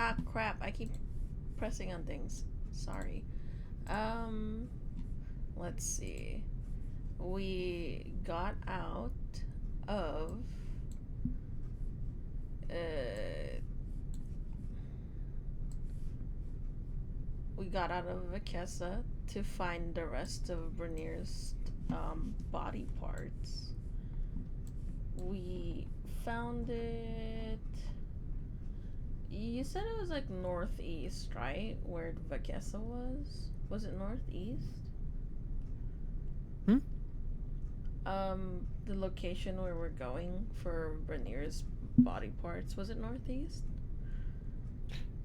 Ah, crap. I keep pressing on things. Sorry. Um, let's see. We got out of uh we got out of Vakessa to find the rest of Bernier's body parts. We found it. You said it was like northeast, right? Where Vakessa was? Was it northeast? Hmm? The location where we're going for Bernier's body parts, was it northeast?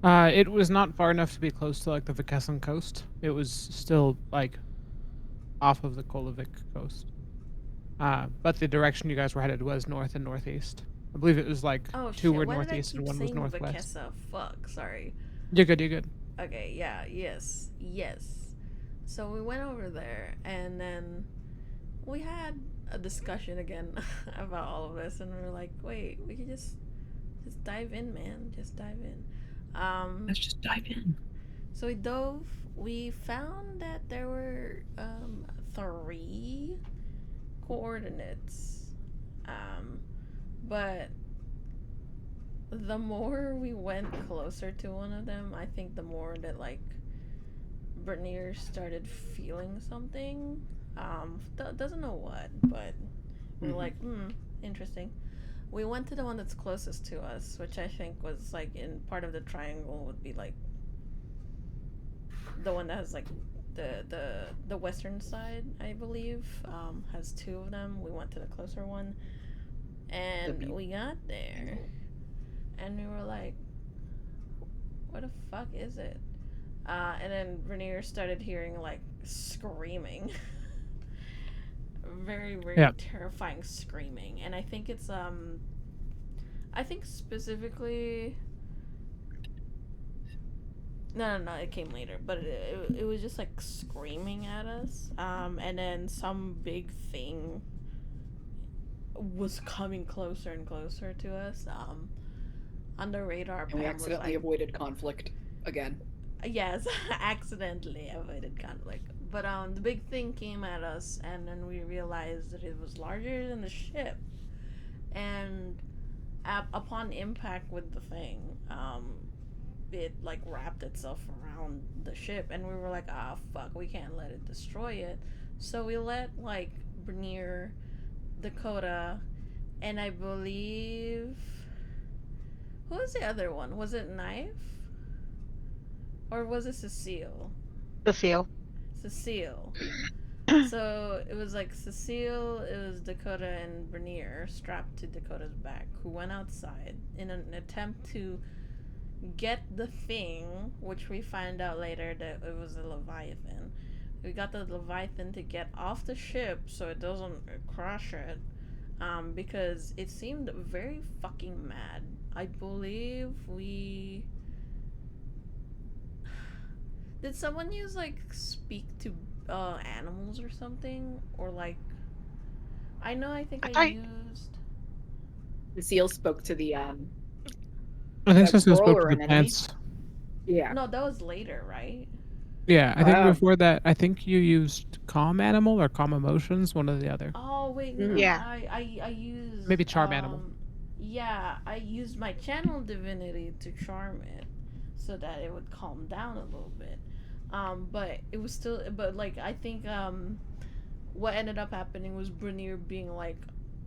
It was not far enough to be close to like the Vikessan coast. It was still like off of the Kolovik coast. But the direction you guys were headed was north and northeast. I believe it was like Oh two shit, were why did I northeast and keep one was saying northwest. Vakessa? Fuck, sorry. You're good. You're good. Okay, yeah, yes, yes. So we went over there and then we had a discussion again about all of this and we were like, wait, we could just dive in, man. Just dive in. Let's just dive in. So we dove. We found that there were three coordinates, but the more we went closer to one of them, I think the more that like Bernier started feeling something. Doesn't know what, but we're like, interesting. We went to the one that's closest to us, which I think was like in part of the triangle would be like the one that has like the western side, I believe, has two of them. We went to the closer one, and we got there, and we were like, "What the fuck is it?" And then Rainier started hearing like screaming, very Yeah. terrifying screaming, and I think specifically. No, it came later, but it was just like screaming at us. And then some big thing was coming closer and closer to us. On the radar, And we Pam was accidentally like, avoided conflict again. yes, accidentally avoided conflict. But the big thing came at us, and then we realized that it was larger than the ship. And upon impact with the thing, it like wrapped itself around the ship, and we were like, ah, fuck, we can't let it destroy it. So we let like Bernier, Dakota, and I believe who was the other one? Was it Knife or was it Cecile? Cecile. Cecile. So it was like Cecile, it was Dakota and Bernier strapped to Dakota's back, who went outside in an attempt to get the thing, which we find out later that it was a Leviathan. We got the Leviathan to get off the ship so it doesn't crash it, because it seemed very fucking mad. I believe we. Did someone use like speak to animals or something? Or like. I know I think I used. The seal spoke to the I think Cecile girl spoke or to the an enemy. plants. Yeah. No, that was later, right? Yeah, I think before that, I think you used calm animal or calm emotions, one or the other. Oh wait, no, Yeah. I used Maybe charm animal. Yeah, I used my channel divinity to charm it, so that it would calm down a little bit. But it was still, but like I think what ended up happening was Brunier being like,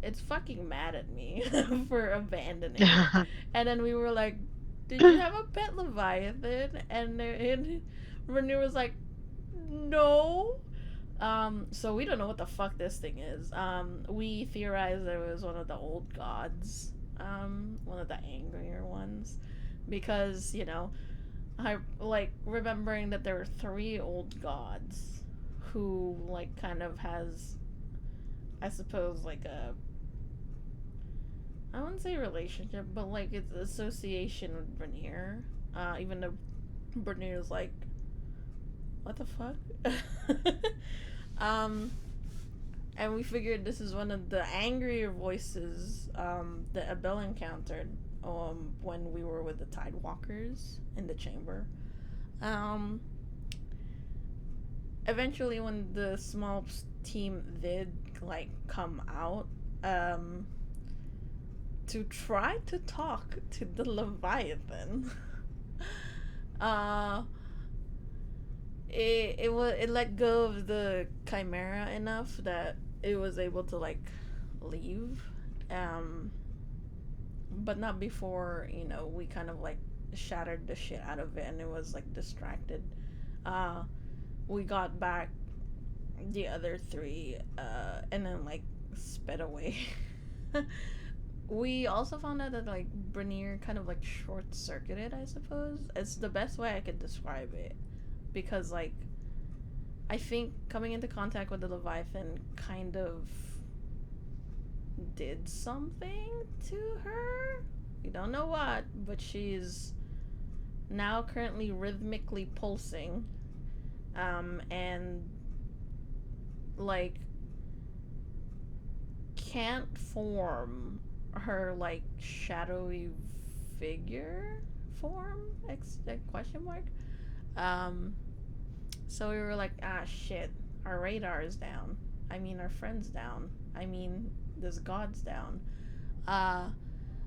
"It's fucking mad at me for abandoning it," and then we were like, "Did you have a pet Leviathan?" And Brunier was like, "No." So we don't know what the fuck this thing is. We theorized it was one of the old gods, one of the angrier ones, because I like remembering that there were three old gods, who like kind of has, I suppose, like a, I wouldn't say relationship, but like it's association with Bernier. Even though Bernier's like, what the fuck? um, and we figured this is one of the angrier voices that Abel encountered when we were with the Tidewalkers in the chamber. Um, Eventually, when the small team did like come out, um, to try to talk to the Leviathan, uh, it let go of the Chimera enough that it was able to like leave, um, but not before we kind of like shattered the shit out of it and it was like distracted. Uh, we got back the other three, and then like sped away. We also found out that like Brenier kind of like short circuited, I suppose. It's the best way I could describe it. Because like I think coming into contact with the Leviathan kind of did something to her. We don't know what, but she's now currently rhythmically pulsing. And like can't form her like shadowy figure form question mark. um so we were like, ah, shit, our radar is down. I mean, our friend's down. I mean, this god's down. uh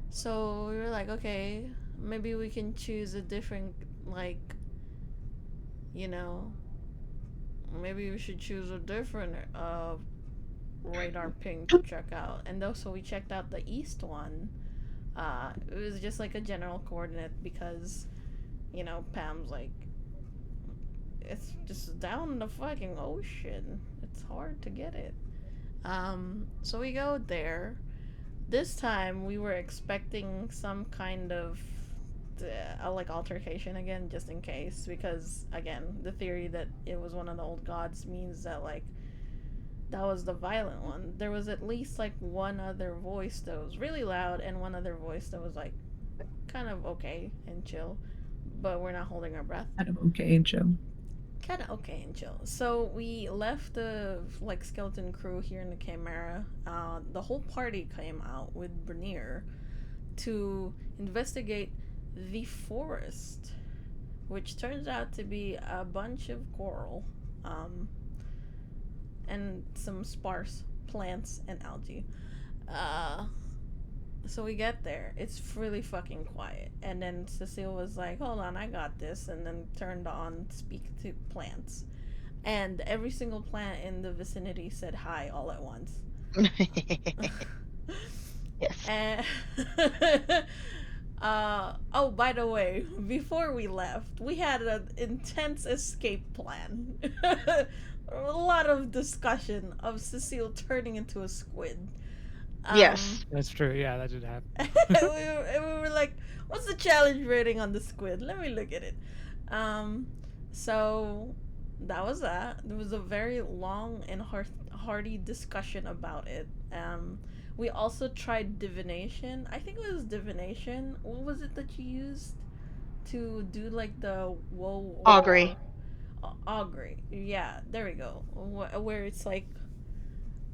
so we were like, okay, maybe we can choose a different, like, you know maybe we should choose a different radar ping to check out. And also we checked out the east one. It was just like a general coordinate because, Pam's like, it's just down the fucking ocean. It's hard to get it. So we go there. This time we were expecting some kind of like altercation again, just in case, because again, the theory that it was one of the old gods means that like that was the violent one. There was at least like one other voice that was really loud and one other voice that was like kind of okay and chill, but we're not holding our breath. Kind of okay and chill. Kind of okay and chill. So we left the like skeleton crew here in the Chimera. The whole party came out with Bernier to investigate the forest, which turns out to be a bunch of coral, and some sparse plants and algae. Uh, so we get there. It's really fucking quiet. And then Cecile was like, hold on, I got this. And then turned on speak to plants. And every single plant in the vicinity said hi all at once. Yes. And oh, by the way, before we left, we had an intense escape plan. A lot of discussion of Cecile turning into a squid. Yes. That's true. Yeah, that did happen. We were like, what's the challenge rating on the squid? Let me look at it. So that was that. There was a very long and hearty discussion about it. We also tried divination. I think it was divination. What was it that you used to do like the woe? Augury. Augury. Yeah, there we go. Where it's like,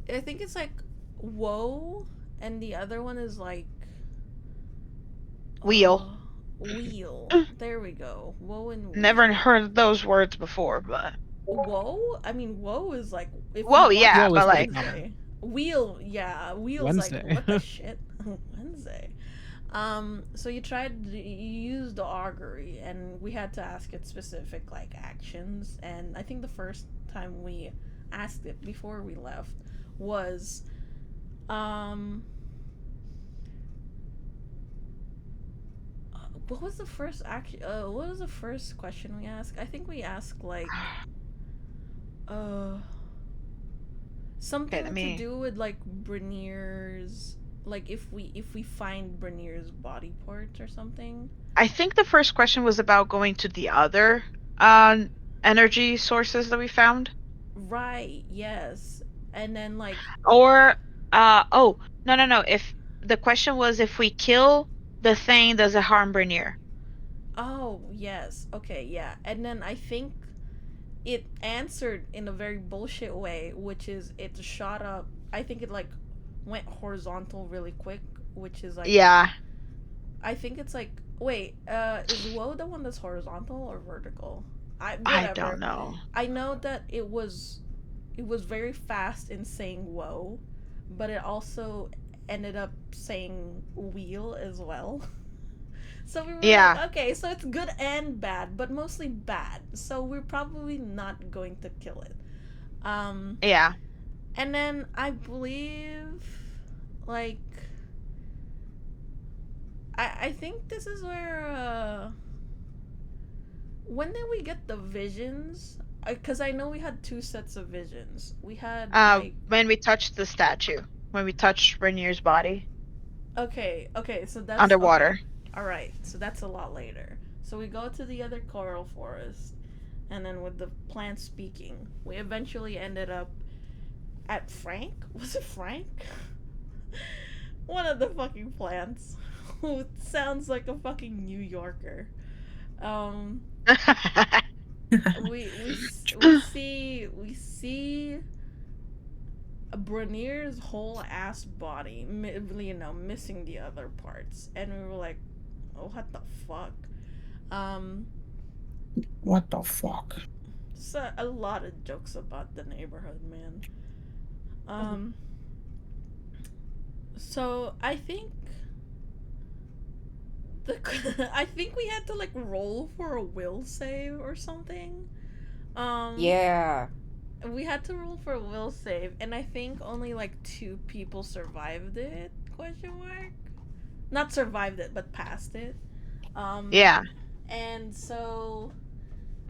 I think it's like woe, and the other one is like Wheel. Wheel. There we go. Woe and wheel. Never heard those words before, but Woe? I mean, woe is like if whoa, you yeah, watch but like Wednesday. Wheel, yeah, wheel's Wednesday. like what the shit. Wednesday. So you used the augury, and we had to ask it specific like actions. And I think the first time we asked it before we left was, what was the first action? What was the first question we asked? I think we asked like, something to do with like Brenier's, like if we find Brenier's body parts or something. I think the first question was about going to the other energy sources that we found. Right, yes. And then like, Or oh, no. If the question was if we kill the thing, does it harm Bernier? oh, yes. Okay, yeah. And then I think it answered in a very bullshit way, which is it shot up. I think it like went horizontal really quick, which is like, Yeah. I think it's like, wait, is woe the one that's horizontal or vertical? I don't Whatever. know. I know that it was very fast in saying whoa, but it also ended up saying wheel as well. So we were like, Yeah, okay, so it's good and bad, but mostly bad. So we're probably not going to kill it. Um, yeah. and then I believe, like, I think this is where, when did we get the visions? Because I know we had two sets of visions. We had, like, When we touched the statue, when we touched Rainier's body okay, so that's, okay. underwater. Alright, so that's a lot later. So we go to the other coral forest, and then with the plant speaking, we eventually ended up at Frank? Was it Frank? One of the fucking plants who sounds like a fucking New Yorker. Um, we see Brenier's whole ass body, missing the other parts, and we were like, "Oh, what the fuck?" Um, What the fuck? so a lot of jokes about the neighborhood, man. Um, so I think the I think we had to like roll for a will save or something. Um, Yeah. we had to roll for a will save, and I think only like two people survived it? Question mark. Not survived it, but passed it. Um, Yeah. and so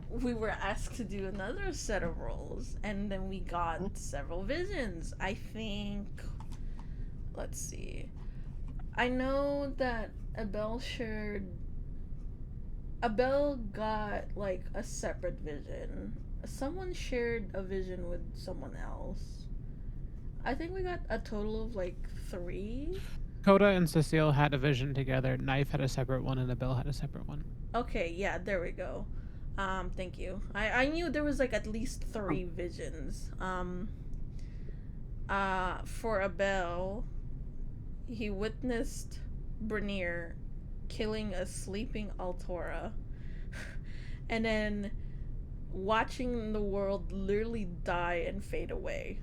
we were asked to do another set of rolls, and then we got several visions. I think. Let's see. I know that Abel shared. Abel got like a separate vision. Someone shared a vision with someone else. I think we got a total of like 3. Coda and Cecile had a vision together. Knife had a separate one, and Abel had a separate one. Okay, yeah, there we go. Thank you. I knew there was like at least 3 visions. For Abel, he witnessed Bernier killing a sleeping Altora, and then watching the world literally die and fade away.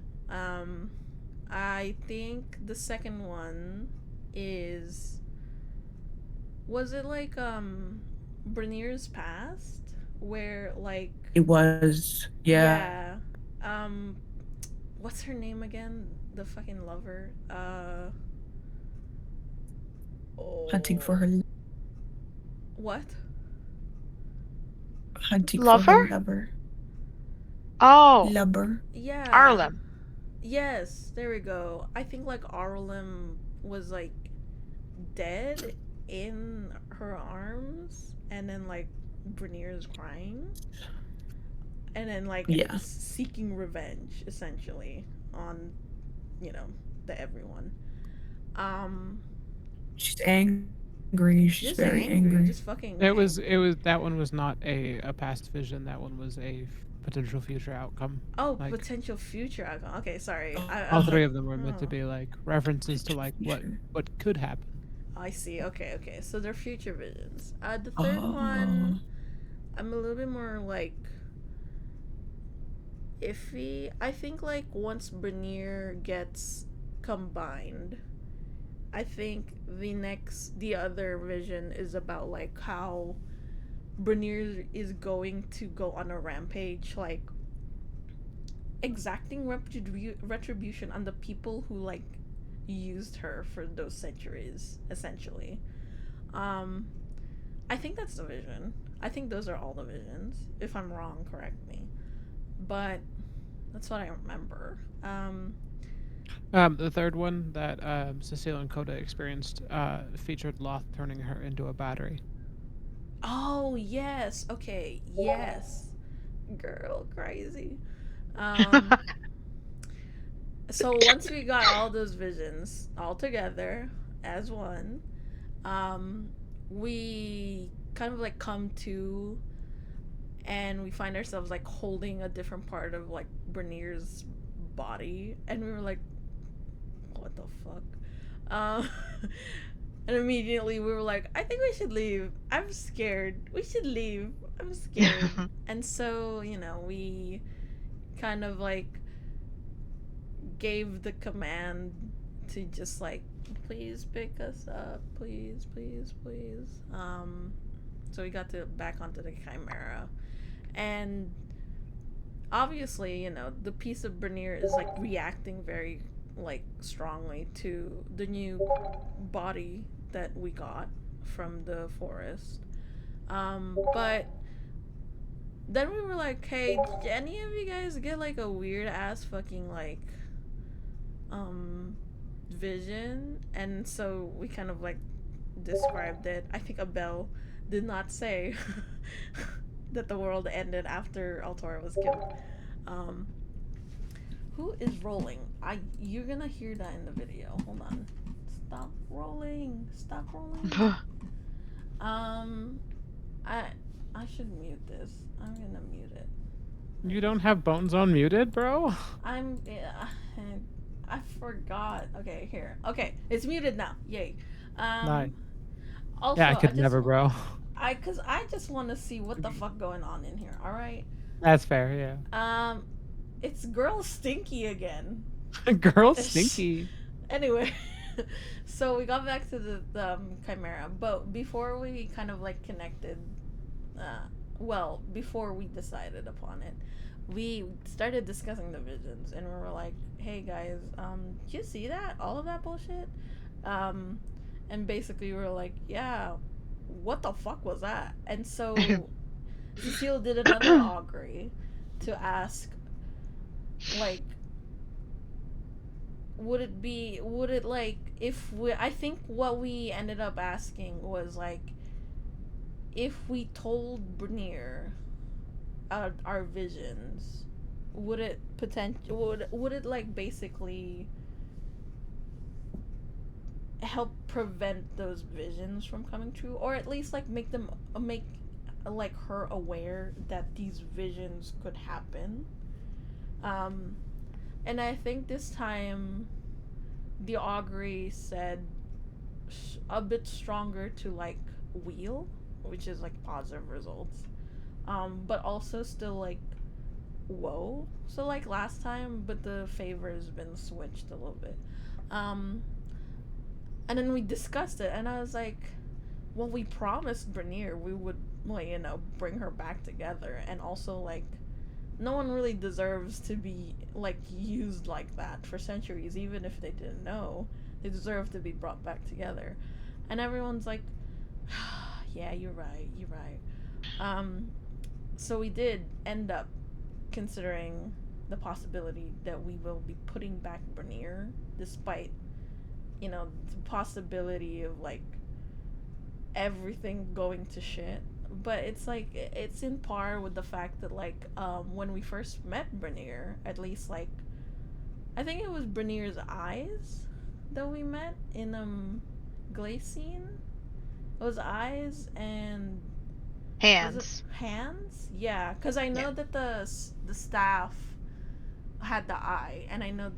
I think the second one is, was it like Brenier's past, where like It was, yeah. yeah, what's her name again? The fucking lover. Hunting for her, What? hunting for her Lover? lover. Oh, Lover. Yeah. Arlen. Yes, there we go. I think like Arlen was like dead in her arms, and then like Brenier's crying, and then like Yeah. seeking revenge essentially on, the everyone. Um, She's angry. She's just very angry. just fucking. It was that one was not a past vision. That one was a potential future outcome. Oh, like- potential future outcome. Okay, sorry. I All was 3 like, of them were meant to oh. be like references to like Future. what could happen. I see. Okay. So they're future visions. The third one, I'm a little bit more like iffy. I think like once Bernier gets combined, I think the other vision is about like how Bernier is going to go on a rampage, like exacting retribution on the people who like used her for those centuries, essentially. Um, I think that's the vision. I think those are all the visions. If I'm wrong, correct me. But that's what I remember. The third one that Cecile and Coda experienced featured Loth turning her into a battery. Oh yes. Okay. Yes. Girl, crazy. Um, so once we got all those visions all together as one, we kind of like come to, and we find ourselves like holding a different part of like Bernier's body, and we were like, what the fuck? And immediately we were like, I think we should leave. I'm scared. We should leave. I'm scared. And so, we kind of like gave the command to just like, please pick us up. Please, please, please. So we got to back onto the Chimera. And obviously, the piece of Bernier is like reacting very like strongly to the new body that we got from the forest. But then we were like, hey, did any of you guys get like a weird ass fucking like vision? And so we kind of like described it. I think Abel did not say that the world ended after Altora was killed. Um, who is rolling? You're gonna hear that in the video. Hold on. Stop rolling. Stop rolling. I should mute this. I'm gonna mute it. You don't have Bone Zone muted, bro? I forgot. Okay, here. Okay, it's muted now. Yay. Nice. Also, Yeah, I could never, bro. Cause I just want to see what the fuck going on in here. All right. That's fair. Yeah. It's Girl Stinky again. Girl Stinky. Anyway, so we got back to the Chimera, but before we kind of like connected, before we decided upon it, we started discussing the visions, and we were like, "Hey guys, do you see that? All of that bullshit?" And basically we were like, "Yeah, what the fuck was that?" And so Cecile did another augury to ask, like, would it like, if we, I think what we ended up asking was like, if we told Bernier our visions, would it would it like basically help prevent those visions from coming true, or at least like make like her aware that these visions could happen. And I think this time the augury said a bit stronger to like wheel, which is like positive results, but also still like whoa. So like last time, but the favor has been switched a little bit. And then we discussed it, and I was like, well, we promised Bernier we would, like, bring her back together, and also like, no one really deserves to be like used like that for centuries, even if they didn't know. They deserve to be brought back together. And everyone's like, yeah, you're right. So we did end up considering the possibility that we will be putting back Bernier, despite, the possibility of like everything going to shit. But it's like, it's in par with the fact that like, when we first met Bernier, at least like, I think it was Bernier's eyes that we met in Glacine. It was eyes and Hands. Hands? Yeah, because I know that the staff had the eye, and I know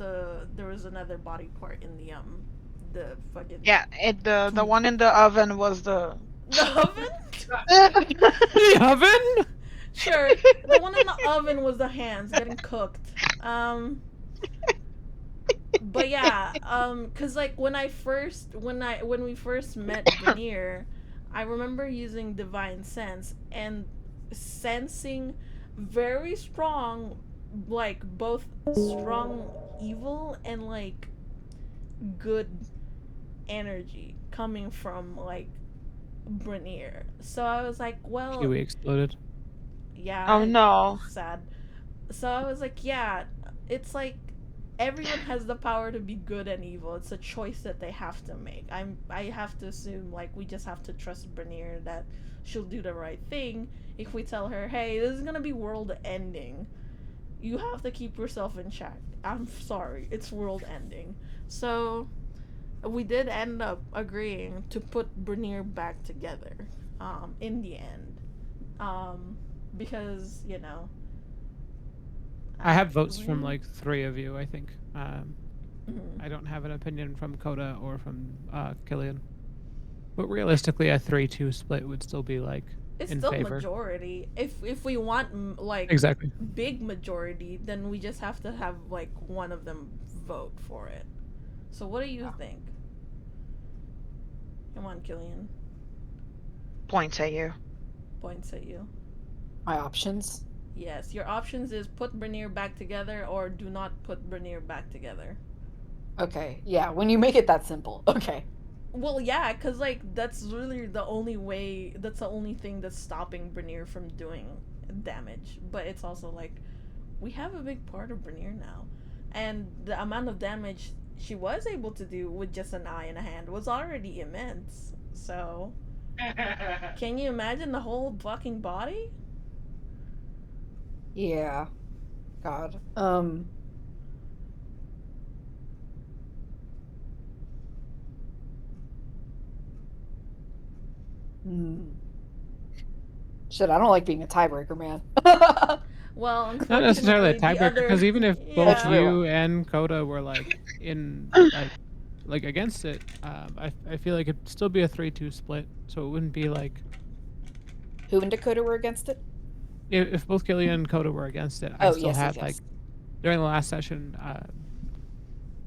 there was another body part in the fucking The one in the oven was the oven. The oven? Sure, the one in the oven was the hands getting cooked. But yeah, cause like when we first met Bernier, I remember using Divine Sense and sensing very strong, like both strong evil and like good energy coming from like Bernier. So I was like, well, Huey exploded. yeah. Oh no. Sad. So I was like, yeah, it's like everyone has the power to be good and evil. It's a choice that they have to make. I have to assume like we just have to trust Bernier that she'll do the right thing. If we tell her, hey, this is gonna be world ending, you have to keep yourself in check. I'm sorry, it's world ending. So we did end up agreeing to put Bernier back together, in the end, because I have votes from like 3 of you, I think. Mm-hmm. I don't have an opinion from Coda or from Killian. But realistically, a 3-2 split would still be like It's in still favor. majority. If we want like Exactly. big majority, then we just have to have like one of them vote for it. So what do you think? Come on, Killian. Points at you. Points at you. My options. Yes, your options is put Brenier back together or do not put Brenier back together. Okay, yeah. When you make it that simple, okay. Well, yeah, cause like that's really the only way. That's the only thing that's stopping Brenier from doing damage. But it's also like we have a big part of Brenier now, and the amount of damage she was able to do with just an eye and a hand was already immense. So, can you imagine the whole fucking body? Yeah. God. Hmm. Shit, I don't like being a tiebreaker, man. Well, Not necessarily a unfortunately, the tiebreaker, other because even if yeah. both True. you and Coda were like in like against it, I feel like it'd still be a 3-2 split. So it wouldn't be like Who and Dakota were against it? if both Killian and Coda were against it. I Oh, still yes, had yes, like yes. during the last session,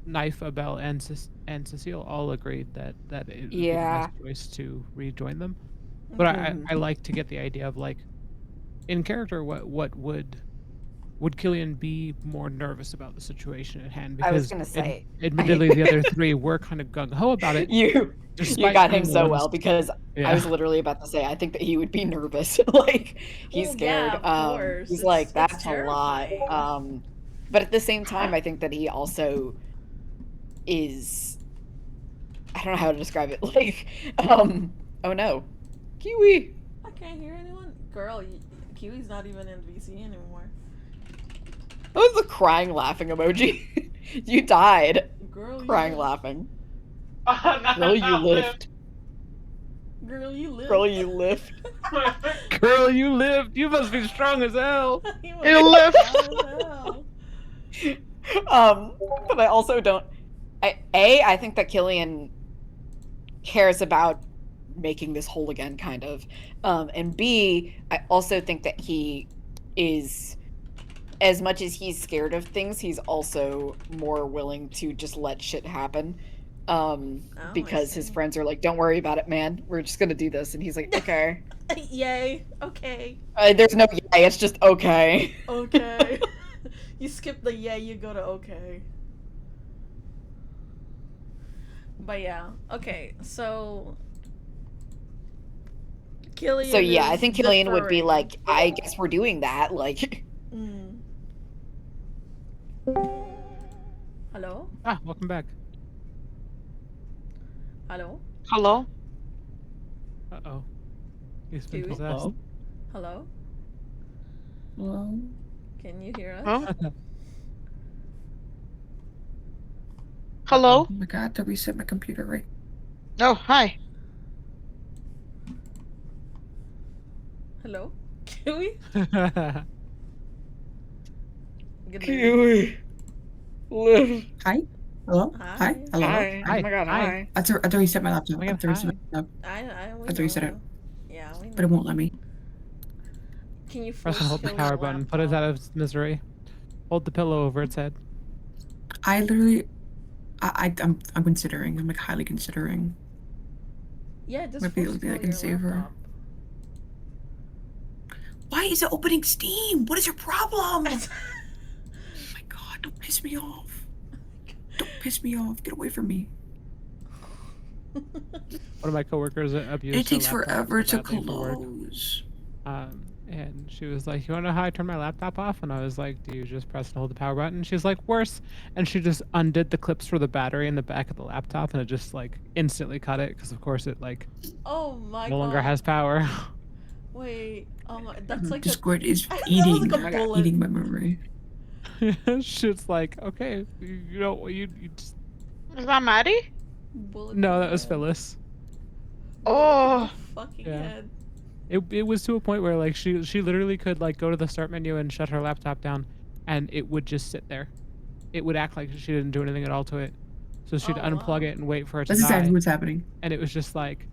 Knife, Abel, and Cecile all agreed that it would be the Yeah. best choice to rejoin them. But Mhm. I like to get the idea of like in character what would Killian be more nervous about the situation at hand? I was Because gonna say, admittedly, the other three were kind of gung ho about it, you despite got being him the so ones. well because I Yeah, was literally about to say I think that he would be nervous. Like he's Well, scared. yeah, of course. He's It's like that's a lot. terrifying. But at the same time, I think that he also is. I don't know how to describe it. Like, oh no, Kiwi. I can't hear anyone. Girl, Kiwi's not even in VC anymore. That was the crying, laughing emoji. You died. Girl, Crying, you laughing. No, Girl, you not lived. Girl, you live. Girl, you lived. girl, you lived. You must be strong as hell. You live. But I also don't. I think that Killian cares about making this whole again, kind of. And B, I also think that he is, as much as he's scared of things, he's also more willing to just let shit happen. Because his friends are like, "Don't worry about it, man. We're just gonna do this," and he's like, "Okay." Yay. Okay. There's no yay. It's just okay. Okay. You skip the yay, you go to okay. But yeah. Okay, so Killian. So yeah, I is think Killian would be deferring. like, "I guess we're doing that." Like, Mm. Hello? Ah, welcome back. Hello? Hello. Uh-oh. He's been Kiwi? possessed. Hello? Well, Can you hear us? Huh? Hello. oh my god, to reset my computer, right? Oh, hi. Hello? Kiwi? Good Kiwi, live. Hi? Hello? Hi. Hi? Hello? Hi. Hi. Oh my god. Hi. Hi. I have to reset my laptop. Oh I my have to God, reset my laptop, we I have to reset know. it, Yeah, we know. but it won't let me. Can you Press force and hold the kill power your button. Put it laptop? out of its misery. Hold the pillow over its head. I literally, I'm considering. I'm like highly considering. Yeah, just Maybe force it'll be kill like in your saver. laptop. Why is it opening Steam? What is your problem? Oh my god, don't piss me off. Don't piss me off. Get away from me. One of my coworkers abused It takes her laptop forever so to badly for work. close. And she was like, "You want to know how I turn my laptop off?" And I was like, "Do you just press and hold the power button?" She's like, "Worse." And she just undid the clips for the battery in the back of the laptop, and it just like instantly cut it because, of course, it like Oh my no god. longer has power. Wait, that's like Discord is that was eating, like a bullet. eating my memory. Shit's like, okay, you know, you just Is that Maddie? Bullet no, to that the was head. Phyllis. Bullet to Oh. the fucking Yeah. head. It was to a point where like she literally could like go to the start menu and shut her laptop down, and it would just sit there. It would act like she didn't do anything at all to it. So she'd Oh, unplug wow. it and wait for it to That's die. exactly what's happening. And it was just like,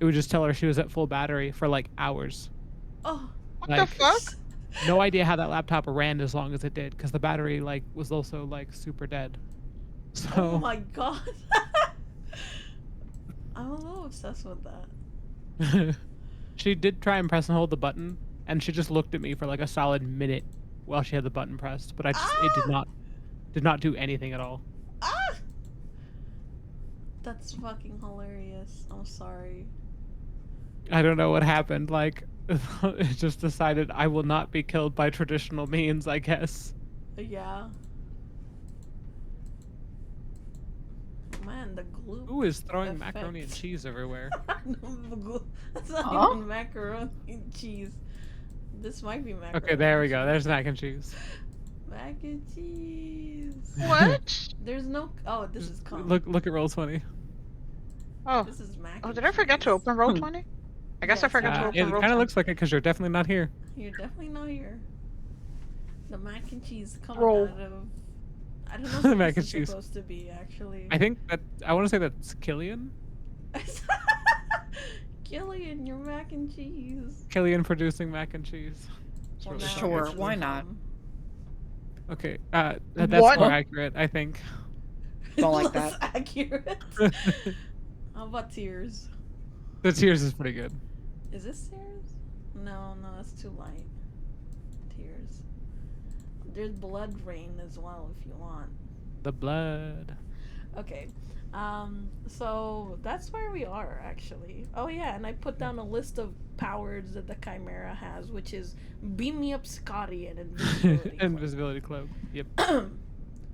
it would just tell her she was at full battery for like hours. Oh. What Like, the fuck? no idea how that laptop ran as long as it did, because the battery like was also like super dead. Oh So my god. I'm a little obsessed with that. she did try and press and hold the button, and she just looked at me for like a solid minute while she had the button pressed, but it did not do anything at all. Ah! That's fucking hilarious. I'm sorry. I don't know what happened. Like, it just decided I will not be killed by traditional means, I guess. Yeah. Man, the glue. Who is throwing macaroni and effect. cheese everywhere? That's not Huh? even macaroni and cheese. This might be macaroni. Okay, there we and go. cheese. There's mac and cheese. Mac and cheese. What? There's no. Oh, this is cum. Look at Roll20. Oh. This is mac. Oh, and did I forget to cheese. open Roll20? I guess I Yes, forgot to you open It did. Roll20. kind of looks like it because you're definitely not here. You're definitely not here. The mac and cheese coming Roll. out of. I don't know The what mac this and is cheese. supposed to be actually. I think that I want to say that's Killian. Gillian, your mac and cheese. Killian producing mac and cheese. It's Well, really now fun. Sure, this is why not? cum. Okay, that's What? more accurate, I think. Don't like Less that. accurate. How about tears? The tears is pretty good. Is this tears? No, that's too light. Tears. There's blood rain as well if you want. The blood. Okay. So that's where we are actually. Oh yeah, and I put down a list of powers that the Chimera has, which is beam me up Scotty and invisibility. cloak. Invisibility cloak. Yep.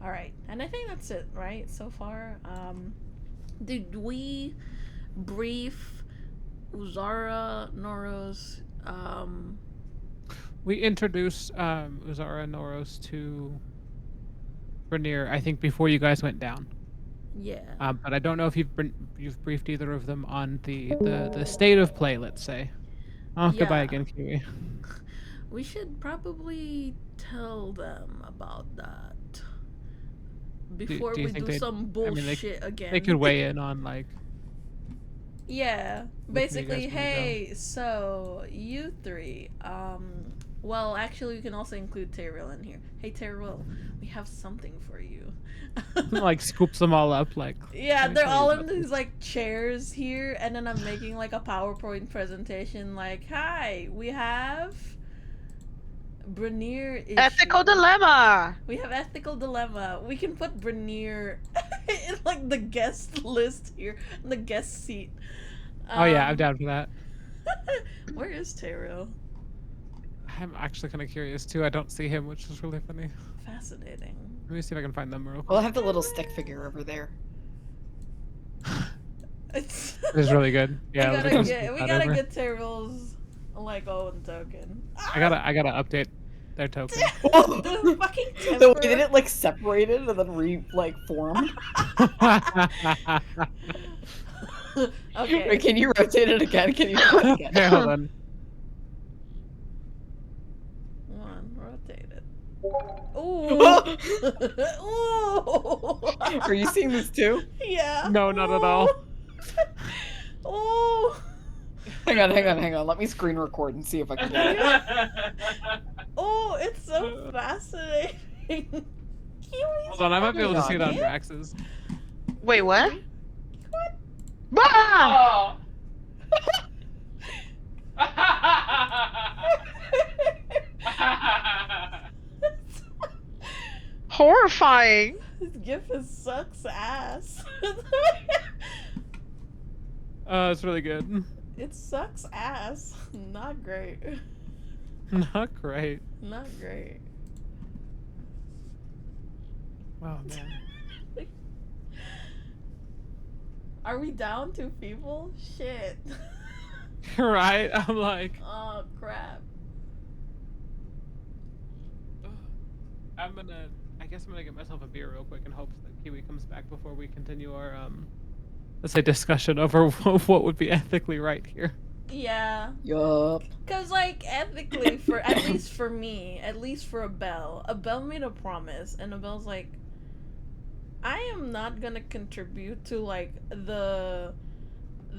All right, and I think that's it, right? So far, did we brief Uzara, Noros? We introduced Uzara and Noros to Vernier, I think, before you guys went down. Yeah. But I don't know if you've briefed either of them on the state of play, let's say. Oh, goodbye Yeah. again, Kiwi. We should probably tell them about that before do you we think do they'd- some I mean, bullshit again. They could weigh in on like. Yeah, you basically, guys wanna go? hey, so you three, well, actually, we can also include Tyrell in here. Hey, Tyrell, we have something for you. Like scoops them all up like. Yeah, "Let me they're tell you all about in these like chairs here, and then I'm making like a PowerPoint presentation. Like, hi, we have Brenier issue. Ethical dilemma. We have ethical dilemma. We can put Brenier in like the guest list here, in the guest seat. Oh yeah, I'm down for that. Where is Tyrell? I'm actually kind of curious too. I don't see him, which is really funny. Fascinating. Let me see if I can find them real quick. We'll have the little stick figure over there. It's It's really good. Yeah, we let gotta me just get flip we that gotta over. get Tyrell's like own token. I gotta update their token. The fucking The temper. way that it like separated and then formed. Okay. Wait, can you rotate it again? Can you do it again? Okay, hold on. Come on, rotate it. Ooh. Ooh. Are you seeing this too? Yeah. No, not at all. Ooh. Hang on. Let me screen record and see if I can get it. Oh, it's so fascinating. Hold on, I might be able to see it on Yeah. Drax's. Wait, what? What? Bah! Horrifying. This GIF is sucks ass. It's really good. It sucks ass. Not great. Not great. Not great. Oh man. Are we down 2 people? Shit. Right? I'm like, Oh crap. I guess I'm gonna get myself a beer real quick in hopes that Kiwi comes back before we continue our let's say discussion over what would be ethically right here. Yeah. Yup. Cause like ethically, for at least for me, at least for Abel made a promise, and Abel's like, I am not gonna contribute to like the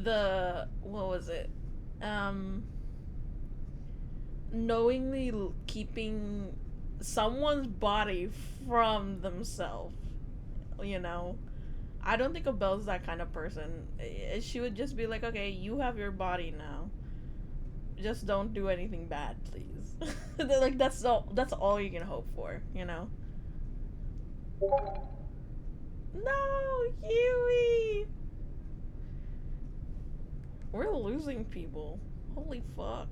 the what was it? Um, knowingly keeping someone's body from themselves. You know, I don't think Abel's that kind of person. She would just be like, okay, you have your body now. Just don't do anything bad, please. Like that's all. That's all you can hope for. You know. No, Huey. We're losing people. Holy fuck.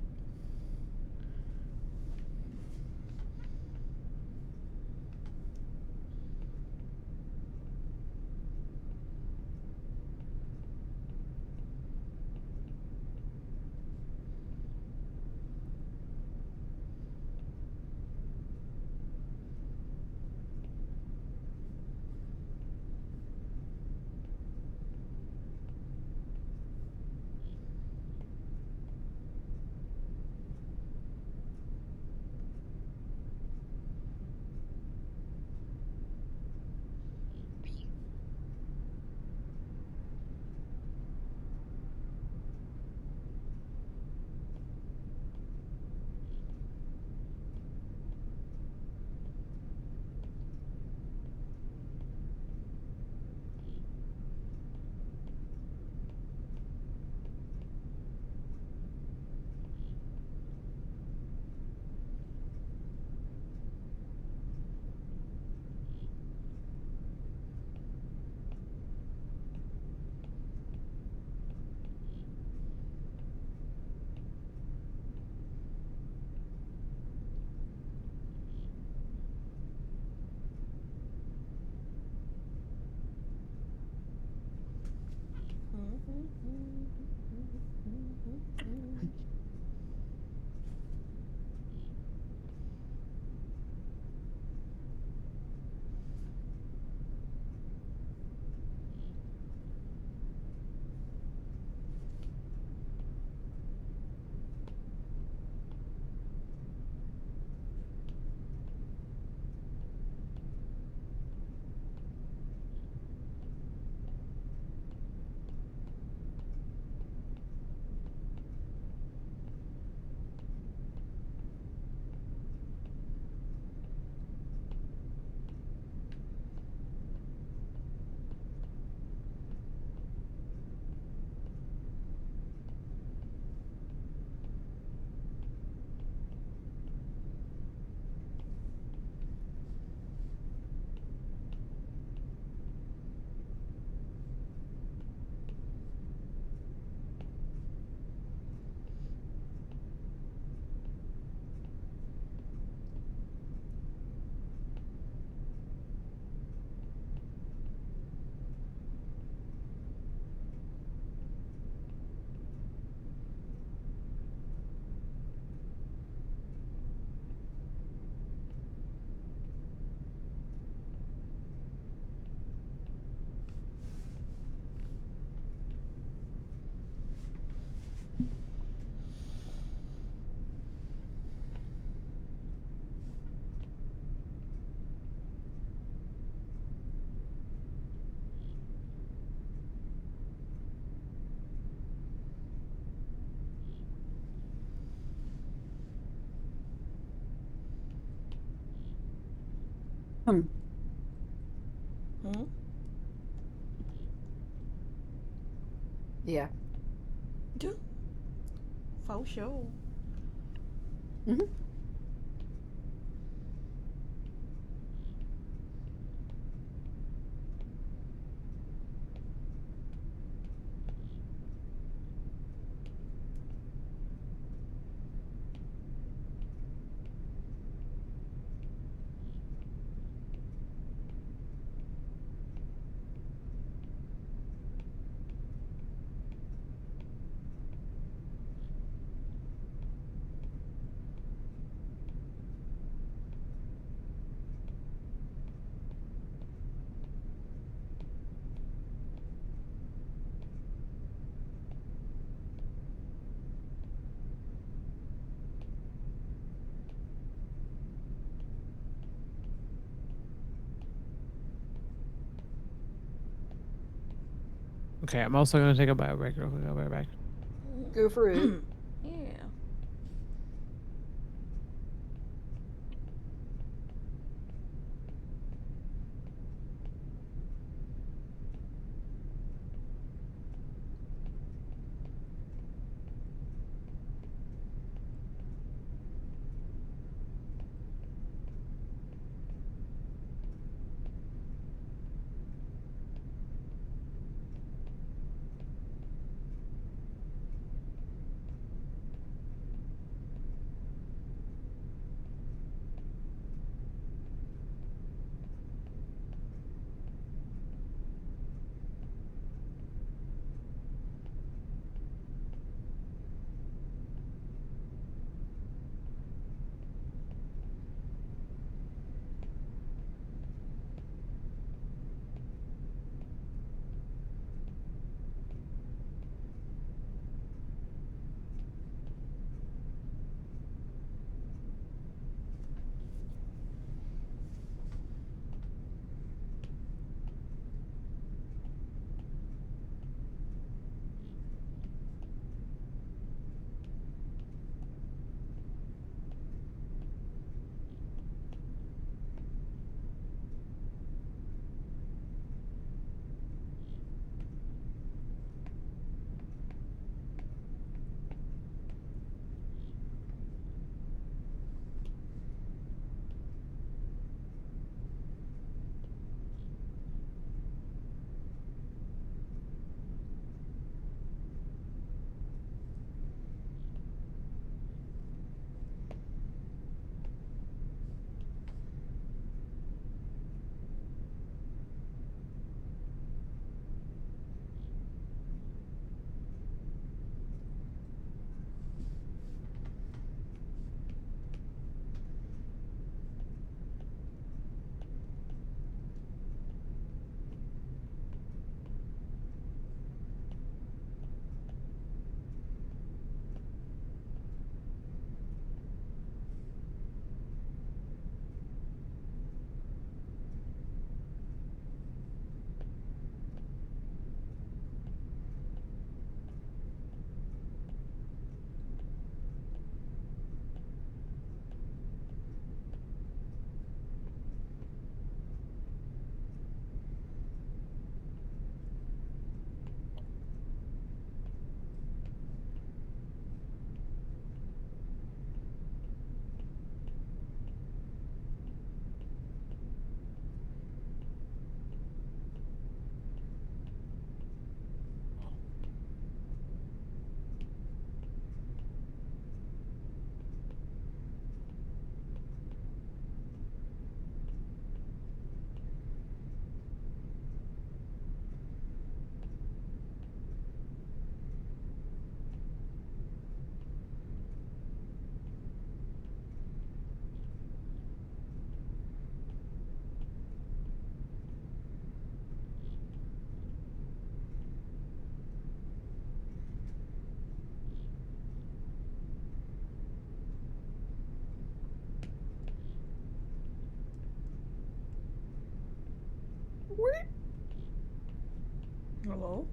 Hmm. Hmm? Yeah. Dude, faux show. Hmm. Okay, I'm also gonna take a bio break real quick. I'll be right back. Go for it. Yeah. Hello?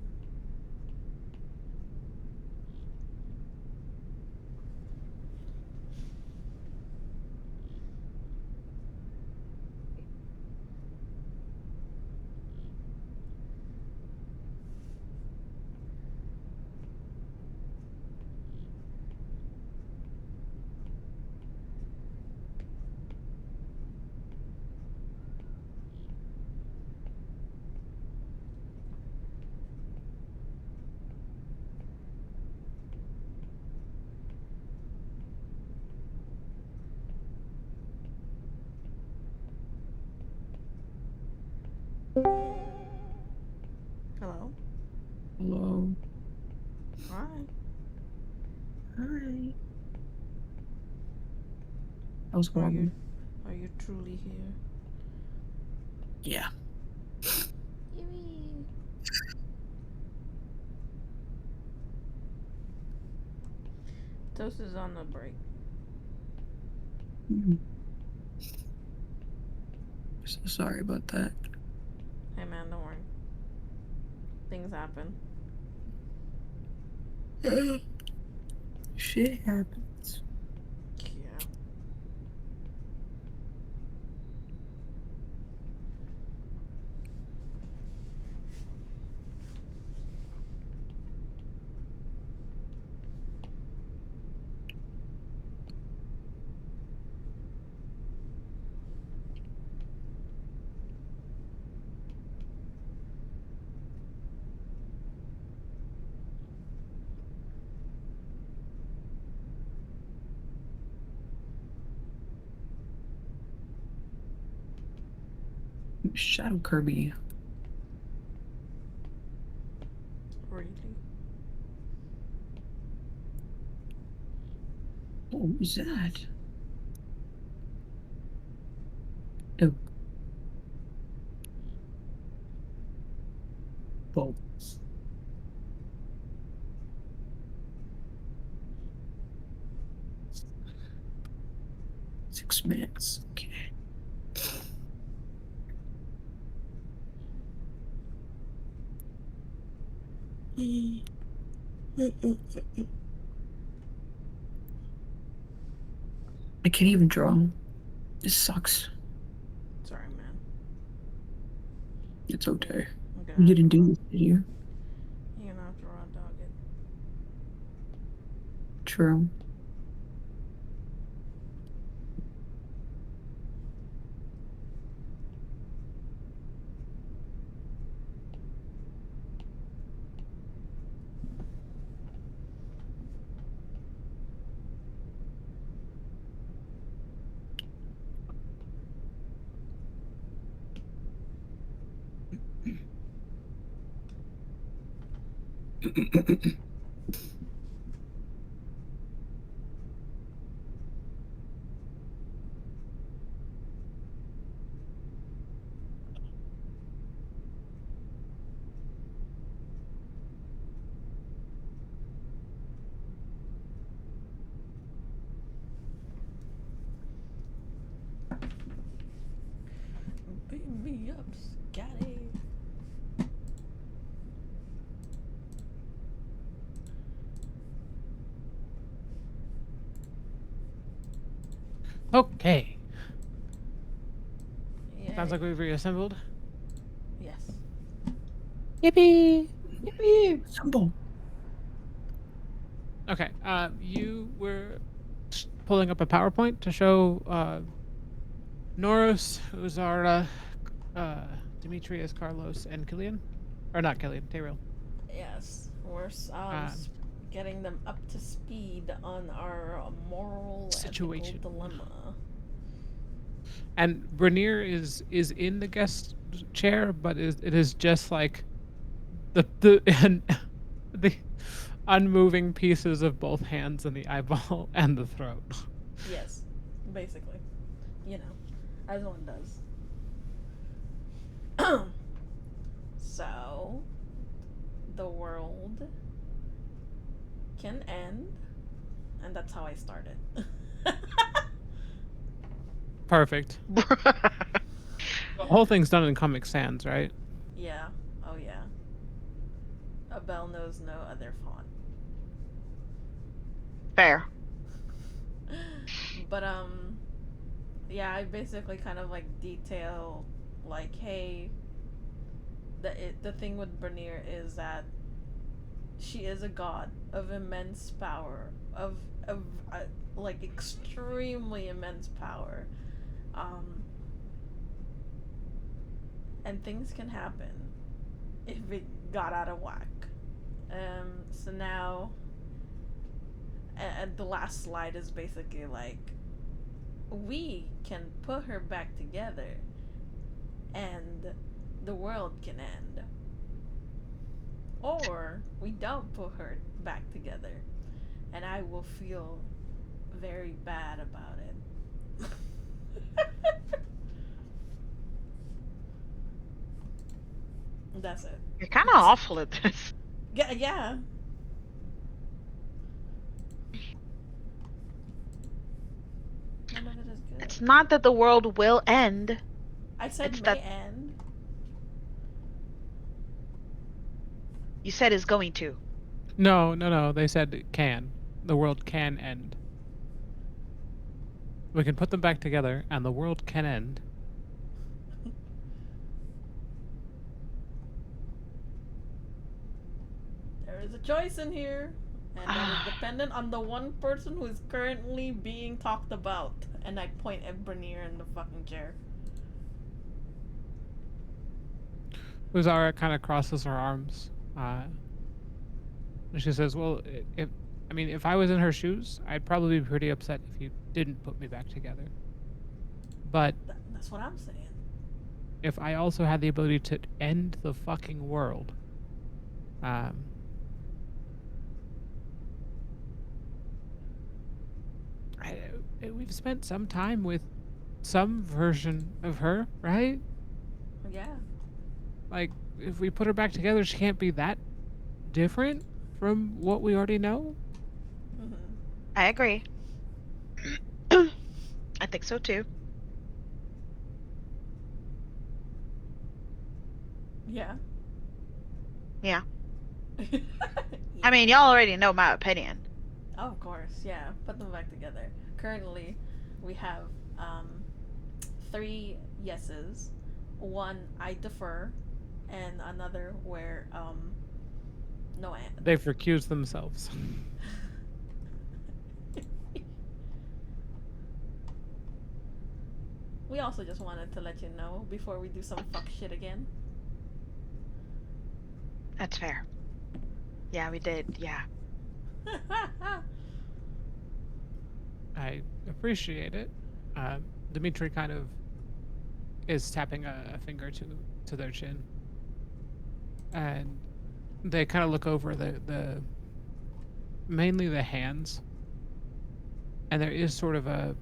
Hello? Hello. Hi. Hi. How's it Are you going? are you truly here? Yeah. Yippee. Toast is on the break. Mhm. So sorry about that. Hey man, don't worry. things happen. Shit happens. Yeah. Shadow Kirby. Really? What was that? Oh. Whoa. 6 minutes. Okay. I can't even draw. This sucks. Sorry, man. It's okay. I'm gonna You have didn't to do raw. this, did you? You're gonna have to raw dog it. True. Beat me up, Scotty. Okay. Yeah. Sounds like we've reassembled. Yes. Yippee! Yippee. Symbol. Okay. You were pulling up a PowerPoint to show Noros, Uzara, Demetrius, Carlos, and Killian, or not Killian, Tyrell. Yes. We're Um, getting them up to speed on our moral Situation. ethical dilemma. And Bernier is in the guest chair, but it is just like the and the unmoving pieces of both hands and the eyeball and the throat. Yes. Basically. You know, as one does. So, the world can end, and that's how I started. Perfect. The whole thing's done in Comic Sans, right? Yeah. Oh yeah. A bell knows no other font. Fair. But yeah, I basically kind of like detail like, hey, the thing with Bernier is that she is a god of immense power, of like extremely immense power, um, and things can happen if it got out of whack. So now, and the last slide is basically like, we can put her back together, and the world can end. Or we don't put her back together, and I will feel very bad about it. That's it. You're kind of awful at this. Yeah, yeah. None of it is good. It's not that the world will end. I said it's may that- end. You said it's going to. No. They said it can. The world can end. We can put them back together, and the world can end. There is a choice in here, and that is dependent on the one person who is currently being talked about. And I point at Bernier in the fucking chair. Uzara kind of crosses her arms. And she says, "Well, if I was in her shoes, I'd probably be pretty upset if you didn't put me back together. But That's what I'm saying. if I also had the ability to end the fucking world, we've spent some time with some version of her, right? Yeah. Like, if we put her back together, she can't be that different from what we already know." Mm-hmm. I agree. I think so too. Yeah. Yeah. I mean, y'all already know my opinion. Of course, yeah. Put them back together. Currently, we have 3 yeses, 1 I defer, and another where no. They've recused themselves. We also just wanted to let you know before we do some fuck shit again. That's fair. Yeah, we did. Yeah. I appreciate it. Dimitri kind of is tapping a finger to their chin, and they kind of look over the mainly the hands, and there is sort of a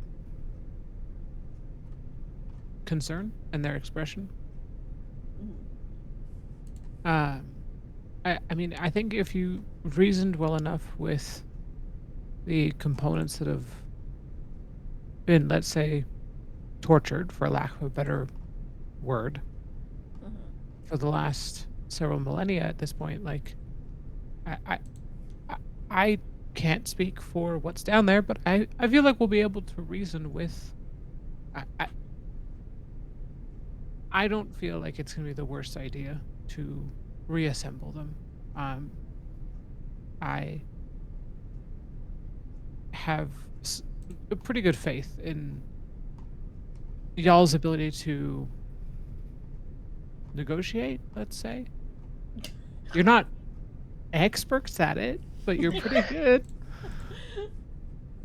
concern in their expression. I mean, I think if you reasoned well enough with the components that have been, let's say, tortured, for lack of a better word, for the last several millennia at this point, like, I can't speak for what's down there, but I feel like we'll be able to reason with. I don't feel like it's going to be the worst idea to reassemble them. I have a pretty good faith in y'all's ability to negotiate, let's say. You're not experts at it, but you're pretty good.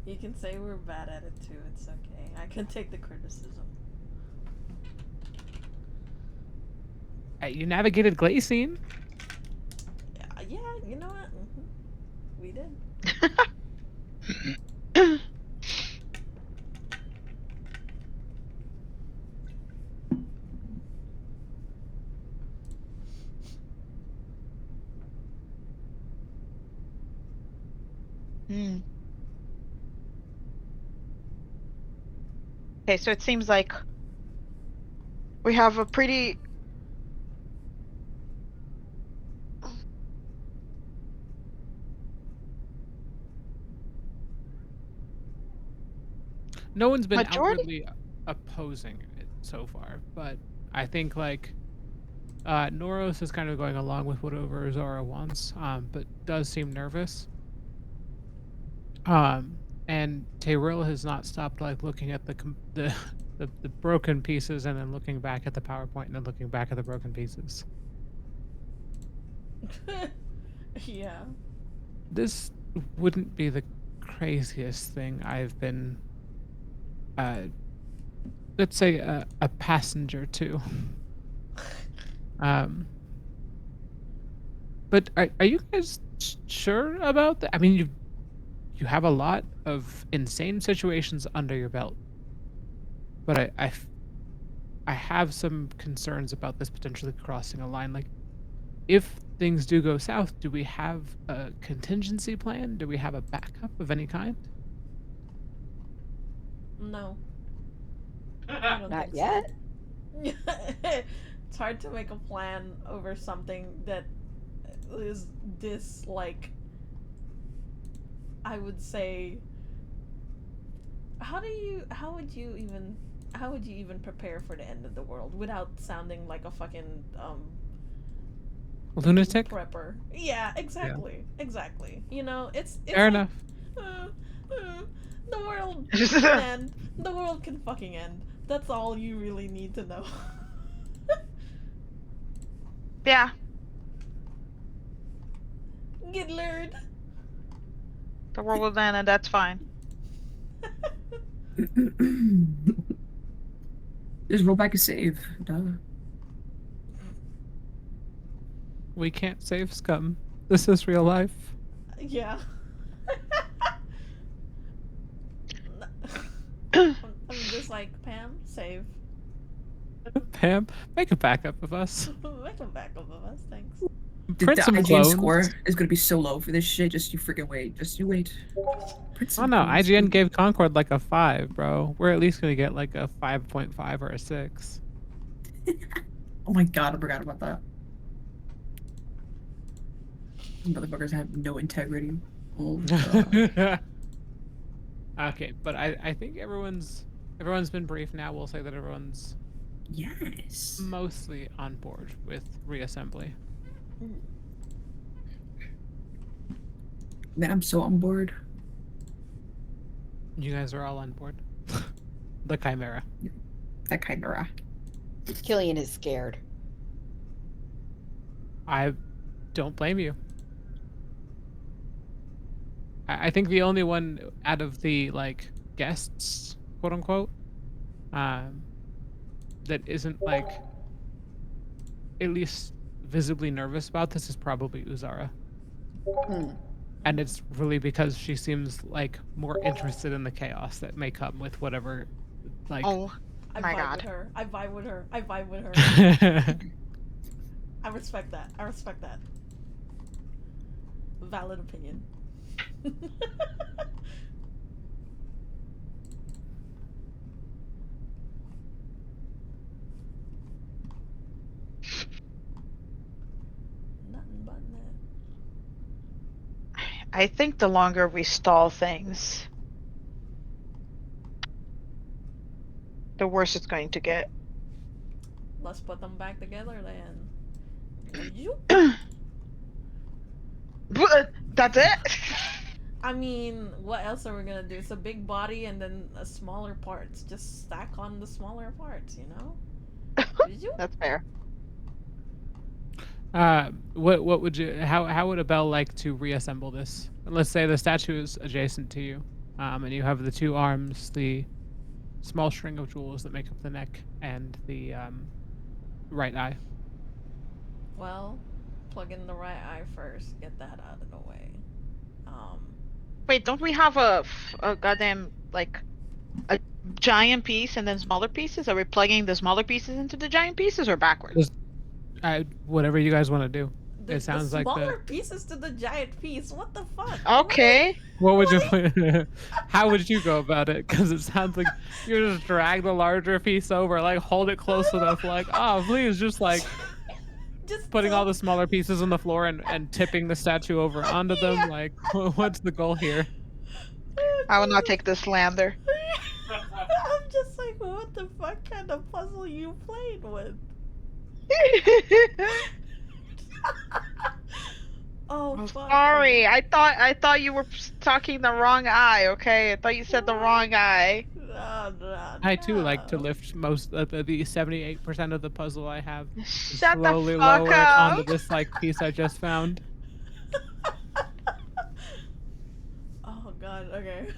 You can say we're bad at it too. It's okay. I can take the criticism. You navigated Glacine. Yeah, you know what? We did. Okay, so it seems like we have a pretty No one's been majority. outwardly opposing it so far, but I think like Noros is kind of going along with whatever Zara wants, but does seem nervous. And Tayril has not stopped like looking at the broken pieces and then looking back at the PowerPoint and then looking back at the broken pieces. Yeah. This wouldn't be the craziest thing I've been, let's say, a passenger to. But are you guys sure about that? I mean, you have a lot of insane situations under your belt, but I have some concerns about this potentially crossing a line. Like, if things do go south, do we have a contingency plan? Do we have a backup of any kind? No. I don't Not think yet. So. It's hard to make a plan over something that is this like, I would say, how would you even prepare for the end of the world without sounding like a fucking doom Lunatic? prepper? Yeah, exactly. You know, it's Fair like, enough. uh, uh, the world can end. The world can fucking end. That's all you really need to know. Yeah. Get lured. The world will end, and that's fine. Just roll back a save. Duh. We can't save scum. This is real life. Yeah. I'm just like, Pam, save. Pam, make a backup of us. Make a backup of us, thanks. Print The some IGN clones. score is gonna be so low for this shit. Just you freaking wait. Just you wait. Print Oh some no, clones, IGN please. gave Concord like a 5, bro. We're at least gonna get like a 5.5 or a 6. Oh my god, I forgot about that. These motherfuckers have no integrity. Oh god. Okay, but I think everyone's been briefed now. We'll say that everyone's Yes. mostly on board with reassembly. Man, I'm so on board. You guys are all on board. The Chimera. That chimera. Killian is scared. I don't blame you. I think the only one out of the like guests, quote unquote, that isn't like at least visibly nervous about this is probably Uzara. Hmm. And it's really because she seems like more interested in the chaos that may come with whatever like Oh I my vibe god. with her. I vibe with her. I vibe with her. I respect that. I respect that. Valid opinion. Nothing but that. I think the longer we stall things, the worse it's going to get. Let's put them back together then. You. But that's it. I mean, what else are we gonna do? It's a big body and then smaller parts. Just stack on the smaller parts, you know? You? That's fair. what would you how would Abel like to reassemble this? Let's say the statue is adjacent to you, and you have the two arms, the small string of jewels that make up the neck, and the right eye. Well, plug in the right eye first. Get that out of the way. Wait, don't we have a goddamn like a giant piece and then smaller pieces? Are we plugging the smaller pieces into the giant pieces or backwards? Just whatever you guys want to do. The It sounds like smaller pieces to the giant piece. What the fuck? Okay. What would you? How would you go about it? Because it sounds like you just drag the larger piece over, like hold it close enough, like oh please, just like Just putting all tilt. the smaller pieces on the floor and tipping the statue over onto them. Yeah. Like what's the goal here? I will not take the slander. I'm just like, what the fuck kind of puzzle you played with? Oh, I'm fuck. sorry. I thought you were talking the wrong eye. Okay, I thought you said the wrong eye. No. I too like to lift most of the 78% of the puzzle I have. And Shut the slowly fuck lower it onto up. this like piece I just found. Oh god, okay.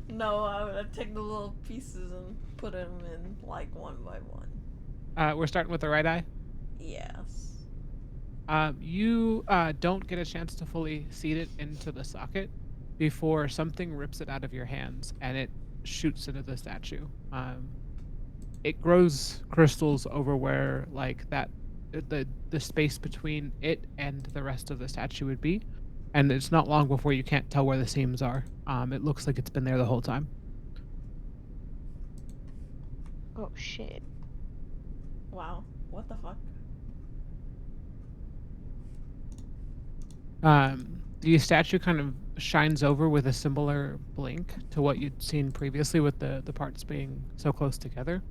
No, I would take the little pieces and put them in like one by one. We're starting with the right eye. Yes. You don't get a chance to fully seat it into the socket before something rips it out of your hands and it shoots into the statue. It grows crystals over where like that the space between it and the rest of the statue would be, and it's not long before you can't tell where the seams are. It looks like it's been there the whole time. Oh shit. Wow. What the fuck? The statue kind of shines over with a similar blink to what you'd seen previously with the parts being so close together.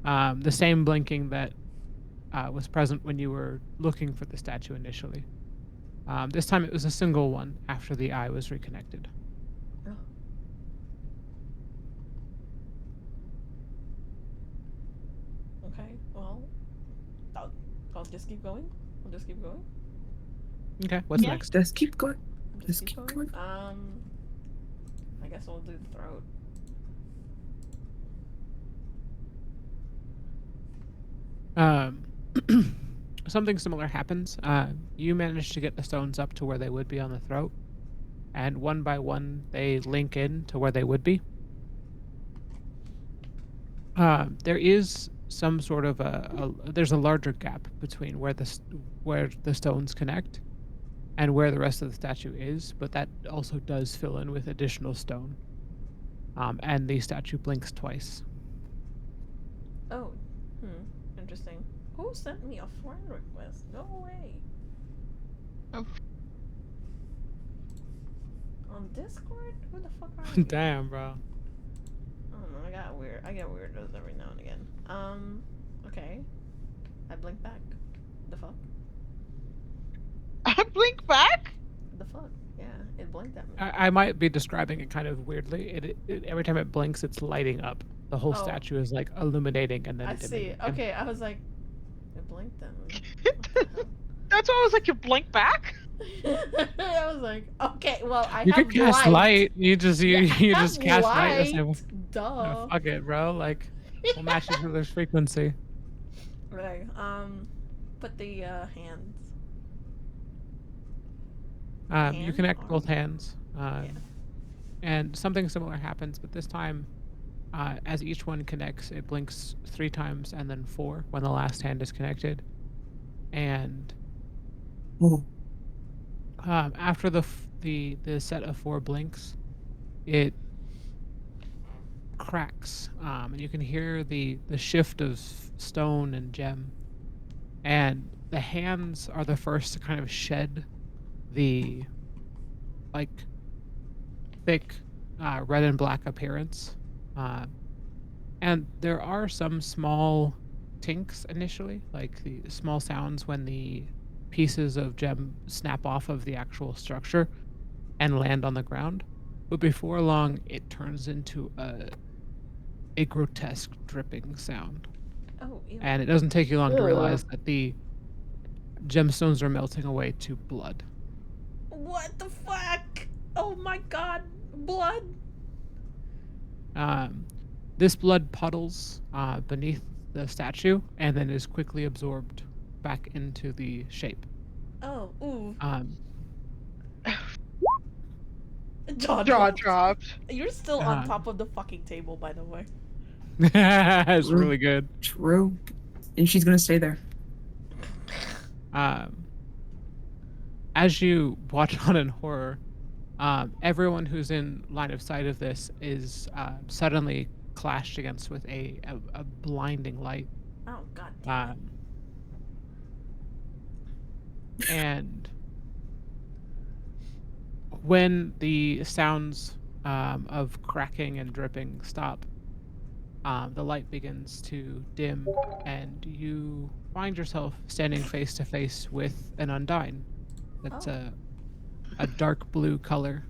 The same blinking that was present when you were looking for the statue initially. This time it was a single one after the eye was reconnected. Oh. Okay, well, I'll just keep going. I'll just keep going. Okay, what's Yeah. next? Just keep going. Just Just keep going. I guess we'll do the throat. Something similar happens. You manage to get the stones up to where they would be on the throat, and one by one they link in to where they would be. There is some sort of there's a larger gap between where where the stones connect and where the rest of the statue is, but that also does fill in with additional stone. And the statue blinks twice. Oh, interesting. Who sent me a friend request? Go away. Oh. On Discord? Who the fuck are you? Damn, bro. I don't know. I get weirdos every now and again. Okay. I blink back. The fuck? I blink back? The fuck? Yeah, it blinked at me. I might be describing it kind of weirdly. Every time it blinks, it's lighting up. The whole Oh. statue is like illuminating and then I dimming see. again. Okay, I was like, it blinked at me. What the That's why I was like, you blink back? hell? I was like, okay, well, I You have could cast light. You just Yeah, you I just have cast light. And say, light. Duh. "No, fuck it, bro. Like we'll match each other's frequency." Right. Put the hands. You Hand, connect arm? both hands, Yeah. and something similar happens, but this time, as each one connects, it blinks 3 times and then 4 when the last hand is connected. And Oh, after the set of 4 blinks, it cracks, and you can hear the shift of stone and gem. And the hands are the first to kind of shed the like thick red and black appearance, and there are some small tinks initially, like the small sounds when the pieces of gem snap off of the actual structure and land on the ground. But before long, it turns into a grotesque dripping sound, Oh, ew. and it doesn't take you long to Ugh. realize that the gemstones are melting away to blood. What the fuck? Oh my god, blood. This blood puddles beneath the statue and then is quickly absorbed back into the shape. Oh, ooh. Um, Jaw Jaw dropped. dropped. You're still on Um, top of the fucking table, by the way. it's really good. true. And she's gonna stay there. As you watch on in horror, everyone who's in line of sight of this is suddenly clashed against with a blinding light. Oh god damn it. And when the sounds of cracking and dripping stop, the light begins to dim, and you find yourself standing face to face with an Undyne. That's Oh. a dark blue color,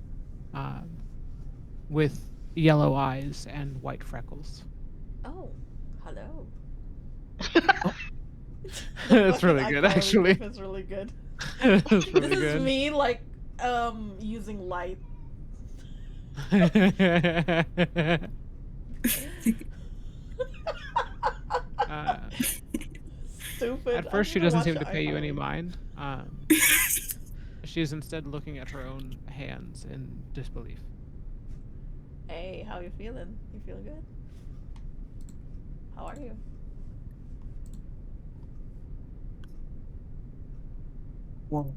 with yellow eyes and white freckles. Oh, hello. It's really good, actually. It's really good. It's really This is good. me like using light. Uh, Stupid. At I'm first, she gonna doesn't watch seem the to pay you any iPhone. mind. She's instead looking at her own hands in disbelief. Hey, how you feeling? You feeling good? How are you? Whoa.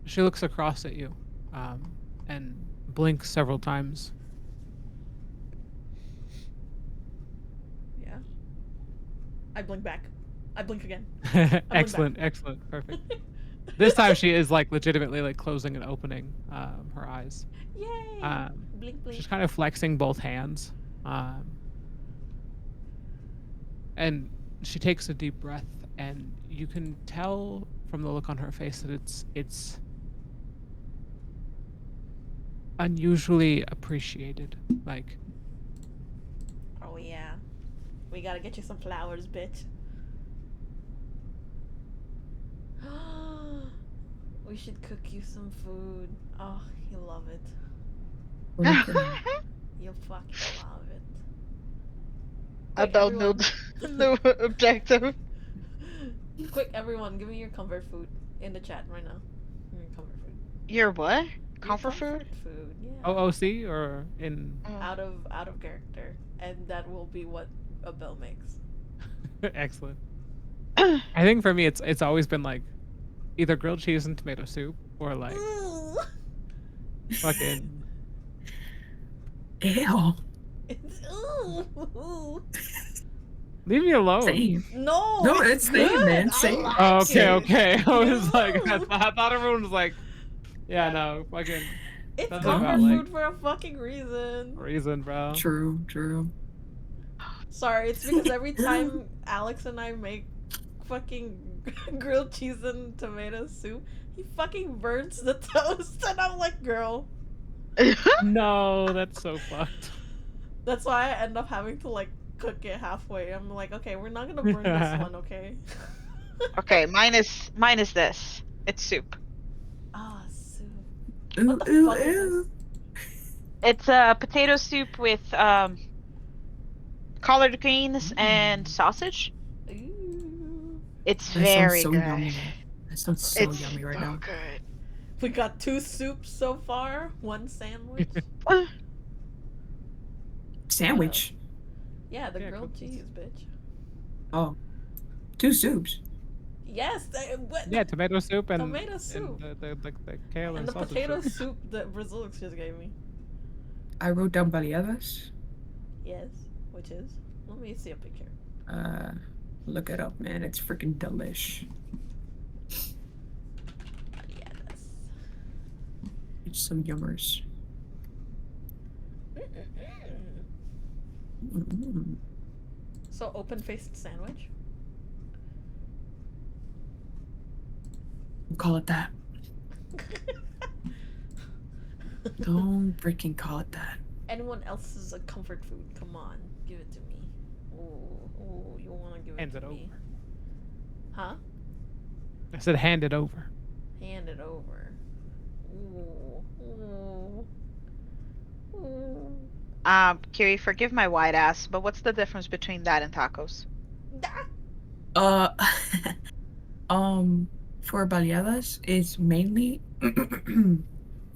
She looks across at you, and blinks several times. Yeah. I blink back. I blink again. Excellent, excellent, perfect. This time she is like legitimately like closing and opening her eyes. Yay! Blink, blink. She's kind of flexing both hands. And she takes a deep breath, and you can tell from the look on her face that it's unusually appreciated. Like, Oh yeah, we gotta get you some flowers, bitch. We should cook you some food. Oh, you'll love it. What are you doing? You'll fucking love it. Adult everyone. no objective. Quick, everyone, give me your comfort food in the chat right now. Give me your comfort food. Your what? Your Comfort food? Food, yeah. OOC or in Out of character, and that will be what a bell makes. excellent. I think for me it's always been like either grilled cheese and tomato soup or like Ooh. fucking Ew. It's ooh. leave me alone. Same. No, No, it's same, good. man, I same. like Oh, okay, it. okay. I was like, No. I thought everyone was like, yeah, no, fucking It's Something comfort about, like- food for a fucking reason. reason, bro. True, true. Sorry, it's because every time Alex and I make fucking grilled cheese and tomato soup, he fucking burns the toast, and I'm like, girl. No, that's so fucked. That's why I end up having to like cook it halfway. I'm like, okay, we're not gonna burn this one, okay? Okay, minus this. It's soup. Ah, soup. Ooh, What the ooh, fuck is ooh. It's a potato soup with collard greens and sausage. Ooh. It's That sounds very so good. yummy. That sounds so It's yummy right so now. good. We got 2 soups so far, 1 sandwich. Sandwich. Yeah, the Yeah, grilled cookies. cheese, bitch. Oh. 2 soups. Yes, what? Yeah, tomato soup and Tomato soup. and the kale And and the sausage potato soup. soup that Brazilix just gave me. I wrote down baleadas. Yes, which is. Let me see a picture. Look it up, man. It's freaking delish. Yes. It's some yummers. Mm. So open-faced sandwich. Call it that. Don't freaking call it that. Anyone else's a comfort food? Come on, give it to me. Oh, you want to give it Hand to it me? over. Huh? I said hand it over. Hand it over. Ooh. Kiri, forgive my white ass, but what's the difference between that and tacos? Ah! For baleadas, it's mainly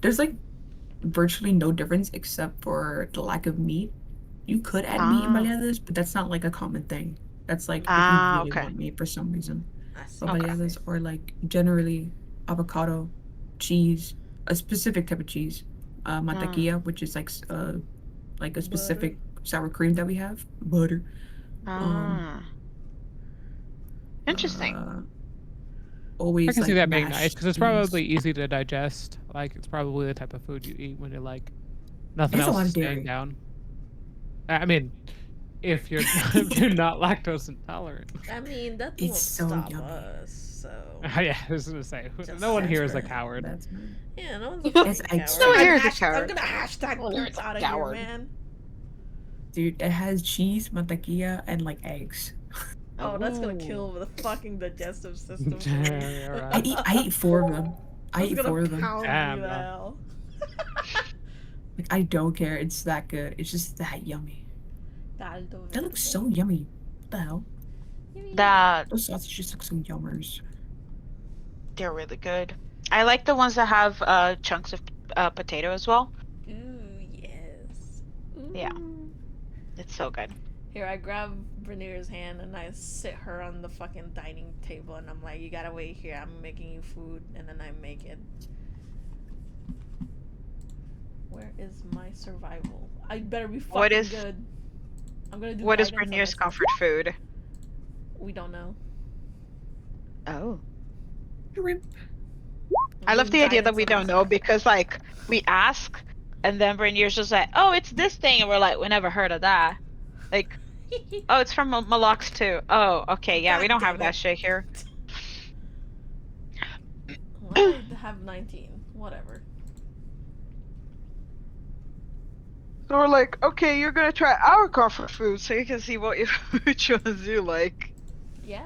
there's like virtually no difference except for the lack of meat. You could add meat in baleadas, but that's not like a common thing. That's like if you really Okay. want meat for some reason. I see. But Okay. baleadas are like generally avocado, cheese, a specific type of cheese, mantequilla, which is like a specific sour cream that we have, butter. Interesting. Always I can see like that being mashed nice because it's beans. probably easy to digest. Like it's probably the type of food you eat when you're like nothing There's a else lot is of dairy. staying down. I mean, if you're if you're not lactose intolerant. I mean, that It's won't so stop yummy. us. So Yeah, I was gonna say Just no one That's here is a right. coward. That's right. yeah, no one's a It's fucking eggs. coward. No one here is a I'm coward. gonna hashtag No one here boots is a out of here, coward. man. Dude, it has cheese, mantequilla, and like eggs. Oh, that's gonna Ooh. kill the fucking digestive system. For Yeah, me. you're I right. eat 4 of them. I That's eat gonna 4 of them. pound Damn, me the bro. hell. Like I don't care. It's that good. It's just that yummy. Caldo That looks verde. so yummy. What the hell? That Those sausages look so yummers. they're really good. I like the ones that have chunks of potato as well. Ooh, yes. Ooh. Yeah. It's so good. Here, I grab Brenier's hand and I sit her on the fucking dining table and I'm like, you gotta wait here. I'm making you food, and then I make it. Where is my survival? I better be fucking What is- good. I'm gonna do. What is guidance on Brenier's myself. comfort food? We don't know. Oh. Shrimp. I love Big the idea that giants we on the don't know sky. because like we ask, and then Rainier's just like, "Oh, it's this thing," and we're like, "We never heard of that." Like, "Oh, it's from Malox too." Oh, okay, yeah, we God don't have damn that it. shit here. Why I have 19? Whatever. So we're like, "Okay, you're gonna try our comfort food, so you can see what you which ones you like." Yeah.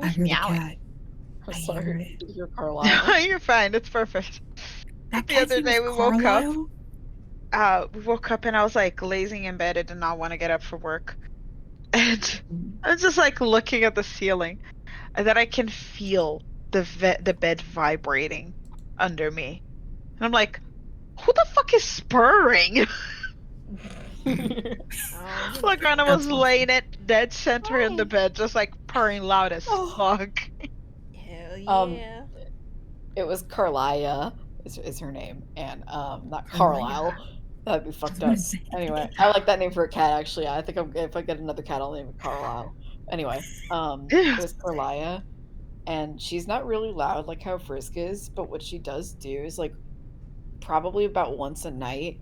I Who's hear the meowing? cat. I'm I hear sorry. it. Did you hear Carlisle? You're fine. It's perfect. That The cat's other name is day we woke up. Carlisle? We woke up and I was like lazing in bed. I did not want to get up for work, and Mm. I was just like looking at the ceiling, and then I can feel the bed vibrating under me, and I'm like, "Who the fuck is spurring?" You know. Like, and I was That's laying awesome. it dead center in the Oh. bed, just like purring loud as Oh. fuck. Hell Um, yeah. it was Carlia is her name, and not Carlisle. Carlisle. That'd be I was fucked gonna up. say. Anyway, I like that name for a cat. Actually, I think if I get another cat, I'll name it Carlisle. Anyway, it was Carlia, and she's not really loud like how Frisk is, but what she does do is like probably about once a night,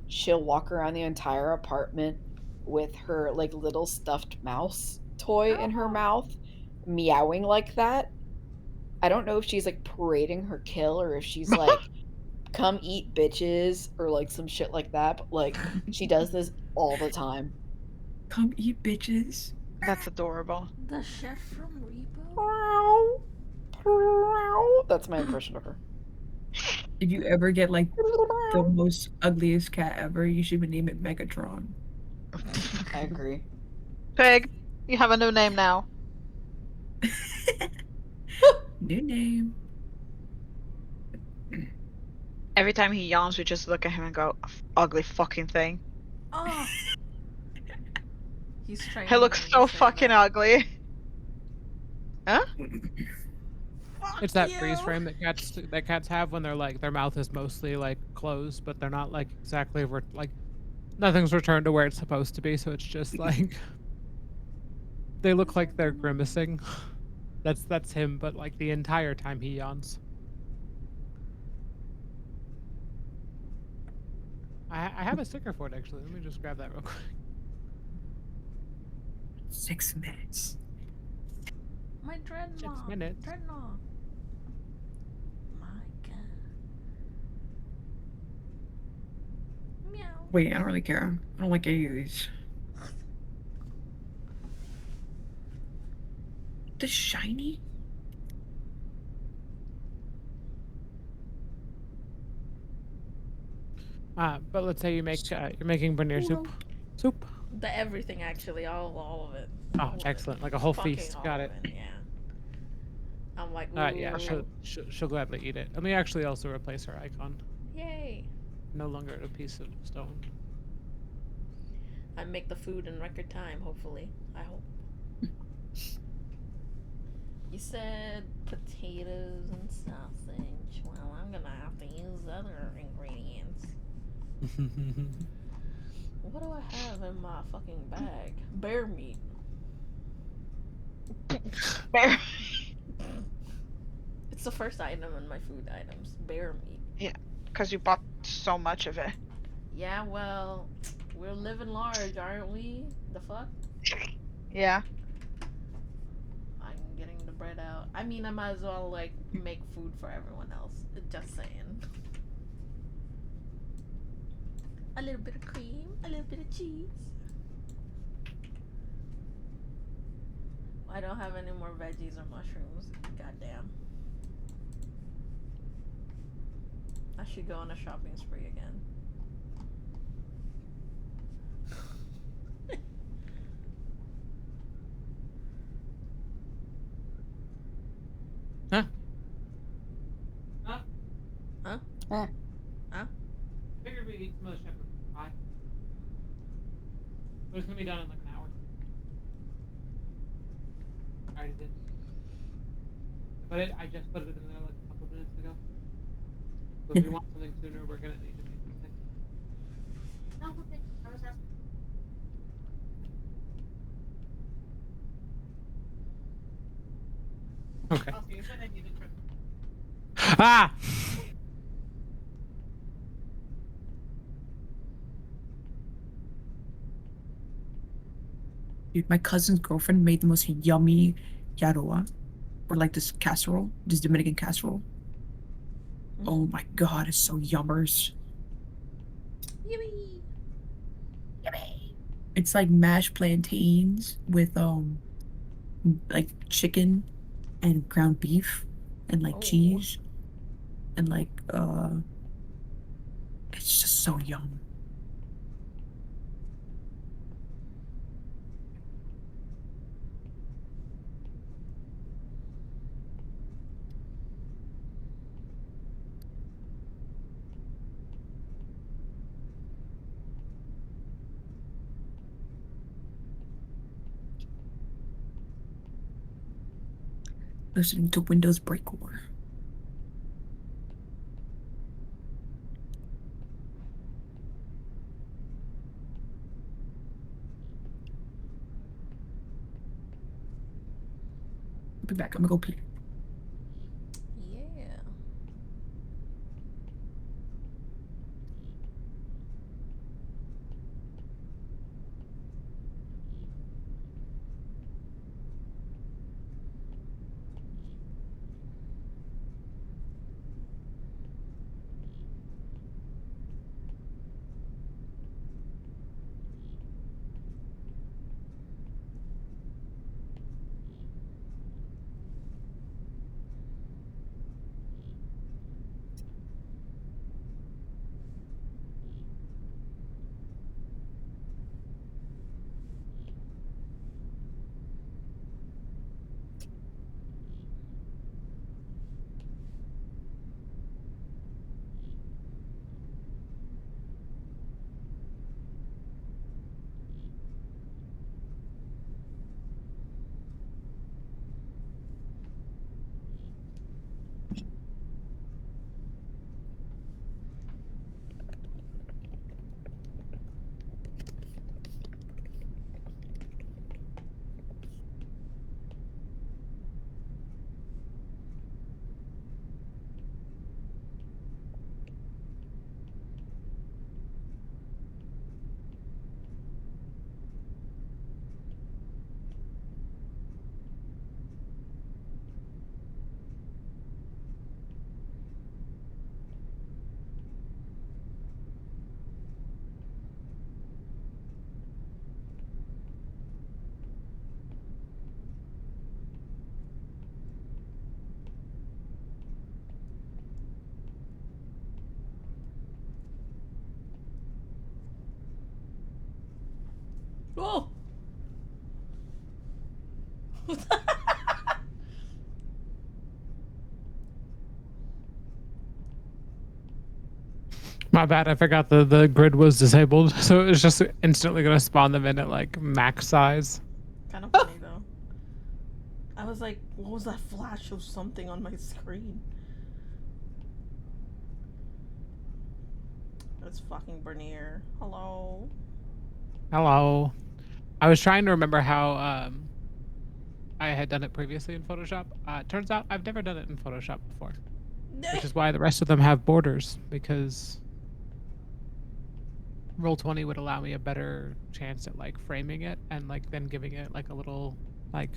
she'll walk around the entire apartment with her like little stuffed mouse toy in her Oh. mouth, meowing like that. I don't know if she's like parading her kill or if she's like, come eat bitches or like some shit like that. But like, she does this all the time. Come eat bitches. That's adorable. The chef from Repo? That's my impression of her. If you ever get like the most ugliest cat ever, you should name it Megatron. I agree. Pig, you have a new name now. New name. Every time he yawns, we just look at him and go, "Ugly fucking thing." Oh. He's training He looks me to so say fucking that. ugly. Huh? Fuck It's that you. freeze frame that cats have when they're like their mouth is mostly like closed, but they're not like exactly like nothing's returned to where it's supposed to be, so it's just like they look like they're grimacing. That's him, but like the entire time he yawns. I have a sticker for it actually. Let me just grab that real quick. 6 minutes. My dreadnought. minutes. Dreadnought. My god. Meow. Wait, I don't really care. I don't like any of these. The shiny? But let's say you make you're making paneer soup. Soup. The everything actually, all of it. Oh, All of it. excellent! Like a whole Fucking feast. all Got of it. Yeah. I'm like, ooh. Yeah, she'll gladly eat it. Let me actually also replace her icon. Yay. No longer a piece of stone. I make the food in record time, hopefully. I hope. You said potatoes and sausage. Well, I'm gonna have to use other ingredients. What do I have in my fucking bag? Bear meat. Bear. It's the first item in my food items. Bear meat. Because you bought so much of it. Yeah, well, we're living large, aren't we? The fuck? Yeah. I'm getting the bread out. I mean, I might as well, like, make food for everyone else. Just saying. A little bit of cream, a little bit of cheese. I don't have any more veggies or mushrooms. Goddamn. I should go on a shopping spree again. Huh? Huh? Huh? Huh? Figured everybody eat some of the shepherd pie. But it's gonna be done in like an hour. I already did. But I just put it in there like a couple minutes ago. So if we want something sooner, we're gonna need to make something. No, okay. I was asking. Okay. Oh, so you said I needed to. Ah! Dude, my cousin's girlfriend made the most yummy yaroa, or like this casserole, this Dominican casserole. Oh my god, it's so yummers. Yippee! It's like mashed plantains with like chicken and ground beef and like Oh. cheese and like it's just so yum. Listening to Windows Breakcore. I'll be back. I'm gonna go pee. Yeah. Oh! My bad. I forgot the grid was disabled, so it's just instantly gonna spawn them in at like max size. Kind of funny though. I was like, what was that flash of something on my screen? It's fucking Bernier. Hello. Hello. I was trying to remember how I had done it previously in Photoshop. Turns out I've never done it in Photoshop before, which is why the rest of them have borders, because Roll20 would allow me a better chance at like framing it and like then giving it like a little like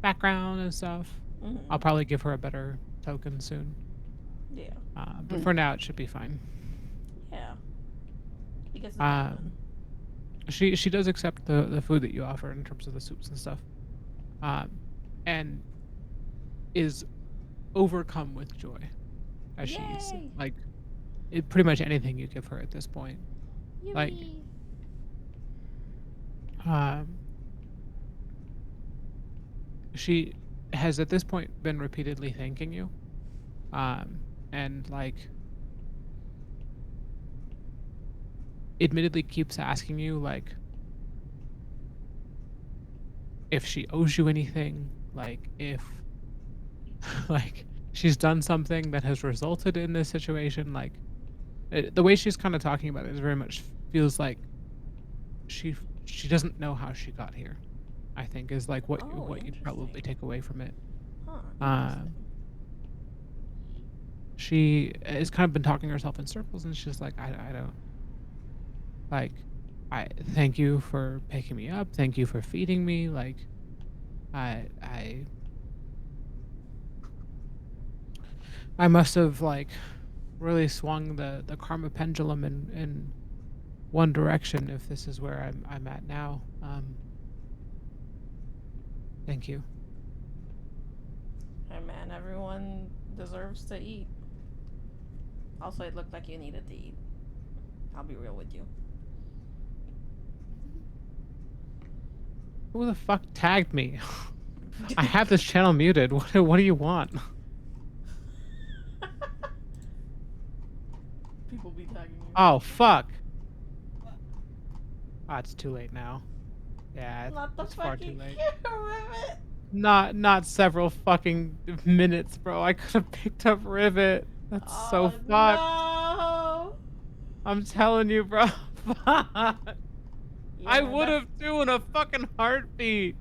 background and stuff. I'll probably give her a better token soon. Yeah. But for now, it should be fine. Yeah. Because it's not fun. She does accept the food that you offer in terms of the soups and stuff, and is overcome with joy as she's Yay! like pretty much anything you give her at this point. Like, she has at this point been repeatedly thanking you, and like admittedly keeps asking you, like, if she owes you anything, like, if, like, she's done something that has resulted in this situation, like, the way she's kind of talking about it is very much feels like she she doesn't know how she got here. I think is like what Oh, you'd probably interesting. take away from it. Huh, Um, interesting. she has kind of been talking herself in circles, and she's like, I don't like. I thank you for picking me up. Thank you for feeding me. Like, I I must have like really swung the karma pendulum in one direction if this is where I'm at now. Thank you. Hey man, everyone deserves to eat. Also, it looked like you needed to eat. I'll be real with you. Who the fuck tagged me? I have this channel muted. What do you want? People be tagging you. Oh fuck. Ah, it's too late now. Yeah, Not the it's far too fucking late. Rivet. Not several fucking minutes, bro. I could have picked up Rivet. That's so Oh fucked. no. I'm telling you, bro. I Yeah, would have too in a fucking heartbeat.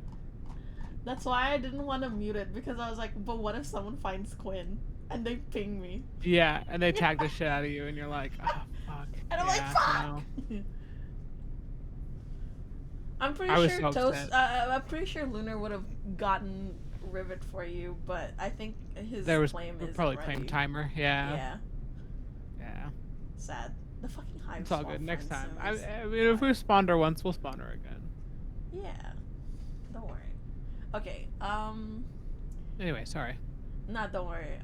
that's why I didn't want to mute it because I was like, but what if someone finds Quinn and they ping me? Yeah, and they tag the shit out of you, and you're like, oh fuck. And I'm Yeah, like, fuck. no. I'm pretty I was sure so Toast. upset. I'm pretty sure Lunar would have gotten Rivet for you, but I think his There was claim is probably ready. claim timer. Yeah. Yeah, Yeah. sad. The fucking hive. It's all good. Next time. I mean, if we spawned her once, we'll spawn her again. Yeah, don't worry. Okay. Anyway, sorry. Nah, don't worry.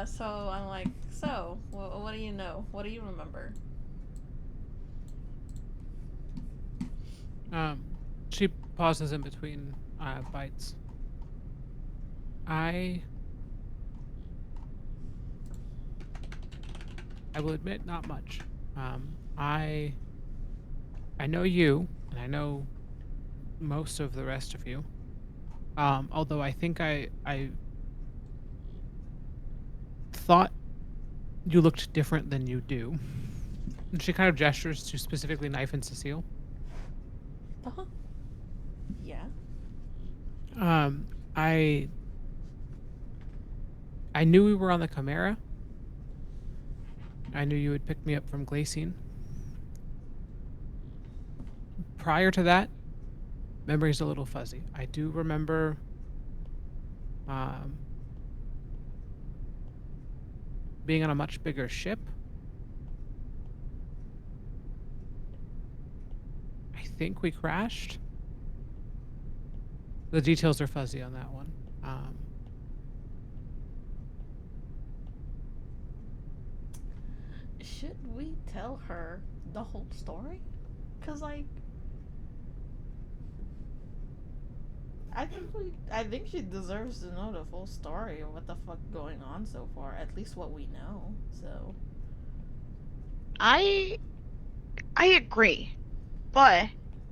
So I'm like, so what do you know? What do you remember? She pauses in between bites. I will admit, not much. I know you, and I know most of the rest of you. Although I think I thought you looked different than you do. And she kind of gestures to specifically Knife and Cecile. Uh-huh. Yeah. I knew we were on the Chimera. I knew you would pick me up from Glacine. Prior to that, memory's a little fuzzy. I do remember being on a much bigger ship. I think we crashed. The details are fuzzy on that one. Should we tell her the whole story? Cause like, I think she deserves to know the full story of what the fuck going on so far. At least what we know. So. I agree, but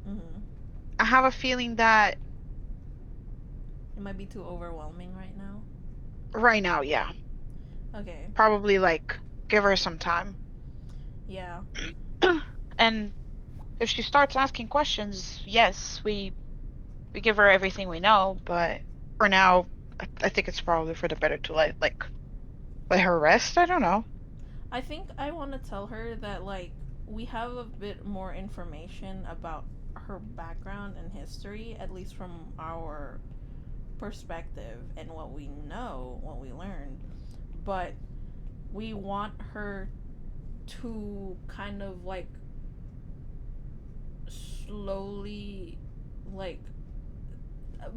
Mm-hmm. I have a feeling that It might be too overwhelming right now. right now, yeah, Okay. probably like give her some time. Yeah. And if she starts asking questions, yes, we give her everything we know, but for now, I think it's probably for the better to let her rest. I don't know. I think I want to tell her that like we have a bit more information about her background and history, at least from our perspective and what we know, what we learned. But we want her to kind of like slowly like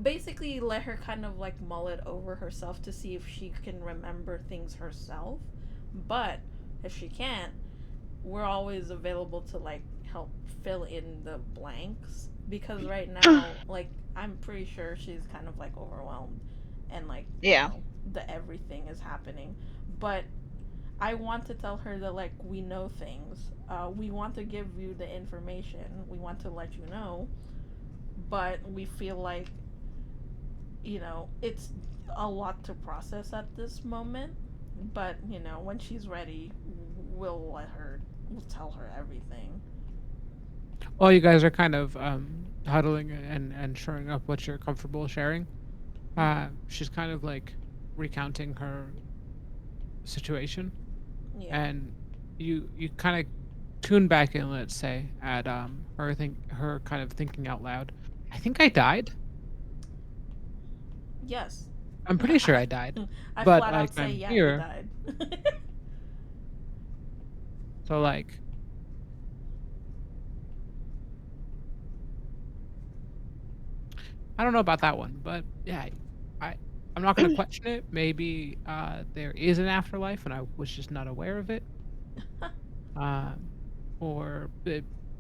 basically let her kind of like mull it over herself to see if she can remember things herself. But if she can't, we're always available to like help fill in the blanks because right now like I'm pretty sure she's kind of like overwhelmed and like Yeah. the everything is happening. But I want to tell her that like we know things. We want to give you the information. We want to let you know, but we feel like it's a lot to process at this moment. But when she's ready, we'll tell her everything. While you guys are kind of huddling and showing up what you're comfortable sharing, she's kind of like recounting her situation, Yeah. and you kind of tune back in, let's say, at her kind of thinking out loud. I think I died. Yes. I'm pretty sure I died, I but flat like out say, I'm yeah, you here, died. so like I don't know about that one, but yeah, I I'm not gonna question it. Maybe there is an afterlife, and I was just not aware of it. Um, or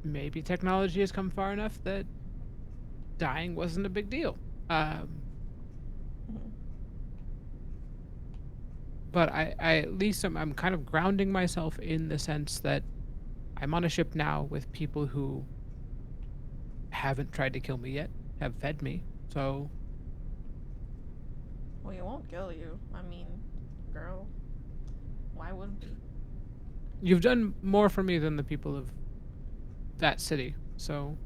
maybe technology has come far enough that dying wasn't a big deal. Um, but I at least I'm kind of grounding myself in the sense that I'm on a ship now with people who haven't tried to kill me yet, have fed me. So Well, it won't kill you. I mean, girl, why would we? you've done more for me than the people of that city. So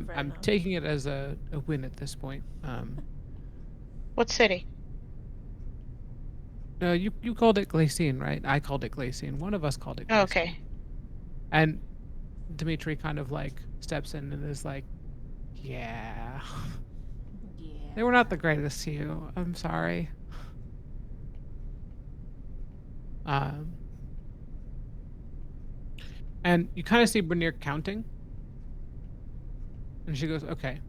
Fair I'm enough. taking it as a win at this point. What city? You called it Glycine, right? I called it Glycine. One of us called it Oh, Glycine. okay. And Dimitri kind of like steps in and is like, "Yeah, Yeah. they were not the greatest to you. I'm sorry." Um, and you kind of see Bernier counting, and she goes, "Okay."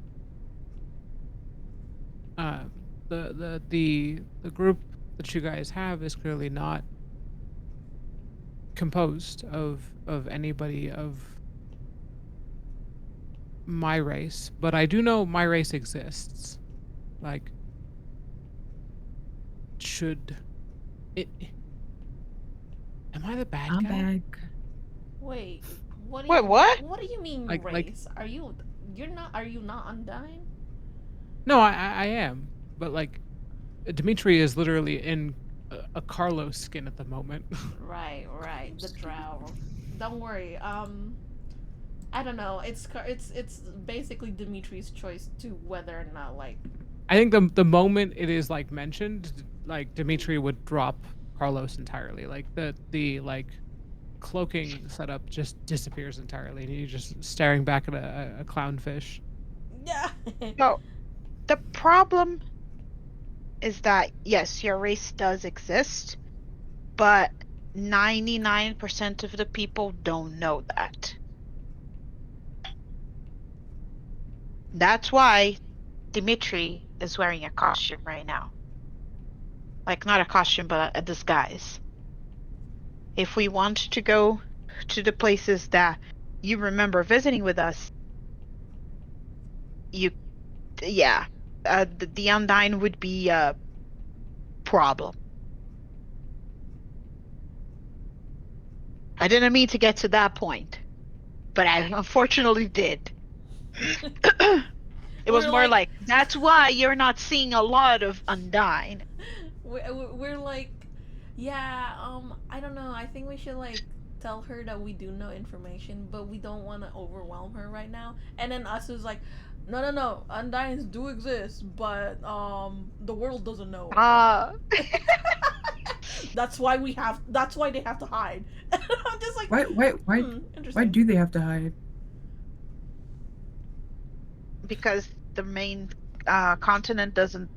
Um, the group that you guys have is clearly not composed of anybody of my race, but I do know my race exists. Like, should it? Am I the bad I'm guy? back. Wait. What do Wait, you? what? What do you mean Like race? Are you? You're not. Are you not undying? no, I am, but like Dimitri is literally in a Carlos skin at the moment. Right. Right. The drow. Don't worry. I don't know. It's basically Dimitri's choice to whether or not like. I think the moment it is like mentioned, like Dimitri would drop Carlos entirely. Like the like cloaking setup just disappears entirely, and he's just staring back at a clownfish. Yeah. So the problem is that yes, your race does exist, but 99% of the people don't know that. That's why Dimitri is wearing a costume right now. Like not a costume, but a disguise. If we want to go to the places that you remember visiting with us, you yeah, the Undyne would be a problem. I didn't mean to get to that point, but I unfortunately did. It was We're more like, like that's why you're not seeing a lot of Undyne. we're like, yeah. I don't know. I think we should like tell her that we do know information, but we don't want to overwhelm her right now. And then us is like, no, no, no. Undynes do exist, but the world doesn't know. Ah, That's why we have. That's why they have to hide. I'm just like, Why interesting. do they have to hide? because the main continent doesn't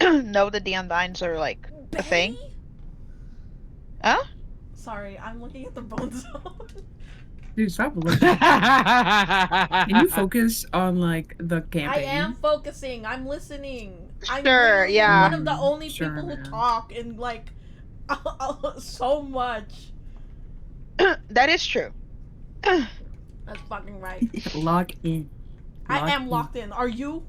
know that the Undynes are like a thing. Bay? Huh? Sorry, I'm looking at the bone zone. Dude, stop looking. Can you focus on like the I campaign? am focusing. I'm listening. I'm Sure, literally yeah. one of the only Sure, people who man. talk and like so much. That is true. That's fucking right. Lock in. I am in. locked in. Are you?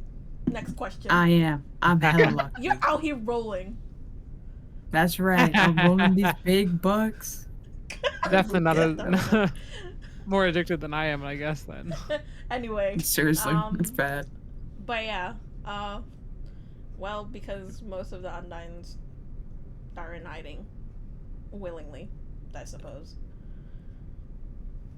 Next question. I am. I'm hella locked You're in. out here rolling. That's right. I'm rolling these big bucks. Definitely not Get them. a more addicted than I am, I guess. Then Anyway, Seriously, it's bad. but yeah, well, because most of the Undines are in hiding willingly, I suppose.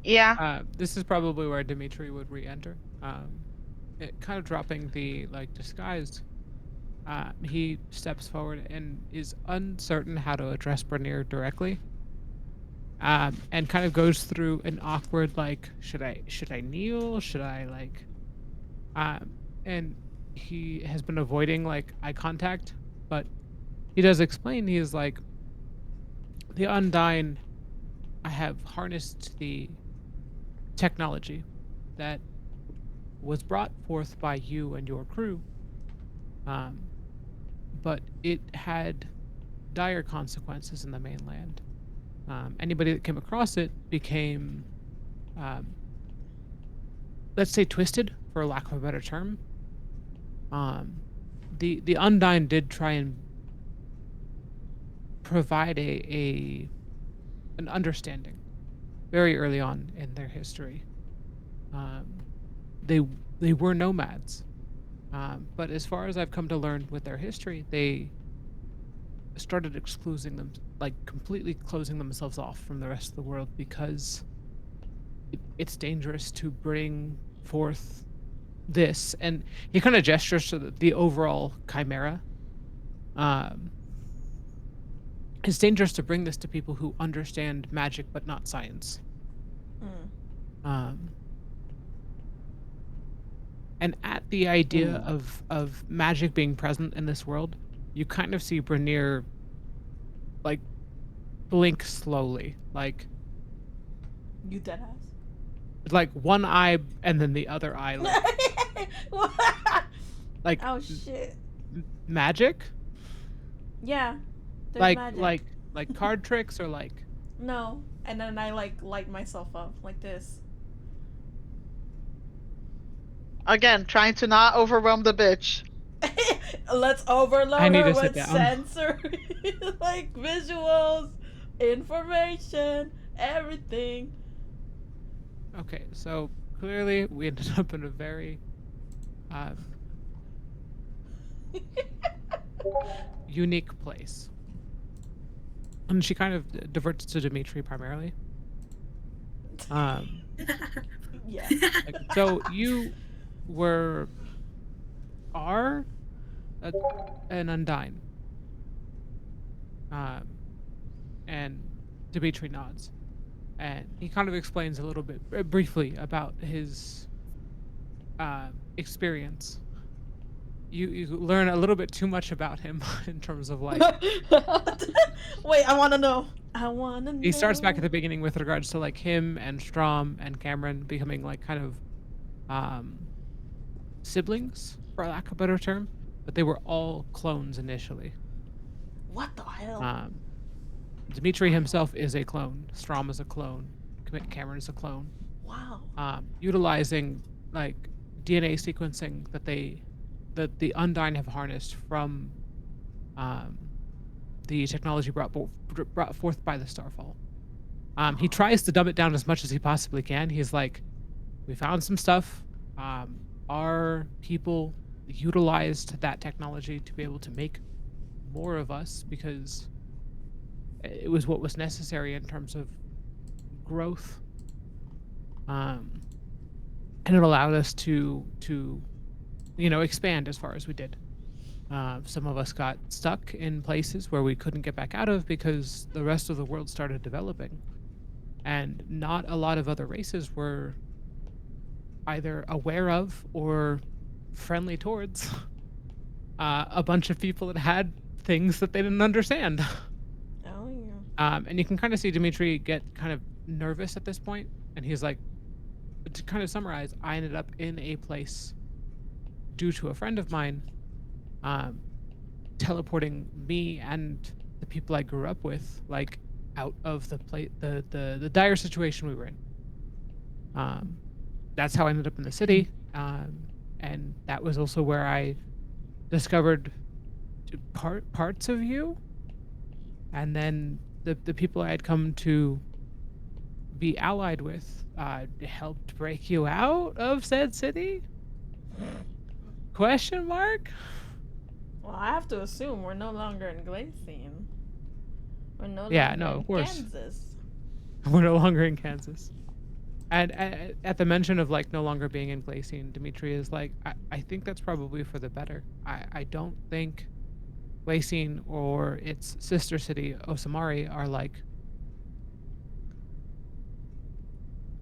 Yeah. this is probably where Dimitri would re-enter. Kind of dropping the disguise. He steps forward and is uncertain how to address Bernier directly. And kind of goes through an awkward should I kneel? Should I and he has been avoiding eye contact, but he does explain he is the Undyne. I have harnessed the technology that was brought forth by you and your crew, but it had dire consequences in the mainland. Anybody that came across it became, let's say, twisted, for lack of a better term. The Undyne did try and provide an understanding very early on in their history. They were nomads, but as far as I've come to learn with their history, they started excluding them, completely closing themselves off from the rest of the world because it's dangerous to bring forth this. And he kind of gestures to the overall chimera. It's dangerous to bring this to people who understand magic but not science. And at the idea of magic being present in this world, you kind of see Bernier blink slowly, You dead ass. One eye and then the other eye, Oh shit. magic, Yeah. There's magic. like card tricks or No, and then I light myself up like this. Again, trying to not overwhelm the bitch. Let's overload I need her to sit with down. sensory, visuals, information, everything. Okay, so clearly we ended up in a very unique place. And she kind of diverts to Dimitri primarily. Yeah. So you are an Undyne. And Dimitri nods. And he kind of explains a little bit briefly about his experience. You learn a little bit too much about him in terms of Wait, I want to know. I want to know. He starts back at the beginning with regards to him and Strom and Cameron becoming kind of siblings, for lack of a better term, but they were all clones initially. What the hell? Dimitri himself is a clone. Strom is a clone. Cameron is a clone. Wow. Utilizing DNA sequencing that the Undyne have harnessed from the technology brought forth by the Starfall. He tries to dumb it down as much as he possibly can. He's like, we found some stuff. Our people utilized that technology to be able to make more of us because it was what was necessary in terms of growth. And it allowed us to expand as far as we did. Some of us got stuck in places where we couldn't get back out of because the rest of the world started developing. And not a lot of other races were either aware of or friendly towards a bunch of people that had things that they didn't understand. Oh, yeah. And you can kind of see Dimitri get kind of nervous at this point, and he's like, to kind of summarize, I ended up in a place due to a friend of mine teleporting me and the people I grew up with out of the dire situation we were in. That's how I ended up in the city, and that was also where I discovered parts of you. and then the people I had come to be allied with helped break you out of said city? Question mark? Well, I have to assume we're no longer in Glacian. We're no Yeah, longer no, in of course. Kansas. We're no longer in Kansas. And at the mention of like no longer being in Glacian, Dimitri is like, I think that's probably for the better. I don't think Glacian or its sister city, Osamari, are like.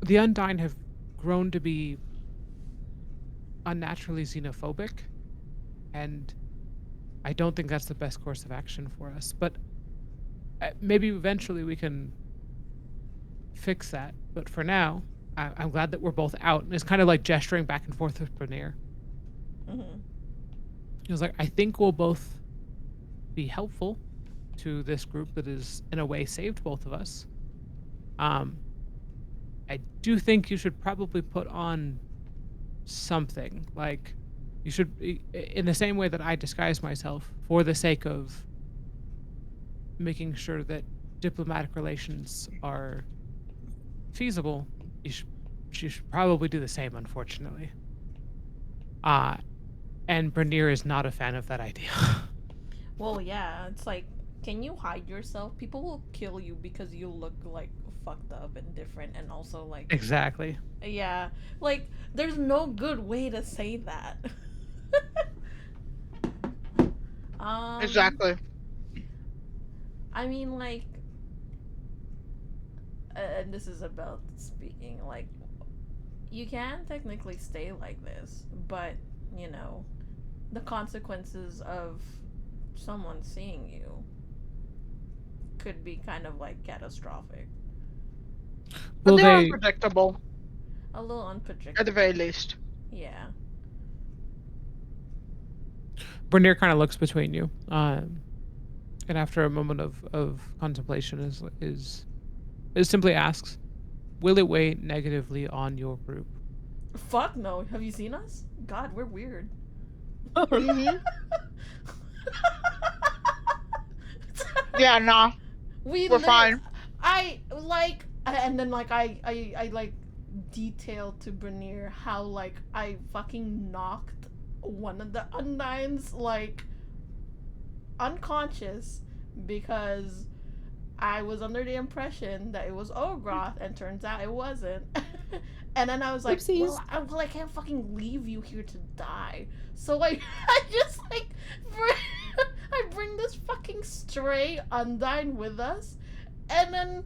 The Undyne have grown to be unnaturally xenophobic, and I don't think that's the best course of action for us. But maybe eventually we can fix that. But for now, I'm glad that we're both out. And it's kind of like gesturing back and forth with Bernier. Mm-hmm. He was like, I think we'll both be helpful to this group that has, in a way, saved both of us. I do think you should probably put on something. Like, you should, in the same way that I disguise myself, for the sake of making sure that diplomatic relations are feasible, you should probably do the same, unfortunately. And Bernier is not a fan of that idea. Well, yeah, it's like, can you hide yourself? People will kill you because you look like fucked up and different, and also like, Exactly. yeah, like there's no good way to say that. Exactly. I mean, like, and this is about speaking. Like, you can technically stay like this, but you know, the consequences of someone seeing you could be kind of like catastrophic. But Well, they're they unpredictable, A little unpredictable. at the very least. Yeah. Bernier kind of looks between you, and after a moment of contemplation, is simply asks, "Will it weigh negatively on your group?" Fuck no. Have you seen us? God, we're weird. Mm-hmm. Yeah, nah, we we're lit- fine. I like, and then like I like detailed to Bernier how like I fucking knocked one of the Undines like unconscious because I was under the impression that it was Ogroth, and turns out it wasn't. And then I was like, Oopsies. well, I can't fucking leave you here to die. So like, I just like, I bring this fucking stray Undine with us, and then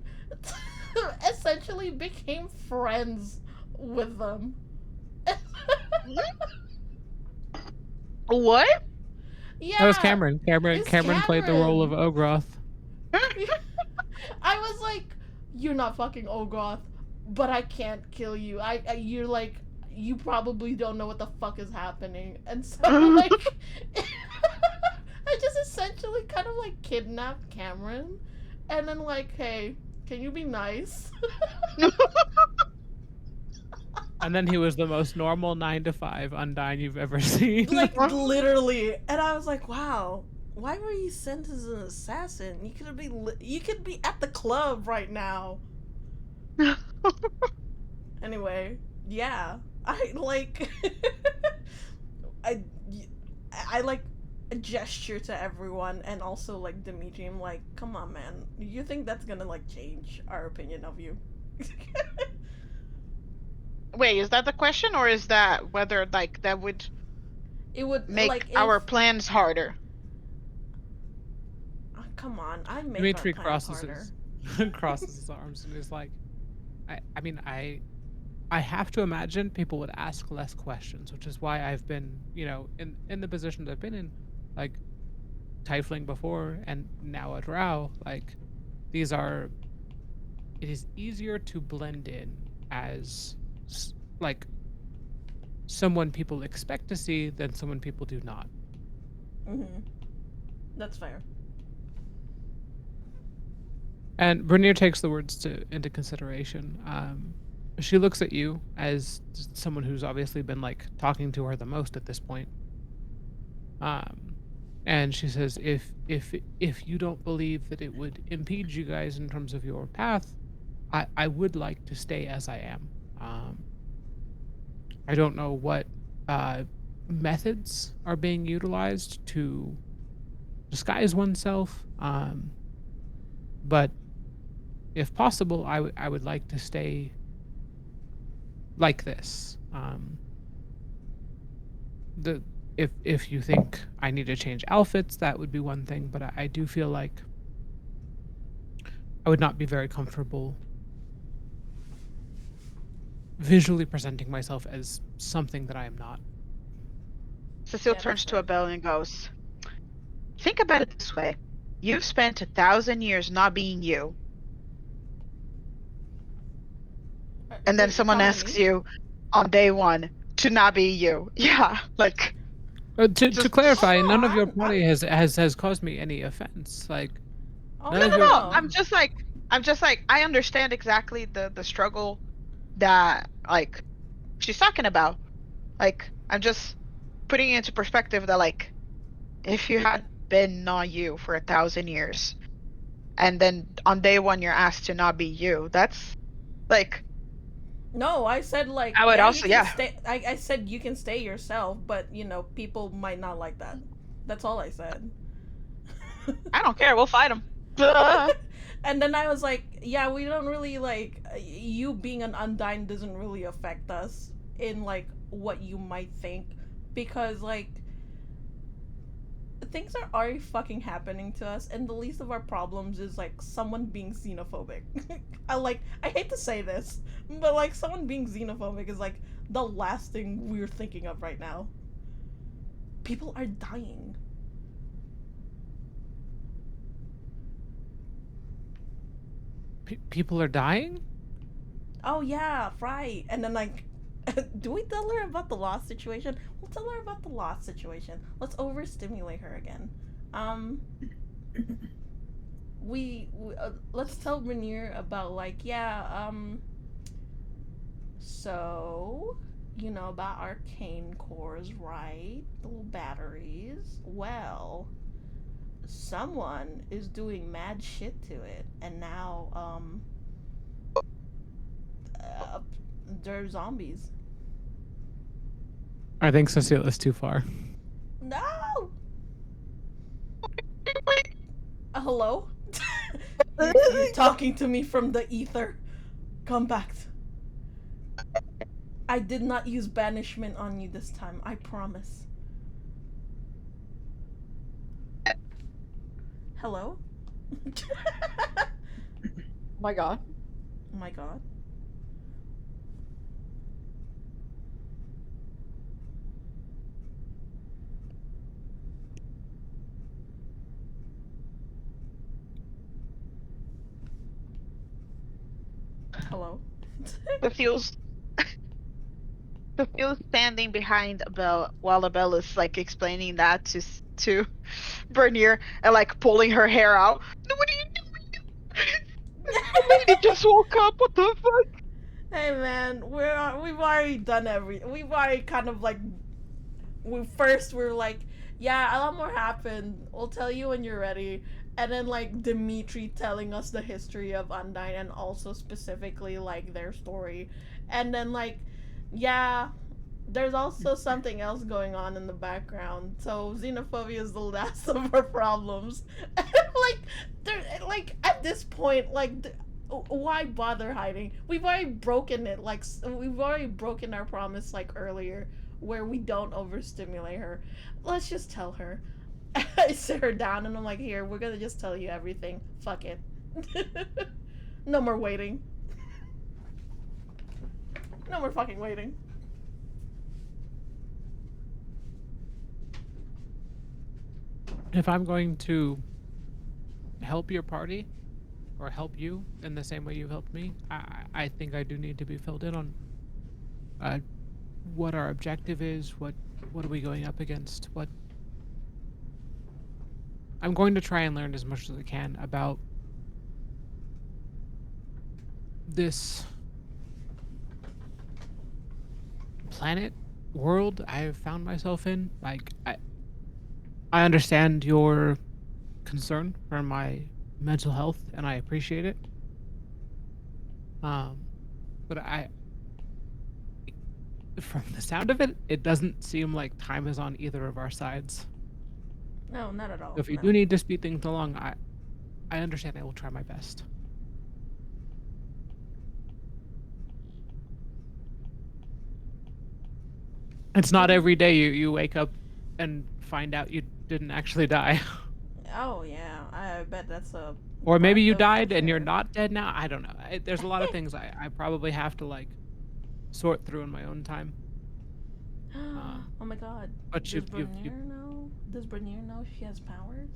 essentially became friends with them. What? Yeah, That was Cameron. it's Cameron played the role of Ogroth. I was like, you're not fucking Ogroth, but I can't kill you. You're like, you probably don't know what the fuck is happening, and so like, I just essentially kind of like kidnapped Cameron, and then like, hey, can you be nice? And then he was the most normal 9 to 5 Undyne you've ever seen. Like literally, and I was like, wow. Why were you sent as an assassin? You could be at the club right now. Anyway, yeah, I like, I like a gesture to everyone, and also like Dimitri. I'm like, come on, man. You think that's gonna like change our opinion of you? Wait, is that the question, or is that whether like that would It would make like our if, plans harder? come on, I make Dimitri our plans harder. crosses his arms and is like, I mean, I have to imagine people would ask less questions, which is why I've been, in the positions I've been in, like Tifling before and now at Drow. Like, it is easier to blend in as like someone people expect to see than someone people do not. Mm-hmm. That's fair. And Bernier takes the words into consideration. She looks at you as someone who's obviously been like talking to her the most at this point. And she says, if you don't believe that it would impede you guys in terms of your path, I would like to stay as I am. I don't know what methods are being utilized to disguise oneself, but if possible, I would like to stay like this. The if you think I need to change outfits, that would be one thing, but I do feel like I would not be very comfortable visually presenting myself as something that I am not. Cecile Yeah, turns that's to fair. Abel and goes, think about it this way. You've spent 1,000 years not being you. And then Wait, you someone talking to asks me? you on day one to not be you. Yeah, like, To just. Oh clarify, no, none of your I'm. party has caused me any offense. Like Oh none No, of no, your no. no. I'm just like, I understand exactly the struggle that, like, she's talking about. Like, I'm just putting it into perspective that, like, if you had been not you for 1,000 years, and then on day one you're asked to not be you, that's like, No, I said like, I would yeah, you also, can yeah. stay. I said you can stay yourself, but people might not like that. That's all I said. I don't care. We'll fight them. And then I was like, yeah, we don't really like you being an Undyne doesn't really affect us in like what you might think because like things are already fucking happening to us and the least of our problems is like someone being xenophobic. I hate to say this, but like someone being xenophobic is like the last thing we're thinking of right now. People are dying. people are dying. Oh yeah, right. And then like, do we tell her about the lost situation? We'll tell her about the lost situation. Let's overstimulate her again. Um, let's tell Rainier about like so about arcane cores, right? The little batteries. Well, someone is doing mad shit to it, and now uh, they're zombies. I think Cecile is too far. No. Hello? You're talking to me from the ether. Come back. I did not use banishment on you this time. I promise. Hello? Oh my god. my god. Hello? Cecile's Cecile's standing behind Abel while Abel is like explaining that to Bernier and like pulling her hair out. What are you doing? The lady just woke up. What the fuck? Hey man, we've already done we've already kind of like we're like, yeah, a lot more happened. We'll tell you when you're ready. And then like Dimitri telling us the history of Undyne and also specifically like their story. And then like, yeah, there's also something else going on in the background. So xenophobia is the last of our problems. like, like at this point, why bother hiding? We've already broken it. Like we've already broken our promise like earlier, where we don't overstimulate her. Let's just tell her. I sit her down and I'm like, here, we're gonna just tell you everything. Fuck it. No more waiting. No more fucking waiting. If I'm going to help your party or help you in the same way you've helped me, I think I do need to be filled in on uh, what our objective is. What are we going up against? What I'm going to try and learn as much as I can about this planet world I have found myself in. Like I understand your concern for my mental health, and I appreciate it. Um, but from the sound of it, it doesn't seem like time is on either of our sides. No, not at So all. if you No. do need to speed things along, I understand. I will try my best. It's not Okay. every day you wake up and find out you didn't actually die. Oh yeah, I bet that's a Or maybe breath you of died fresh and you're air. not dead now. I don't know. There's a lot of things I probably have to like sort through in my own time. Oh my god. But Does you Bernier know? Does Bernier know she has powers?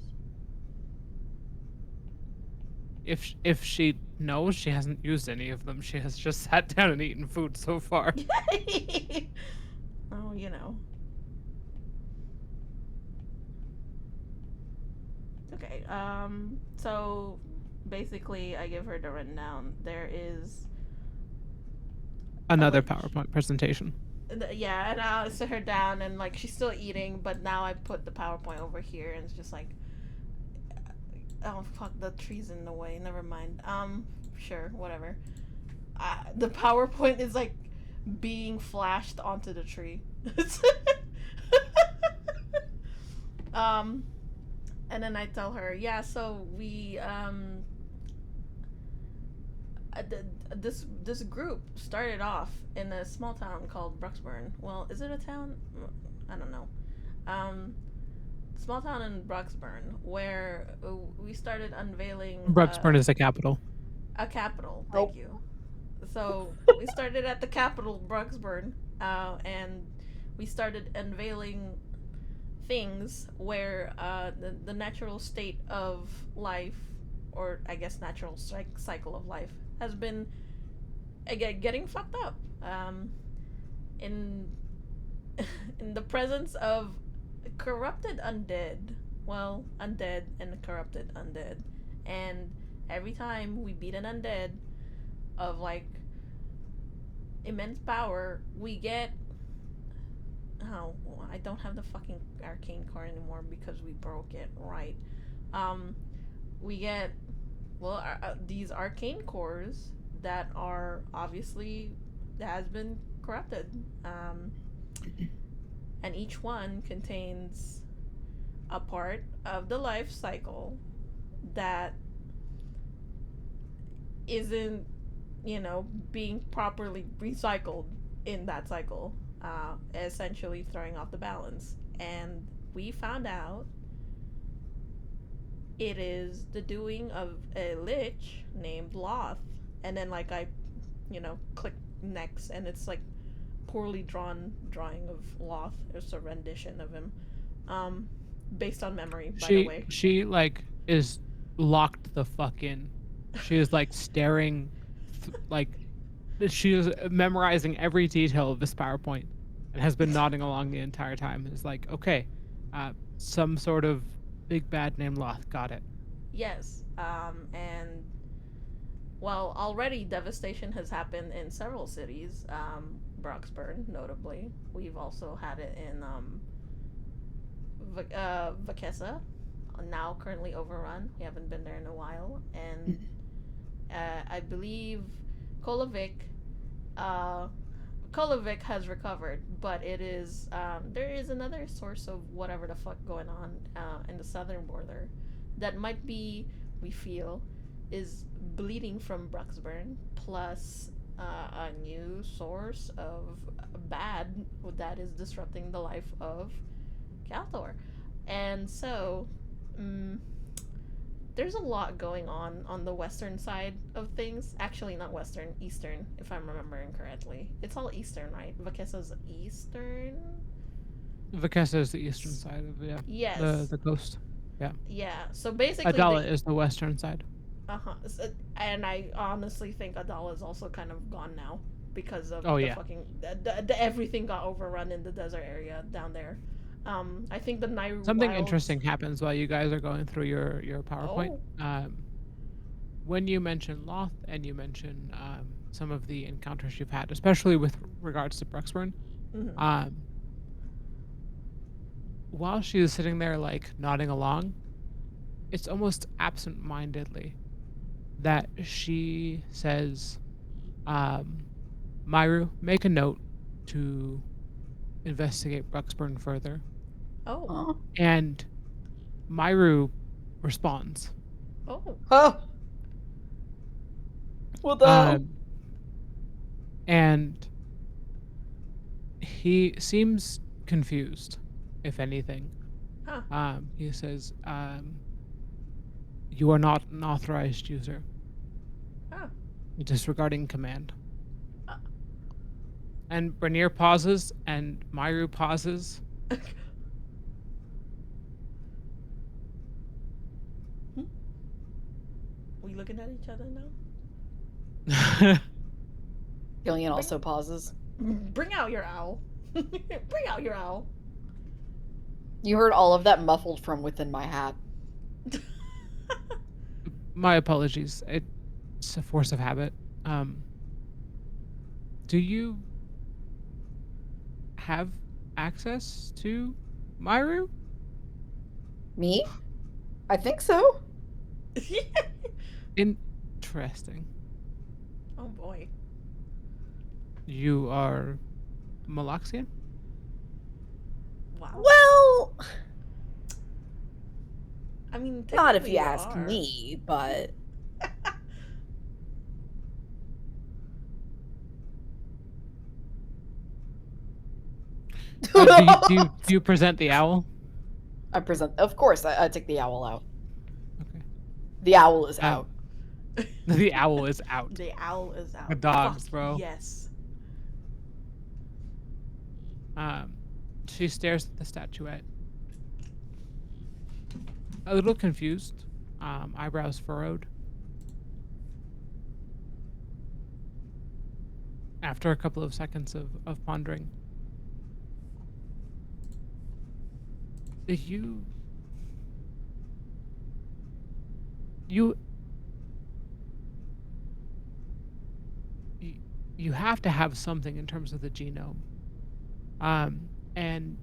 if she knows, she hasn't used any of them. She has just sat down and eaten food so far. Oh, you know. Okay. So basically, I give her the rundown. There is a Another lich. PowerPoint presentation. Yeah, and I sit her down, and like she's still eating, but now I put the PowerPoint over here, and it's just like, oh fuck, the tree's in the way. Never mind. Sure, whatever. The PowerPoint is like being flashed onto the tree. um, and then I tell her, yeah, so we this group started off in a small town called Bruxburn. Well, is it a town? I don't know. Um, Small town in Bruxburn where we started unveiling Bruxburn is the capital. a capital. Oh. Thank you. So we started at the capital, Bruxburn, and we started unveiling things where the natural state of life, or I guess natural cycle of life, has been getting fucked up. In in the presence of corrupted undead, well, undead and corrupted undead, and every time we beat an undead of like immense power, we get. Oh, I don't have the fucking arcane card anymore because we broke it. Right. Um, we get well these arcane cores that are obviously that has been corrupted. And each one contains a part of the life cycle that isn't, being properly recycled in that cycle, essentially throwing off the balance. And we found out it is the doing of a lich named Loth. And then, like, I, click next, and it's like poorly drawn drawing of Loth. It's a rendition of him, um, based on memory, by the way. She like is locked the fuck in. She is like staring, like she is memorizing every detail of this PowerPoint, and has been nodding along the entire time. It's like, okay, some sort of big bad named Loth. Got it. Yes, and well, already devastation has happened in several cities. Broxburn, notably. We've also had it in Vakessa, now currently overrun. We haven't been there in a while, and I believe Kolovik. Uh, Kolovik has recovered, but it is there is another source of whatever the fuck going on in the southern border that might be, we feel, is bleeding from Bruxburn, plus a new source of bad that is disrupting the life of Kaltor. And so, mm, there's a lot going on the western side of things. Actually, not western, eastern, if I'm remembering correctly. It's all eastern, right? Vakessa's eastern? Vakessa is the eastern side of Yes. the coast. Yeah. Yeah. So basically, Adala is the western side. uh-huh. And I honestly think Adala is also kind of gone now because of Oh, the yeah. fucking the everything got overrun in the desert area down there. I think the Nairu Something Wilds. interesting happens while you guys are going through your PowerPoint. Oh. When you mention Loth and you mention some of the encounters you've had, especially with regards to Bruxburn, Mm-hmm. while she is sitting there, like, nodding along, it's almost absent-mindedly that she says, Myru, make a note to investigate Bruxburn further. Oh. Huh? And Myru responds. Oh. Huh? What the hell? And he seems confused, if anything. Huh. He says, you are not an authorized user. Huh. Disregarding command. Uh. And Bernier pauses, and Myru pauses. We looking at each other now? Killian also pauses. Bring out your owl. Bring out your owl. You heard all of that muffled from within my hat. My apologies. It's a force of habit. Do you have access to Myru? Me? I think so. Interesting. Oh boy. You are Maloxian? Wow. Well, I mean, not if technically you ask are. me, but Do you present the owl? I present. Of course, I take the owl out. Okay. The owl is out. The owl is out. The owl is out. The dogs, Fuck bro. Yes. She stares at the statuette. A little confused. Eyebrows furrowed. After a couple of seconds of pondering. You have to have something in terms of the genome. And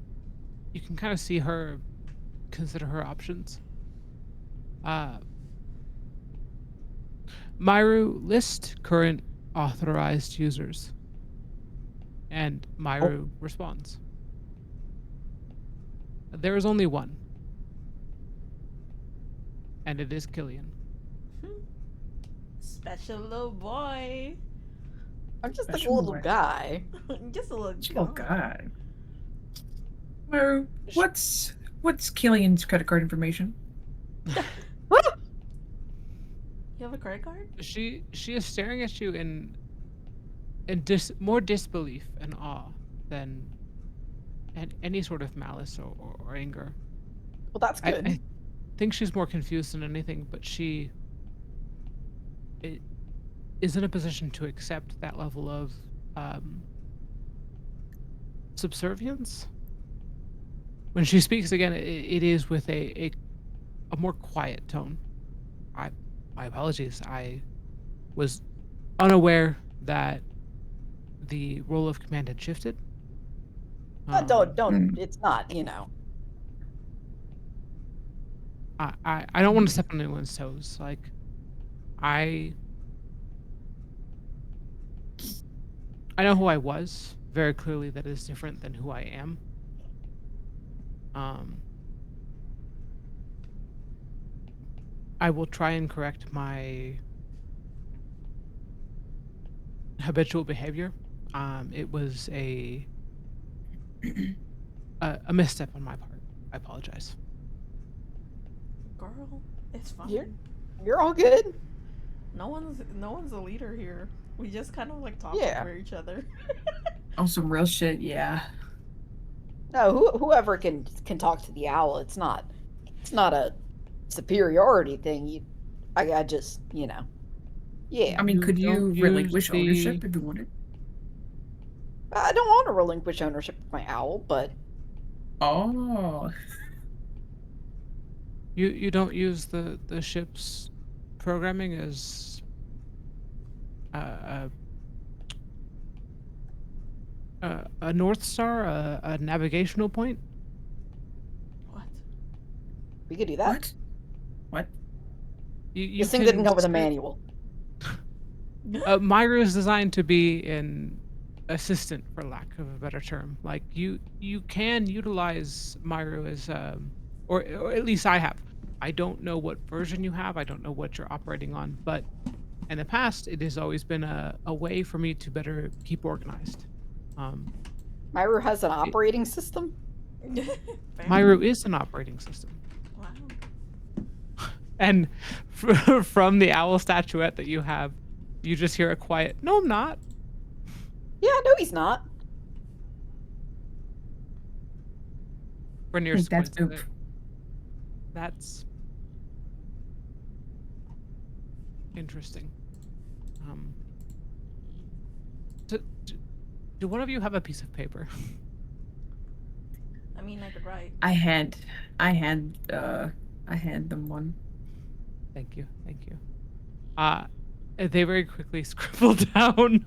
you can kind of see her consider her options. Myru, list current authorized users. And Myru responds. There is only one. And it is Killian. Special little boy. I'm just like a Special little boy. guy. Just a little Oh God. Myru, what's Killian's credit card information? You have a credit card? She is staring at you in more disbelief and awe than any sort of malice or anger. Well, that's good. I think she's more confused than anything, but she is in a position to accept that level of subservience. When she speaks again, it is with a more quiet tone. My apologies. I was unaware that the role of command had shifted. Don't. It's not. I don't want to step on anyone's toes. Like, I know who I was very clearly. That is different than who I am. I will try and correct my habitual behavior. It was a misstep on my part. I apologize. Girl, it's fine. You're all good. No one's a leader here. We just kind of like talk Yeah. over each other. On some real shit, yeah. No, whoever can talk to the owl. It's not a superiority thing. I just yeah. I mean, could you don't relinquish use the- ownership if you wanted? I don't want to relinquish ownership of my owl, but Oh, You don't use the ship's programming as a North Star, a navigational point? We could do that. What? What? You This thing didn't can come with a ser- manual. Myra is designed to be an assistant, for lack of a better term. Like you can utilize Myra as, or at least I have. I don't know what version you have. I don't know what you're operating on, but in the past, it has always been a way for me to better keep organized. Myra has an operating system? Myra is an operating system. Wow. And from the owl statuette that you have, you just hear a quiet, "No, I'm not." Yeah, no, he's not. Rainier Think that's squints at oof. it. That's interesting. Do, do one of you have a piece of paper? I mean, I could write. I had them one. Thank you. They very quickly scribble down.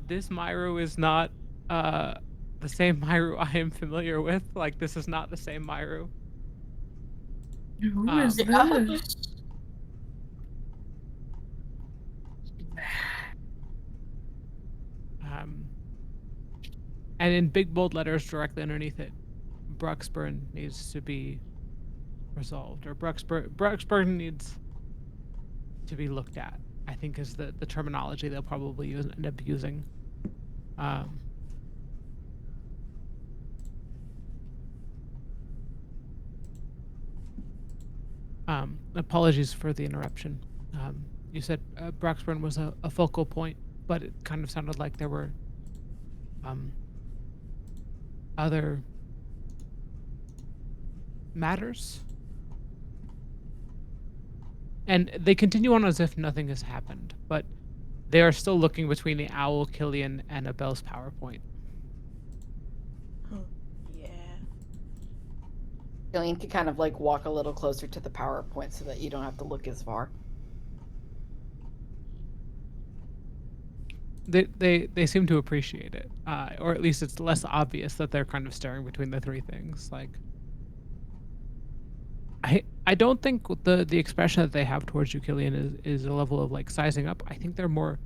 This Myro is not the same Myro I am familiar with. Like, this is not the same Myro. Who is Yeah. this? And in big bold letters directly underneath it, Bruxburn needs to be resolved, or Bruxburn needs to be looked at, I think is the terminology they'll probably end up using. Apologies for the interruption. You said Bruxburn was a focal point, but it kind of sounded like there were other matters. And they continue on as if nothing has happened, but they are still looking between the owl, Killian, and Abel's PowerPoint. Yeah. Gillian could kind of like walk a little closer to the PowerPoint so that you don't have to look as far. They seem to appreciate it, or at least it's less obvious that they're kind of staring between the three things. Like, I don't think the expression that they have towards you, Killian, is a level of like sizing up. I think they're more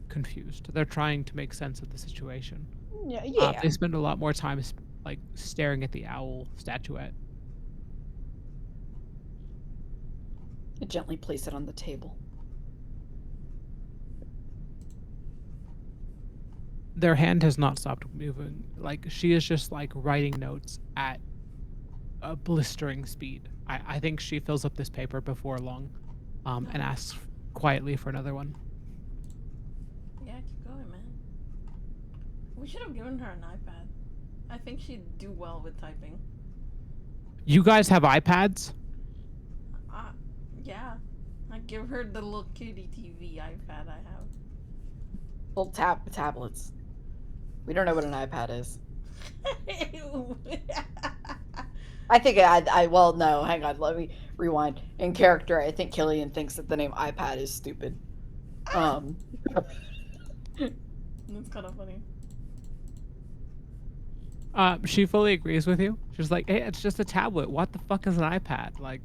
confused. They're trying to make sense of the situation. Yeah. They spend a lot more time like staring at the owl statuette. Gently place it on the table. Their hand has not stopped moving. Like, she is just like writing notes at a blistering speed. I think she fills up this paper before long, and asks quietly for another one. Yeah, keep going, man. We should have given her an iPad. I think she'd do well with typing. You guys have iPads? Yeah. I give her the little kitty TV iPad I have. Little tablets. We don't know what an iPad is. I think well, no, hang on, let me rewind. In character, I think Killian thinks that the name iPad is stupid. That's kind of funny. She fully agrees with you. She's like, hey, it's just a tablet. What the fuck is an iPad? Like,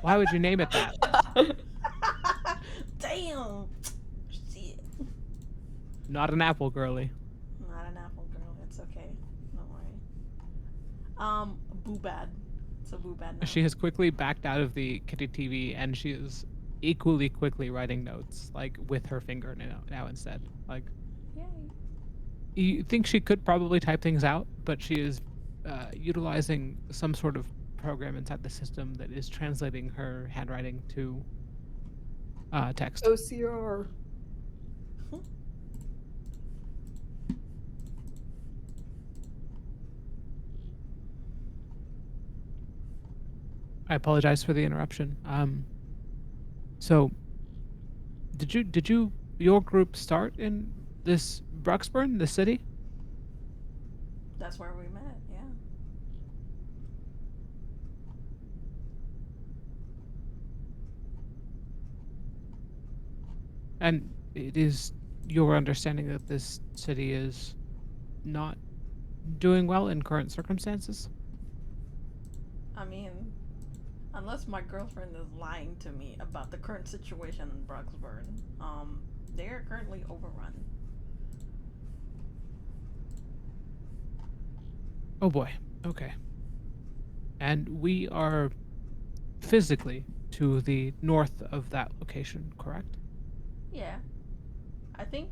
why would you name it that? Damn. Shit. Not an Apple girly. Not an apple girl. It's okay. Don't worry. Boo bad. It's a boo bad now. She has quickly backed out of the kitty TV, and she is equally quickly writing notes, like with her finger now instead. Like, Yay. you think she could probably type things out, but she is utilizing some sort of program inside the system that is translating her handwriting to text. OCR. I apologize for the interruption. So, did your group start in this Bruxburn, the city? That's where we met, yeah. And it is your understanding that this city is not doing well in current circumstances? I mean, unless my girlfriend is lying to me about the current situation in Bruxburn, they are currently overrun. Oh boy. Okay. And we are physically to the north of that location, correct? Yeah, I think.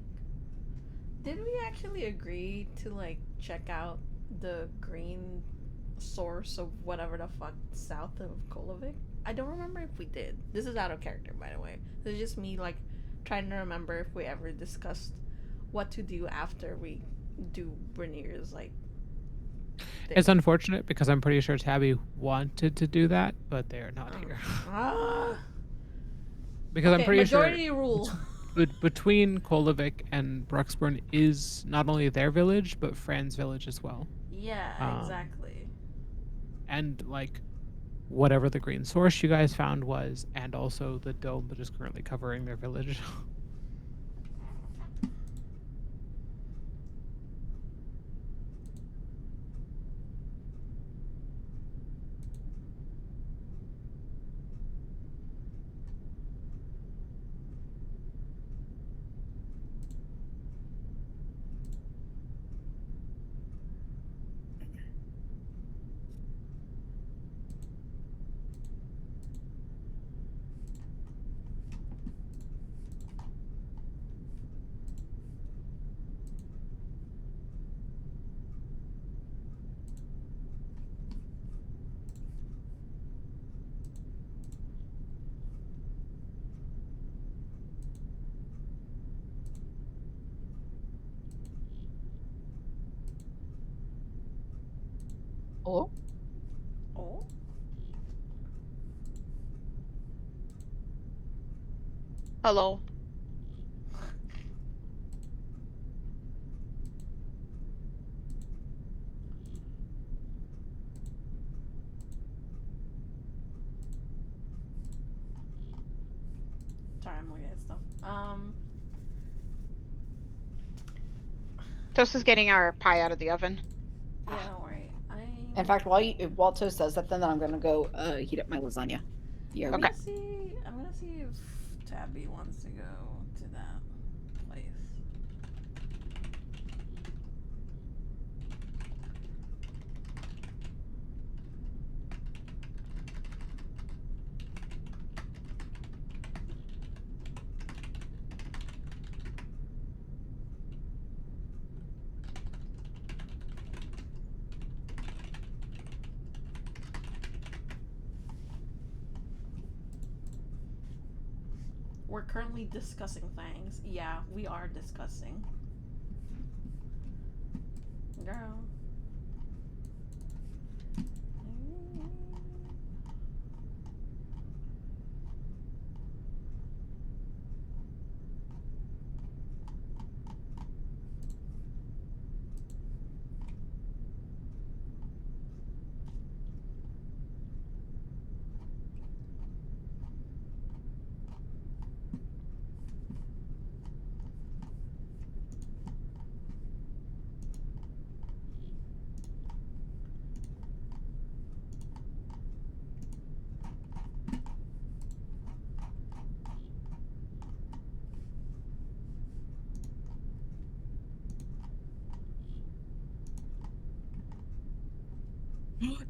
Did we actually agree to like check out the green source of whatever the fuck south of Kolovic? I don't remember if we did. This is out of character, by the way. This is just me like trying to remember if we ever discussed what to do after we do Brenier's like thing. It's unfortunate because I'm pretty sure Tabby wanted to do that, but they are not here. Ah. Because I'm Okay, pretty sure majority rule. between Kolovic and Bruxburn is not only their village, but Fran's village as well. Yeah, exactly. And like whatever the green source you guys found was, and also the dome that is currently covering their village. Oh, Oh. Hello. Sorry, I'm looking at stuff. Toast is getting our pie out of the oven. Yeah, don't worry. in fact, while Toast does that, then I'm gonna go heat up my lasagna. Yeah. I'm Okay. gonna see. I'm gonna see if Tabby wants to go to that place. We're currently discussing things. Yeah, we are discussing. Girl.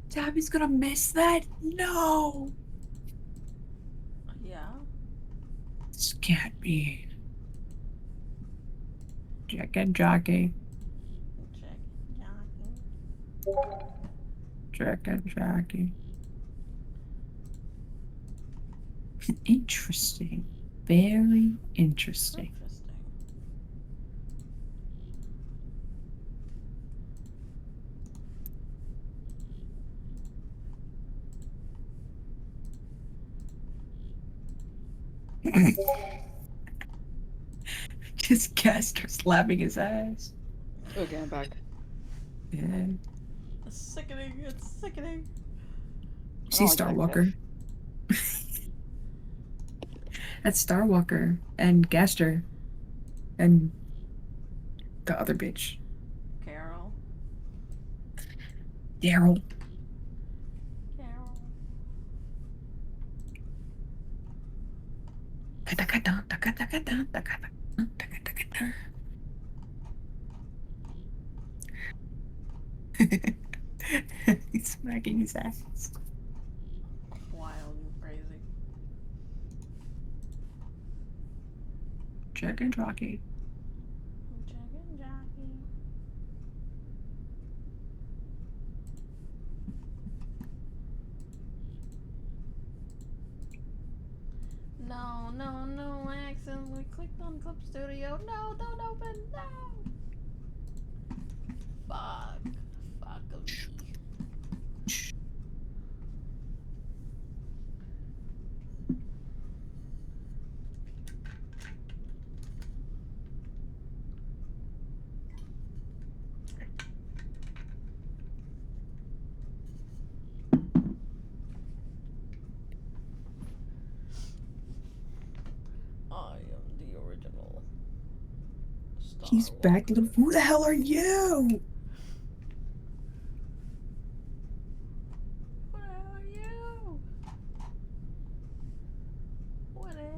Tabby's gonna miss that? No! Yeah. This can't be. Jack and Jockey. Check. Jockey. Jack and Jockey. Interesting. Very interesting. Interesting. Just Castor slapping his ass. Okay, I'm back. Yeah. It's sickening. It's sickening. See like that Starwalker. That's Starwalker and Gaster. And the other bitch. Carol. Daryl. Carol. He's smacking his ass. Wild and crazy. Jack and Jockey. Chicken jockey. No, no, no, I accidentally clicked on Clip Studio. No, don't open, no! Fuck. Fuck of me. I am the original Star He's back. Walker. Who the hell are you? What the hell are you? What the hell?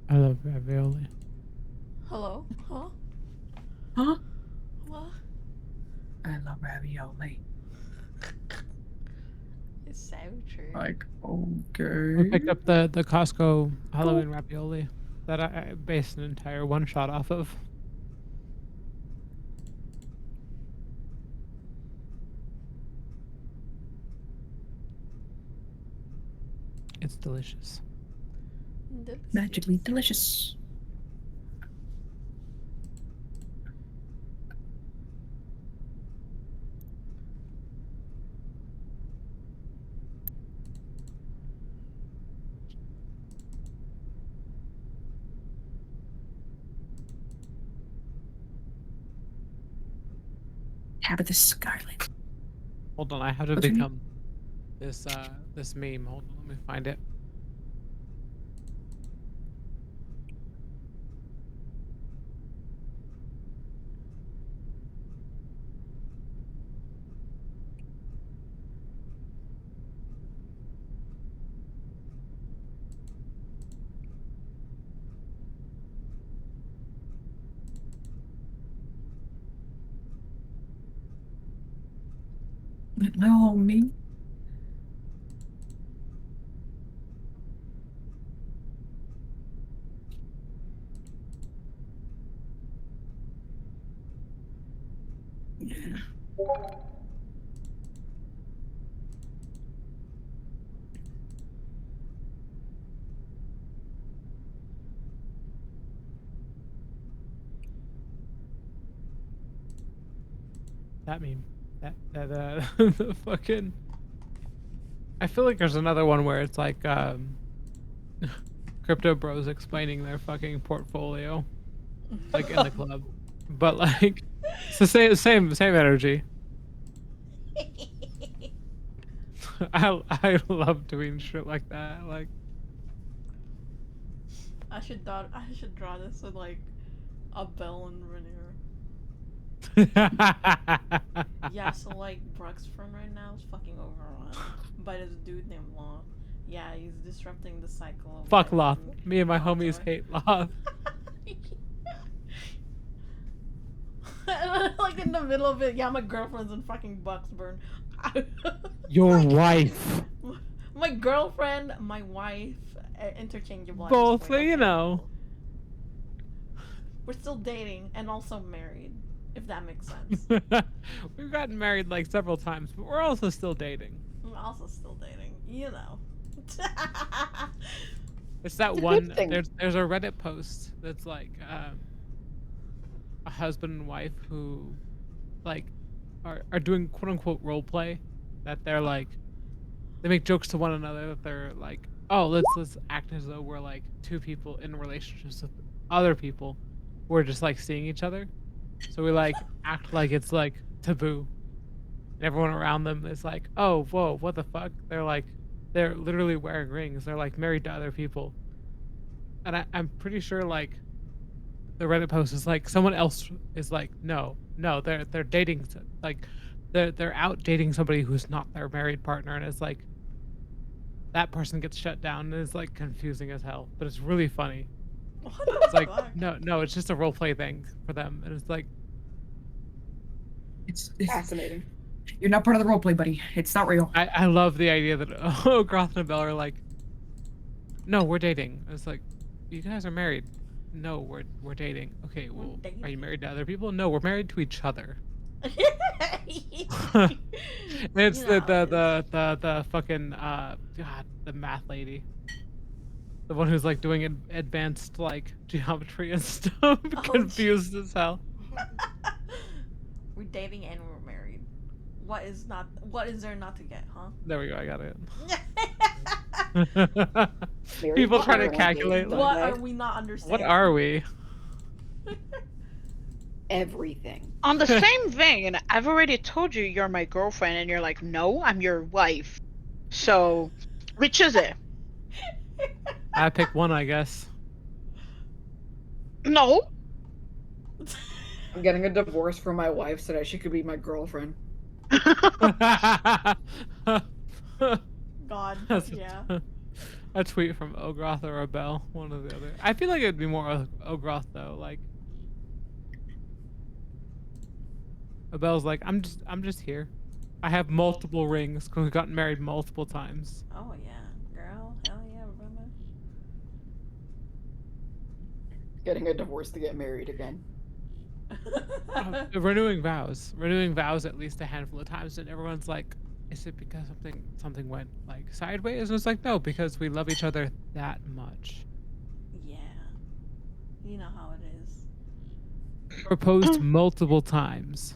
I love ravioli. Hello? Huh? Huh? What? I love ravioli. It's so true. Like, I okay. picked up the Costco Halloween ravioli that I based an entire one shot off of. It's delicious. Magically delicious. Tabitha Scarlet. Hold on, I have to What's her name? become this meme. Hold on, let me find it. No, me. Yeah. That meme. The fucking. I feel like there's another one where it's like crypto bros explaining their fucking portfolio, like in the club, but like it's the same energy. I love doing shit like that. Like I should draw this with like a bell and Renier. Yeah, so like Brock's friend right now is fucking overrun by this dude named Law. Yeah, he's disrupting the cycle of fuck life Loth. in Me and my homies Kaltor. hate Loth. Like in the middle of it, yeah, my girlfriend's in fucking Bucksburn. Your Like, wife. my girlfriend, my wife, interchangeable at this Both, point. you Okay? know. We're still dating and also married, if that makes sense. We've gotten married like several times, but we're also still dating. I'm also still dating, you know. It's that It's a one. good thing. There's a Reddit post that's like a husband and wife who like are doing quote unquote role play, that they're like they make jokes to one another that they're like, oh, let's act as though we're like two people in relationships with other people who are just like seeing each other. So we like act like it's like taboo. And everyone around them is like, oh, whoa, what the fuck? They're literally wearing rings. They're like married to other people. And I'm pretty sure like the Reddit post is like someone else is like, no, they're dating like they're out dating somebody who's not their married partner, and it's like that person gets shut down and it's like confusing as hell, but it's really funny. What It's the like fuck? no, it's just a role play thing for them, and it's like It's Fascinating. you're not part of the roleplay, buddy. It's not real. I love the idea that oh Groth and Bell are like, no, we're dating. It's like, you guys are married. No, we're dating. Okay, We're well, are you dating. married to other people? No, we're married to each other. It's You the know, the it's- the fucking God, the math lady. The one who's like doing advanced like geometry and stuff. Confused as hell. We're dating and we're married. What is there not to get, huh? There we go, I got it. Married People What trying to are- calculate What like, What are we not understanding? what are we? Everything. On the same vein, I've already told you you're my girlfriend, and you're like, no, I'm your wife. So, which is it? I pick one, I guess. No. I'm getting a divorce from my wife so that she could be my girlfriend. God, That's yeah. a tweet from Ogroth or Abel, one or the other. I feel like it'd be more Ogroth though. Like Abel's like, I'm just here. I have multiple rings because we've gotten married multiple times. Oh yeah, girl, hell yeah, brother. Getting a divorce to get married again. Renewing vows at least a handful of times, and everyone's like, is it because something went like sideways? And it's like, no, because we love each other that much. Yeah, you know how it is. Proposed multiple times.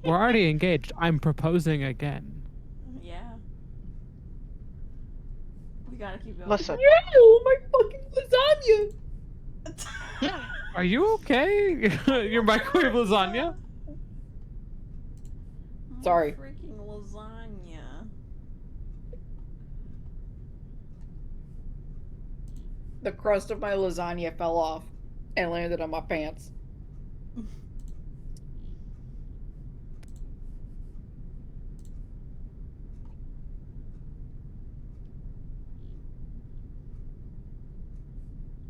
We're already engaged. I'm proposing again. Yeah. We gotta keep going. Listen. Oh my fucking lasagna! Are you okay? Your microwave lasagna? My Sorry. Freaking lasagna. The crust of my lasagna fell off and landed on my pants.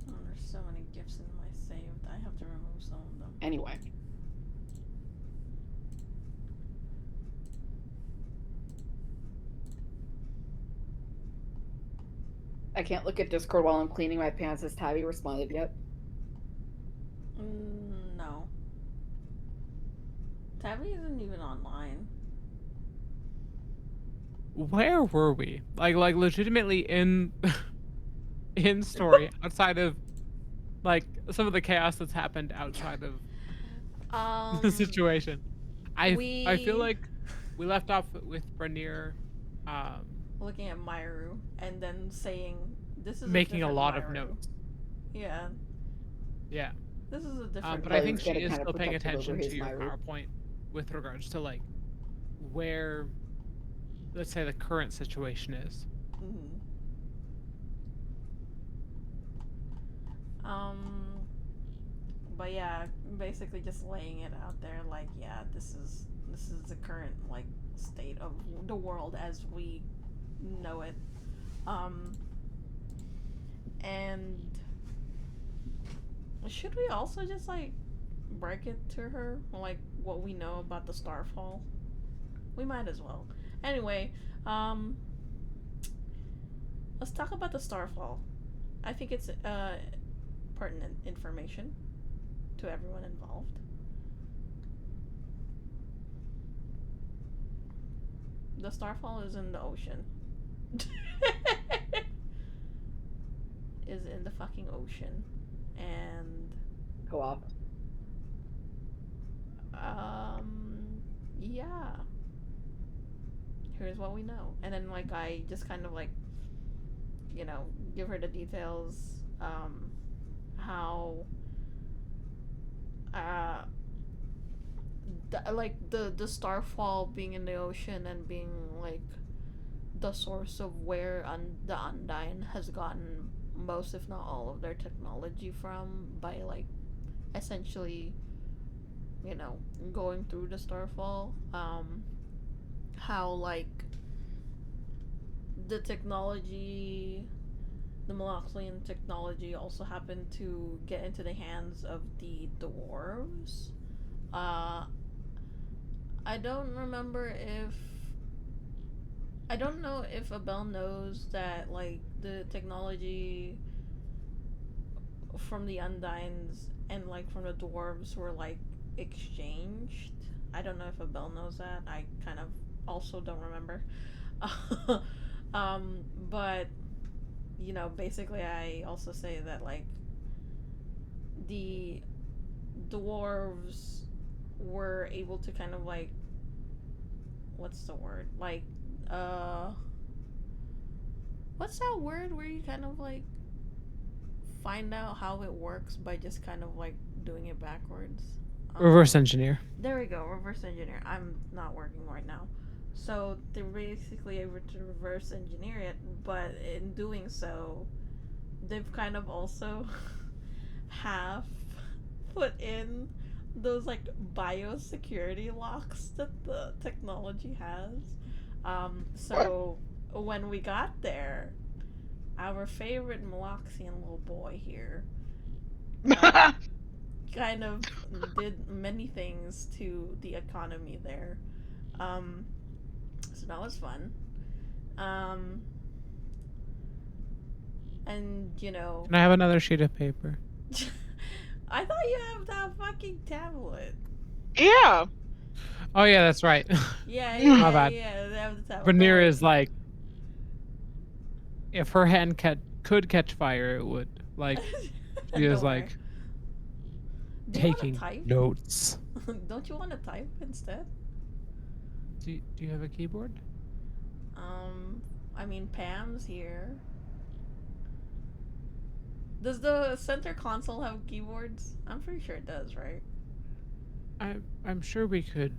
Oh, there's so many gifts in my saved. I have to remove some of them. Anyway. I can't look at Discord while I'm cleaning my pants. Has Tabby responded yet? No. Tabby isn't even online. Where were we? Like legitimately in in story outside of like some of the chaos that's happened outside of the situation. I feel We like we left off with Branir looking at Myru and then saying, "This is making a different lot of Myru." notes. Yeah, Yeah. this is a different. But I he think was she getting is kind of still paying protective over attention his to your Myru. PowerPoint with regards to like where, let's say, the current situation is. Mhm. But yeah, basically just laying it out there, like, yeah, this is the current like state of the world as we know it. And should we also just like break it to her, like what we know about the Starfall? We might as well. Anyway, let's talk about the Starfall. I think it's pertinent information to everyone involved. The Starfall is in the ocean. Is in the fucking ocean. And Go off. yeah. Here's what we know. And then like I just kind of like, you know, give her the details, how like the starfall being in the ocean and being like the source of where the Undyne has gotten most, if not all, of their technology from, by like essentially, you know, going through the starfall. How like the technology, the Maloxian technology, also happened to get into the hands of the dwarves. Uh, I don't remember if I don't know if Abel knows that like the technology from the Undines and like from the dwarves were like exchanged. I don't know if Abel knows that. I kind of also don't remember. But you know, basically, I also say that like the dwarves were able to kind of like, what's the word, like uh what's that word where you kind of like find out how it works by just kind of like doing it backwards. Reverse engineer. There we go, reverse engineer. I'm not working right now. So they're basically able to reverse engineer it, but in doing so, they've kind of also half put in those like biosecurity locks that the technology has. So when we got there, our favorite Maloxian little boy here kind of did many things to the economy there. Um, so that was fun. Um, and you know, Can I have another sheet of paper? I thought you have that fucking tablet. Yeah. Oh yeah, that's right. Yeah, My yeah, bad. yeah. They have the tablet. Branir is like, if her hand could catch fire, it would. Like, she is Don't worry. like Do you want to taking type? notes. Don't you want to type instead? Do you have a keyboard? I mean, Pam's here. Does the center console have keyboards? I'm pretty sure it does, right? I'm sure we could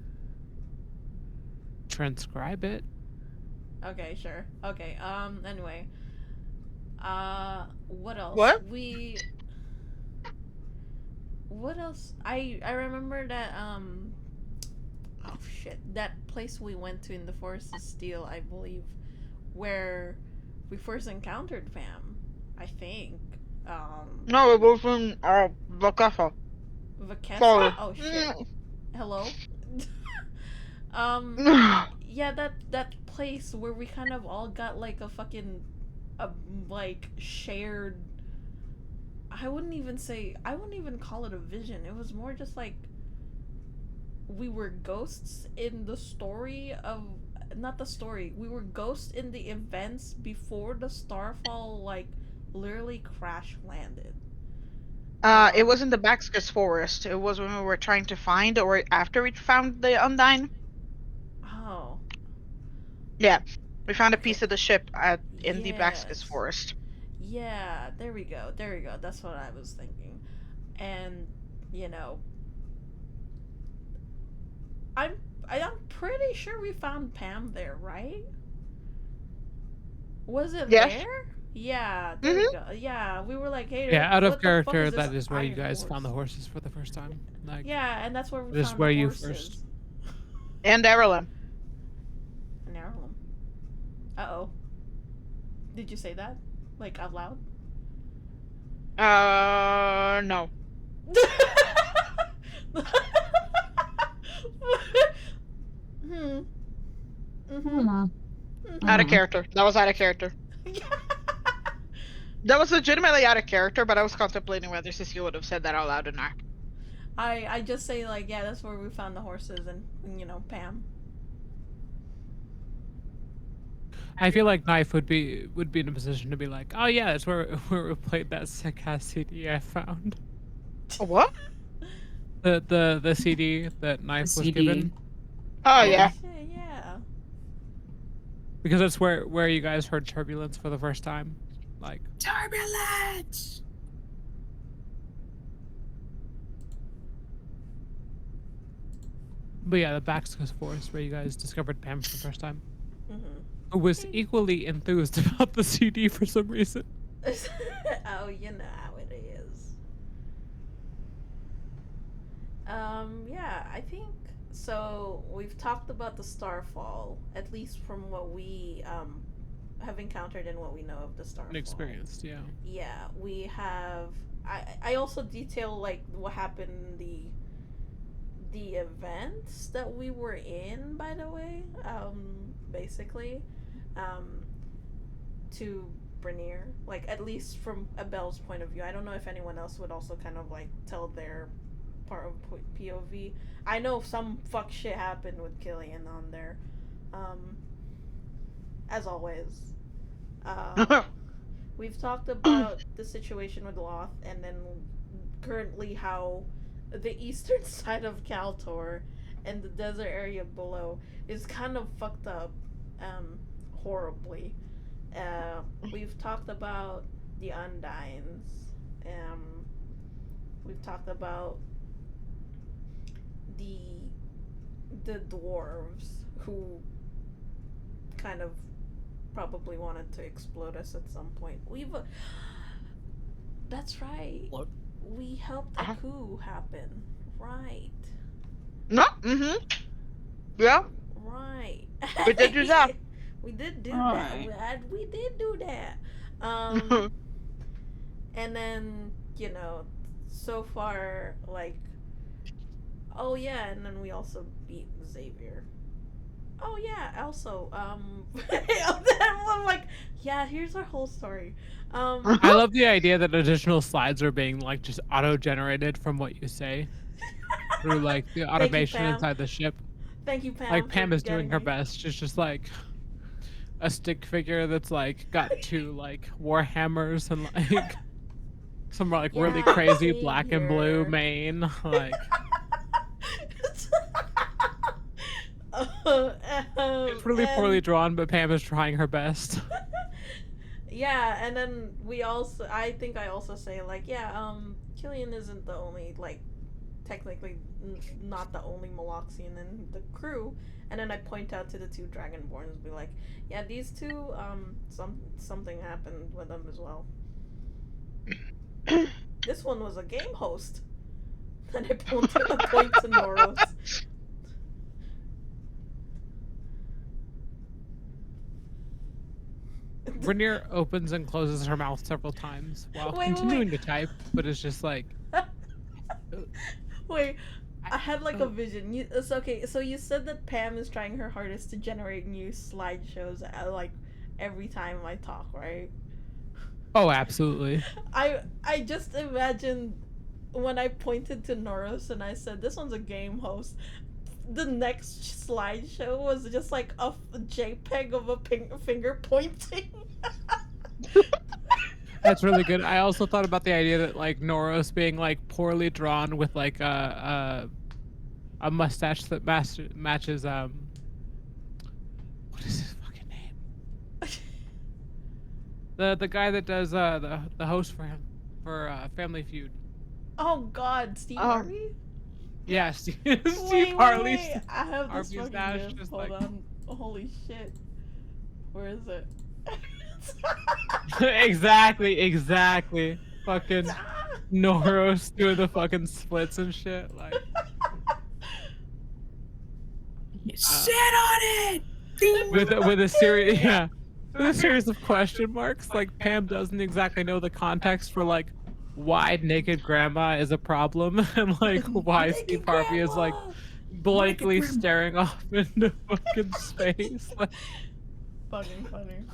transcribe it. Okay, sure. Okay. Anyway. What else? What? What else? I remember that oh shit, that place we went to in the Forest of Steel, I believe, where we first encountered Pam. I think. No, it was in Vakasa. Vakessa? Sorry. Oh shit. Hello? Yeah, that place where we kind of all got like a fucking a like shared. I wouldn't even call it a vision. It was more just like we were ghosts in the story of not the story. We were ghosts in the events before the starfall like literally crash landed. It was in the Baxkus Forest. It was when we were trying to find, or after we found the Undyne. Oh. Yeah, we found a Okay. piece of the ship in the Baxkus Yes. Forest. Yeah, there we go. There we go. That's what I was thinking. And you know, I'm I'm pretty sure we found Pam there, right? Was it Yes. there? Yeah, there we go. Yeah, we were like, hey, Yeah, out of what the fuck character, is this that is where you iron guys horse? found the horses for the first time. Like, Yeah, and that's where we this is found where the you horses. first. And Erlen. An heirloom. Uh-oh. Did you say that? Like out loud? No. Hmm. Hmm. Out of Mhm. character. That was out of character. That was legitimately out of character, but I was contemplating whether Cecile would have said that out loud or not. I just say like, yeah, that's where we found the horses and you know, Pam. I feel like Knife would be in a position to be like, oh yeah, that's where we played that sick ass CD I found. What? The CD that Knife was CD. given, Oh, Oh yeah. shit, yeah. because that's where you guys heard turbulence for the first time. Like, Turbulence. but yeah, the Baxkus Forest where you guys discovered Pam for the first time. Mm-hmm. Who was equally enthused about the CD for some reason. Oh, you know how it is. Yeah, I think so. We've talked about the starfall, at least from what we have encountered and what we know of the starfall. Experienced, yeah. Yeah, we have. I also detail like what happened the events that we were in. By the way, basically, um, to Brenier, like at least from Abel's point of view. I don't know if anyone else would also kind of like tell their part of POV. I know some fuck shit happened with Killian on there, um, as always. We've talked about the situation with Loth, and then currently how the eastern side of Kaltor and the desert area below is kind of fucked up, horribly. We've talked about the Undines. We've talked about the the dwarves who kind of probably wanted to explode us at some point. That's right. What? We helped the coup happen. Right. No. Yeah. Right. We did do that. We did do Alright. that. We did do that. And then, you know, so far, like, oh yeah, and then we also beat Xavier. Oh yeah, also, I'm like, yeah, here's our whole story. I love the idea that additional slides are being like just auto-generated from what you say through like the automation Pam. inside the ship. Thank you, Pam. Like Pam for is doing getting her me. best. She's just like a stick figure that's like got two like war hammers and like some like really Yeah, crazy black and blue Xavier. mane. Like it's really poorly drawn, but Pam is trying her best. Yeah, and then I think I also say like, yeah, Killian isn't the only like technically not the only Maloxian in the crew, and then I point out to the two Dragonborns and be like, yeah, these two, something happened with them as well. This one was a game host. And I point to Noros. Vernier opens and closes her mouth several times while Wait, continuing to type, but it's just like Wait, I had like a vision. It's okay. So you said that Pam is trying her hardest to generate new slideshows like every time I talk, right? Oh, absolutely. I just imagined when I pointed to Norris and I said this one's a game host. The next slideshow was just like a JPEG of a finger pointing. That's really good. I also thought about the idea that like Noros being like poorly drawn with like a mustache that matches what is his fucking name? The guy that does the host for him for Family Feud. Oh God, Steve Um, Harvey. Yeah, Steve, Steve Wait, Harley. wait. I have this Harvey's fucking Nash gif. just Hold like on. Holy shit. Where is it? exactly. Fucking Noros doing the fucking splits and shit. Like Sit on it. Ding. with a series yeah. With a series of question marks, like Pam doesn't exactly know the context for like why naked grandma is a problem and like why Steve Naked Harvey is like grandma. Naked blankly grandma. staring off into fucking space. Like Fucking funny.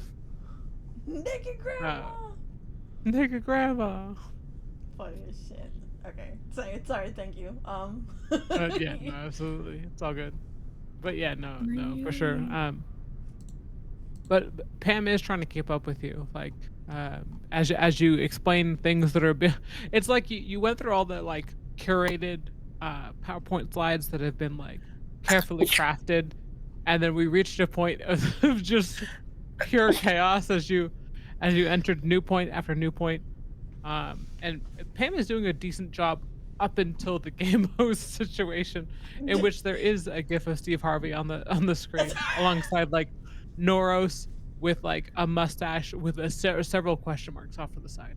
Naked uh, grandma. naked grandma. Funny as shit. Okay. Sorry, thank you. Yeah, no, absolutely. It's all good. But yeah, no, for sure. Really? But Pam is trying to keep up with you, like as you explain things that are it's like you went through all the like curated PowerPoint slides that have been like carefully crafted, and then we reached a point of just pure chaos as you entered new point after new point. And Pam is doing a decent job up until the game host situation, in which there is a gif of Steve Harvey on the screen alongside like Noros with like a mustache with several question marks off to the side.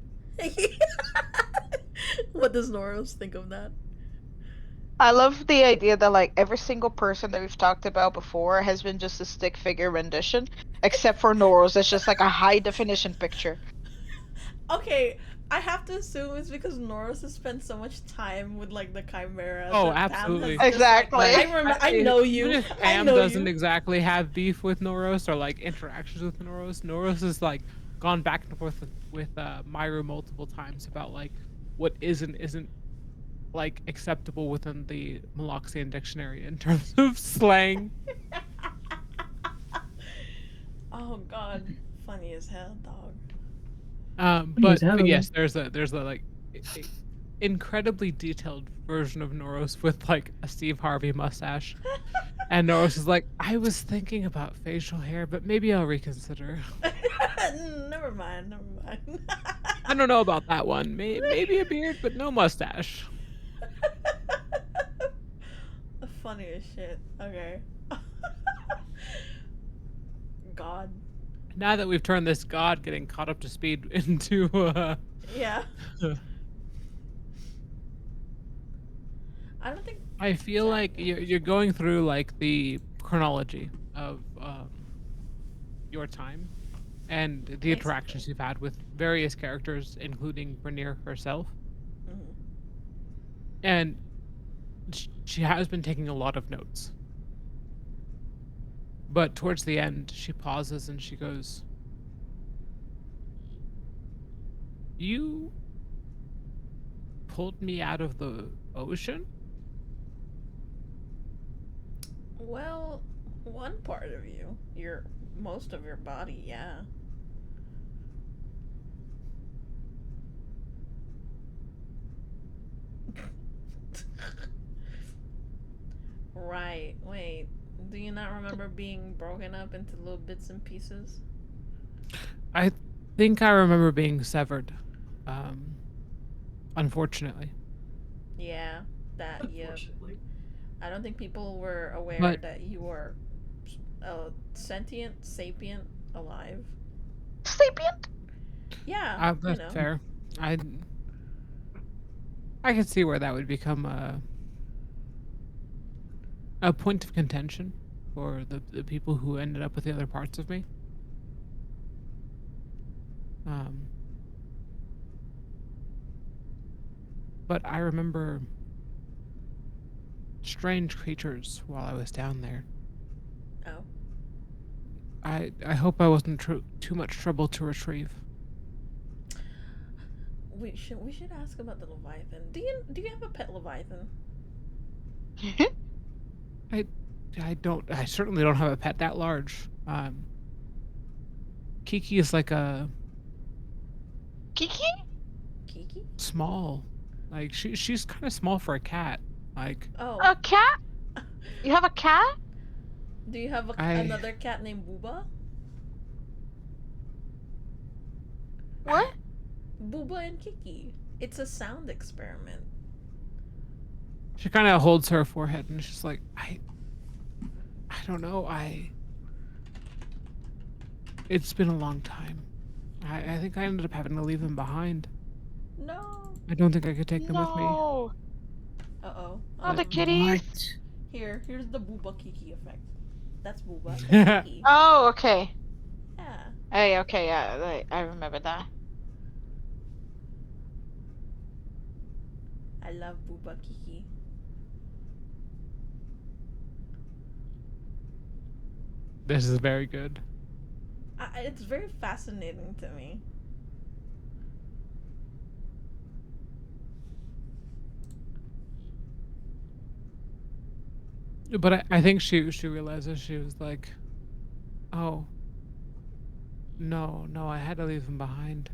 What does Noros think of that? I love the idea that like every single person that we've talked about before has been just a stick figure rendition, except for Noros. It's just like a high definition picture. Okay, I have to assume it's because Norris has spent so much time with like the chimeras Oh, that Pam has absolutely. just like Exactly. I know Even you. if I Pam know doesn't you. exactly have beef with Noros or like interactions with Noros, Noros has like gone back and forth with Myra multiple times about like what isn't like acceptable within the Maloxian dictionary in terms of slang. Oh God, funny as hell, dog. Please, But hello. yes, there's a like incredibly detailed version of Noros with like a Steve Harvey mustache. And Noros is like, I was thinking about facial hair, but maybe I'll reconsider. Never mind. Never mind. I don't know about that one. Maybe a beard, but no mustache. Funny as shit. Okay. God. Now that we've turned this god getting caught up to speed into Yeah. I don't think. I feel like Exactly. you're going through like the chronology of your time and the interactions Basically. you've had with various characters, including Brenier herself. Mhm. And she has been taking a lot of notes. But towards the end, she pauses and she goes, "You pulled me out of the ocean?" Well, one part of you, your most of your body, yeah. Right. Wait. Do you not remember being broken up into little bits and pieces? I think I remember being severed. Um, Unfortunately. Yeah. That. Yep. Unfortunately. I don't think people were aware But that you were sentient, sapient, alive. Sapient? Yeah. You that's know. fair. I I could see where that would become a point of contention for the people who ended up with the other parts of me. Um, but I remember strange creatures while I was down there. Oh. I hope I wasn't too much trouble to retrieve. we should ask about the Leviathan. Do you have a pet Leviathan? I certainly don't have a pet that large. Kiki is like a Kiki? Kiki? small, like she's kind of small for a cat. Like Oh, A cat? You have a cat? do you have I another cat named Booba? What? Booba and Kiki. It's a sound experiment. she kind of holds her forehead and she's like I don't know. It's been a long time. I think I ended up having to leave them behind. No. I don't think I could take them with me. No. Uh-oh. Oh, the What? kitties. Here's the Booba Kiki effect. That's Booba. That's Kiki. Oh, okay. Yeah. Hey, okay, yeah, I remember that. I love Booba Kiki. This is very good. It's very fascinating to me. But I think she realizes she was like, oh, no, I had to leave them behind.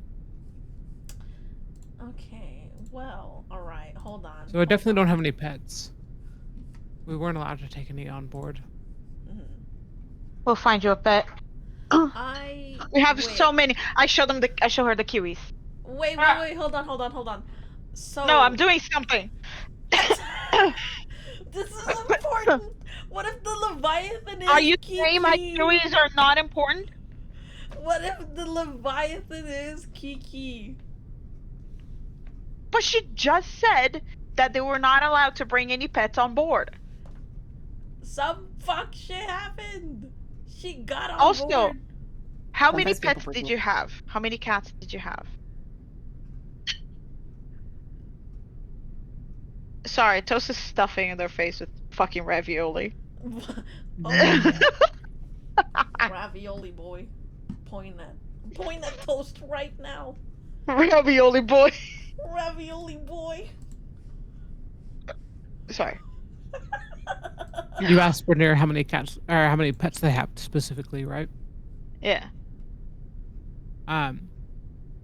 Okay. Well, all right. Hold on. So I definitely don't have any pets. We weren't allowed to take any on board. Mhm. We'll find you a pet. We have Wait. so many. I show her the kiwis. Wait. Ah. Hold on. So No, I'm doing something. This is important. What if the Leviathan is Are you Kiki? saying my kiwis are not important? What if the Leviathan is Kiki? But she just said that they were not allowed to bring any pets on board. Some fuck shit happened. She got on Also, board. how many Sometimes people pets forget. did you have? How many cats did you have? Sorry, Toast is stuffing in their face with fucking ravioli. Ravioli boy. Point at Toast right now. Ravioli boy. Ravioli boy. Sorry. You asked Bernier how many cats or how many pets they have specifically, right? Yeah.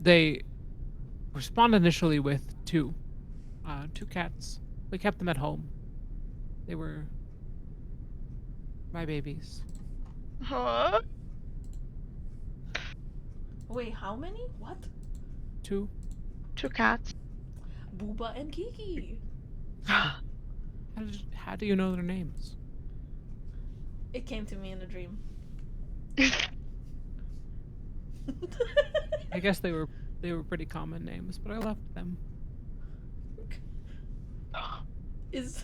They respond initially with two cats. We kept them at home. They were my babies. Huh? Wait, how many? What? Two. 2 cats. Booba and Kiki. How do you know their names? It came to me in a dream. I guess they were pretty common names, but I left them. Is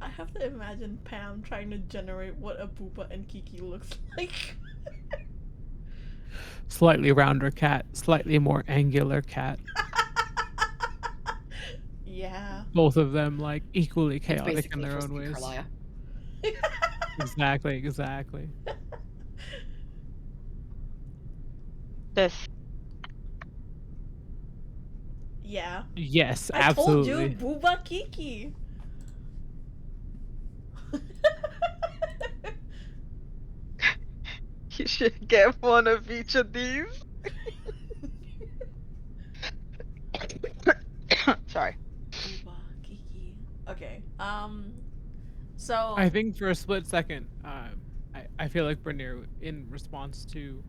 I have to imagine Pam trying to generate what a Booba and Kiki looks like. Slightly rounder cat, slightly more angular cat. Yeah. Both of them like equally It's chaotic in basically their supposed own to be ways. Carlia. Exactly. This. Yeah. Yes, I absolutely. told you, Booba Kiki. You should get one of each of these. Sorry. Booba Kiki. Okay. So I think for a split second, I feel like Bernier, in response to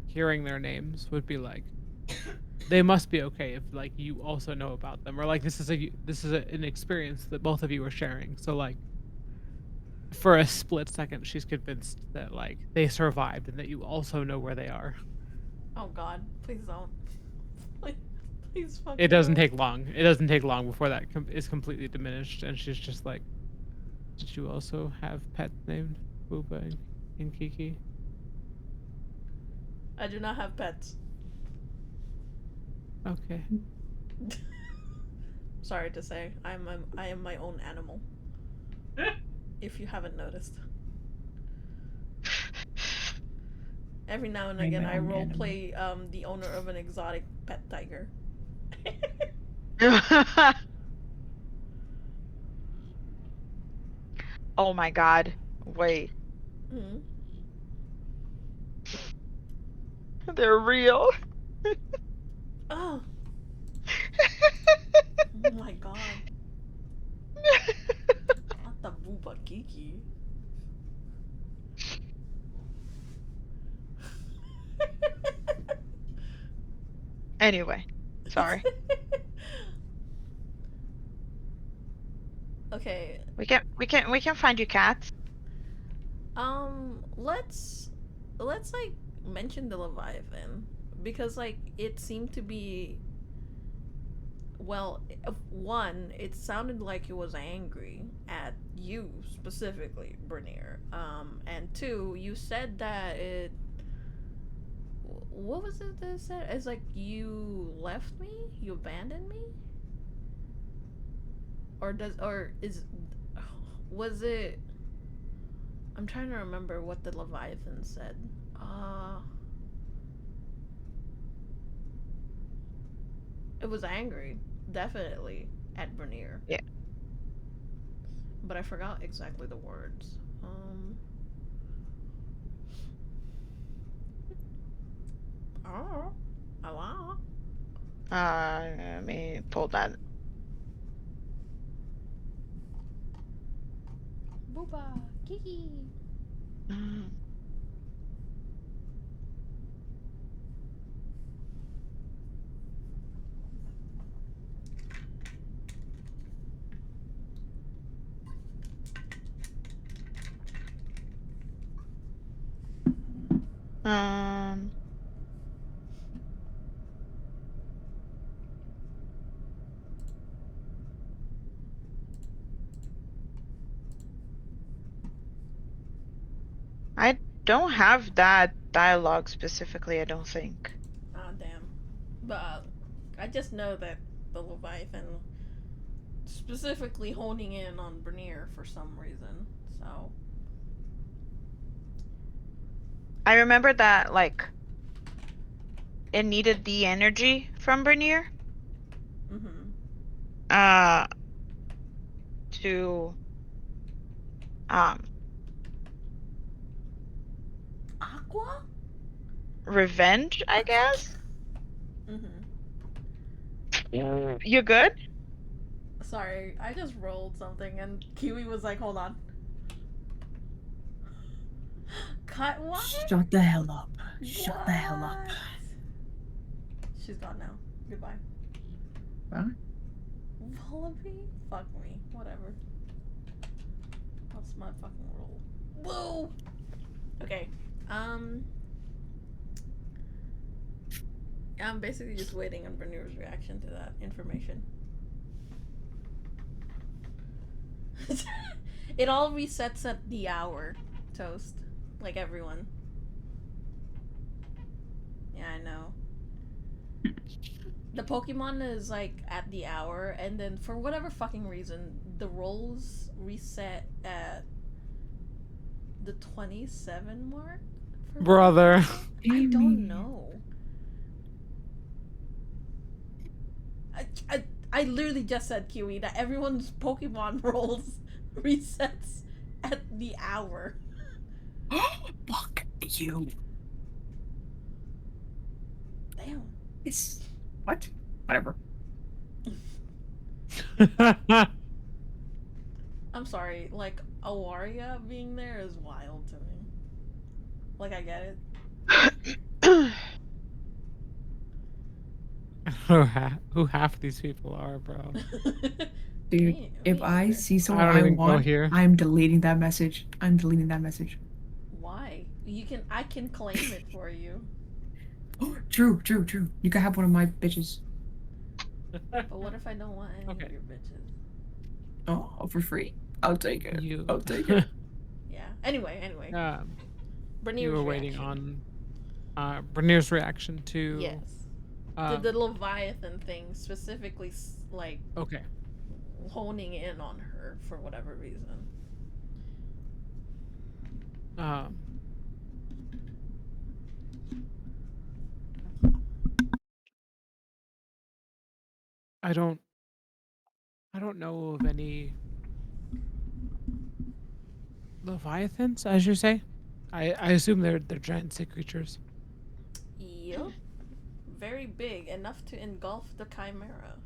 hearing their names, would be like, they must be okay if like you also know about them, or like this is an experience that both of you are sharing. So like, for a split second, she's convinced that like they survived and that you also know where they are. oh god, please don't. Please fucking It doesn't don't. take long. It doesn't take long before that is completely diminished, and she's just like, "Did you also have pets named Booba and Kiki?" I do not have pets. Okay. Sorry to say, I am my own animal. If you haven't noticed. Every now and I'm again, my I own role animal. play the owner of an exotic pet tiger. Oh my god. Wait. Mm. They're real. Oh, oh my god. Not the Booba Kiki. Anyway, sorry. Okay. We can find you cats. Let's like mention the Leviathan because like it seemed to be well, one, it sounded like it was angry at you specifically, Bernier. And two, you said that it. What was it that it said? It's like you left me, you abandoned me, or is was it? I'm trying to remember what the Leviathan said. Uh, it was angry, definitely at Bernier, Yeah. but I forgot exactly the words. Oh, hello. Let me pull that. Booba, Kiki. Mm. Um, I don't have that dialogue specifically, I don't think. Ah, damn. But I just know that the Leviathan specifically honing in on Bernier for some reason. So, I remember that, like, it needed the energy from Bernier, mm-hmm. uh, to, um, Aqua? revenge, I guess? Mm-hmm. You good? Sorry, I just rolled something and Kiwi was like, hold on. Cut what? Shut the hell up. Shut the hell up. What? She's gone now. Goodbye. Huh? Wallaby? Fuck me. Whatever. That's my fucking roll. Whoa! Okay. Um. I'm basically just waiting on Bernier's reaction to that information. It all resets at the hour, Toast. Like everyone. Yeah, I know. The Pokemon is like at the hour, and then for whatever fucking reason, the rolls reset at the 27 mark? For Brother. I don't Amy. know. I, I literally just said, Kiwi, that everyone's Pokemon rolls resets at the hour. Fuck you. Damn. It's what? Whatever. I'm sorry, like, Awaria being there is wild to me. Like, I get it. Who half these people are, bro. Dude, me if I either. see I someone don't I even go want, here. I'm deleting that message. I'm deleting that message. Why? I can claim it for you. True, true, true. You can have one of my bitches. But what if I don't want any Okay. of your bitches? Oh, for free? I'll take it. You I'll take it. Yeah. Anyway. um you Bernier's were waiting reaction. on Bernier's reaction to Yes. The Leviathan thing specifically, like, okay. honing in on her for whatever reason. Um I don't I don't know of any leviathans, as you say. I assume they're giant sea creatures. Yup. Very big, enough to engulf the chimera.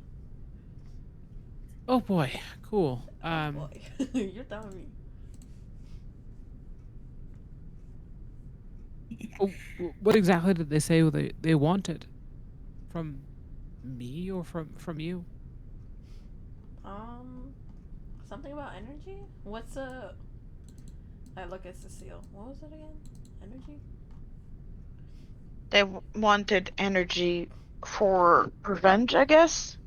Oh boy, cool. Oh boy. You're telling me. What exactly did they say they wanted from me or from you? Um, Something about energy? What's a. I look at Cecile. What was it again? Energy? They wanted energy for revenge, I guess.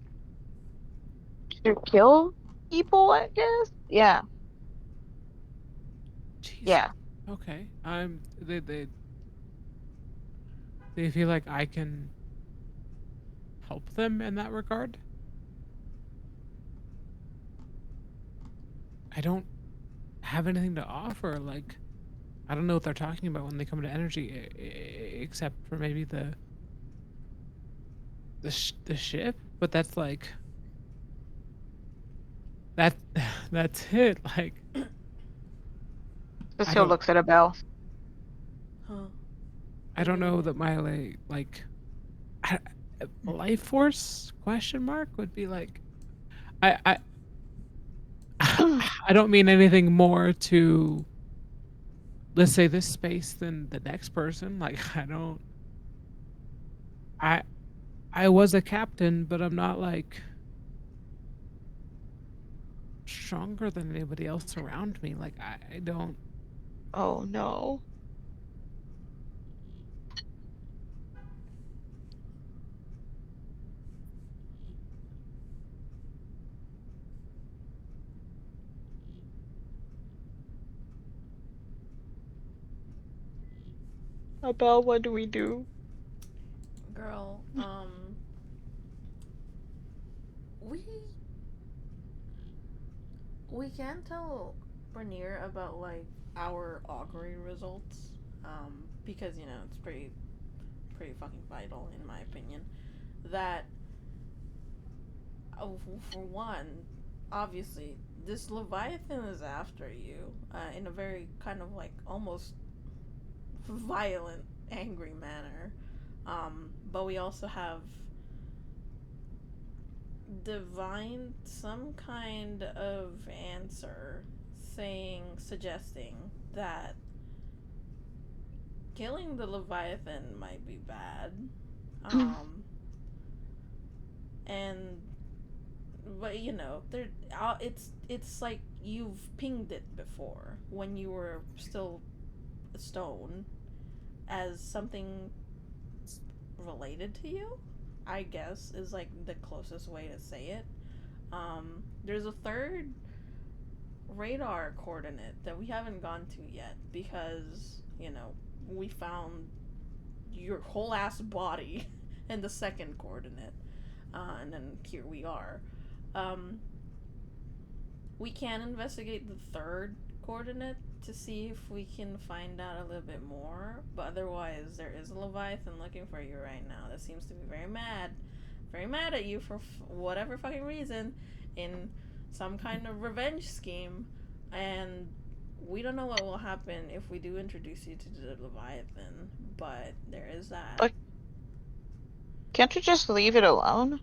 To kill people, I guess. Yeah. Jesus. Yeah. Okay. They feel like I can help them in that regard. I don't have anything to offer. Like I don't know what they're talking about when they come to energy, except for maybe the ship. But that's like that. That's it. Like I Cecile don't. looks at a bell. Huh. I don't know that Mm. my like I, life force question mark would be like I I don't mean anything more to, let's say, this space than the next person. Like I don't I I was a captain, but I'm not like stronger than anybody else around me. Like I don't. Oh no. Abel, what do we do? Girl, we we can tell Bernier about like our augury results, because it's pretty fucking vital in my opinion. That for one, obviously this Leviathan is after you, in a very kind of like almost violent, angry manner. But we also have divined some kind of answer suggesting that killing the Leviathan might be bad. Um, and but there, it's like you've pinged it before when you were still a stone as something related to you. I guess is like the closest way to say it. There's a third radar coordinate that we haven't gone to yet because we found your whole ass body in the second coordinate, and then here we are. Um, we can investigate the third coordinate to see if we can find out a little bit more, but otherwise, there is a Leviathan looking for you right now that seems to be very mad at you for whatever fucking reason in some kind of revenge scheme, and we don't know what will happen if we do introduce you to the Leviathan, but there is that. But can't you just leave it alone?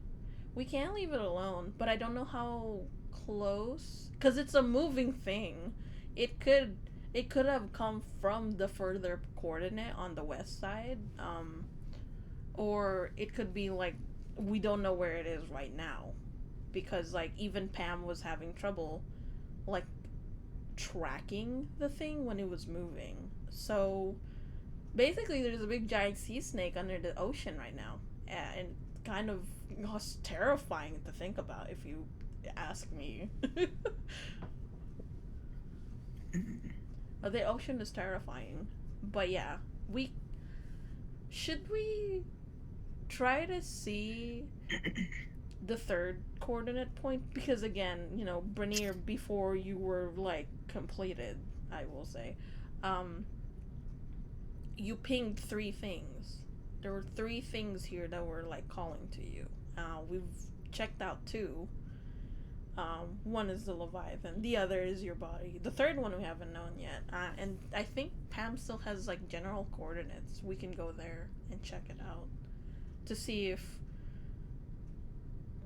We can leave it alone, but I don't know how close, because it's a moving thing. It could it could have come from the further coordinate on the west side, or it could be like we don't know where it is right now, because like even Pam was having trouble like tracking the thing when it was moving. So basically, there's a big giant sea snake under the ocean right now, and kind of terrifying to think about if you ask me. The ocean is terrifying, but yeah, we we try to see the third coordinate point because again, Brenier, before you were like completed, I will say, um, you pinged three things. There were three things here that were like calling to you. We've checked out too. One is the Leviathan, the other is your body. The third one we haven't known yet. And I think Pam still has like general coordinates. We can go there and check it out to see if,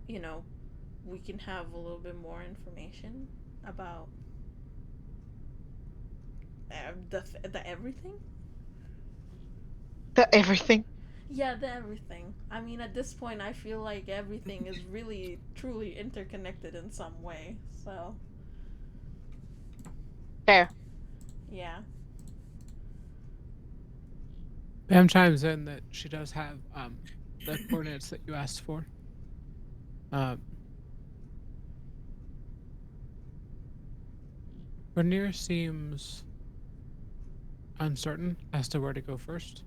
you know, we can have a little bit more information about the everything. Everything. Yeah, the everything. I mean, at this point, I feel like everything is really, truly interconnected in some way. So, Fair. yeah. Pam chimes in that she does have the coordinates that you asked for. Rainier seems uncertain as to where to go first.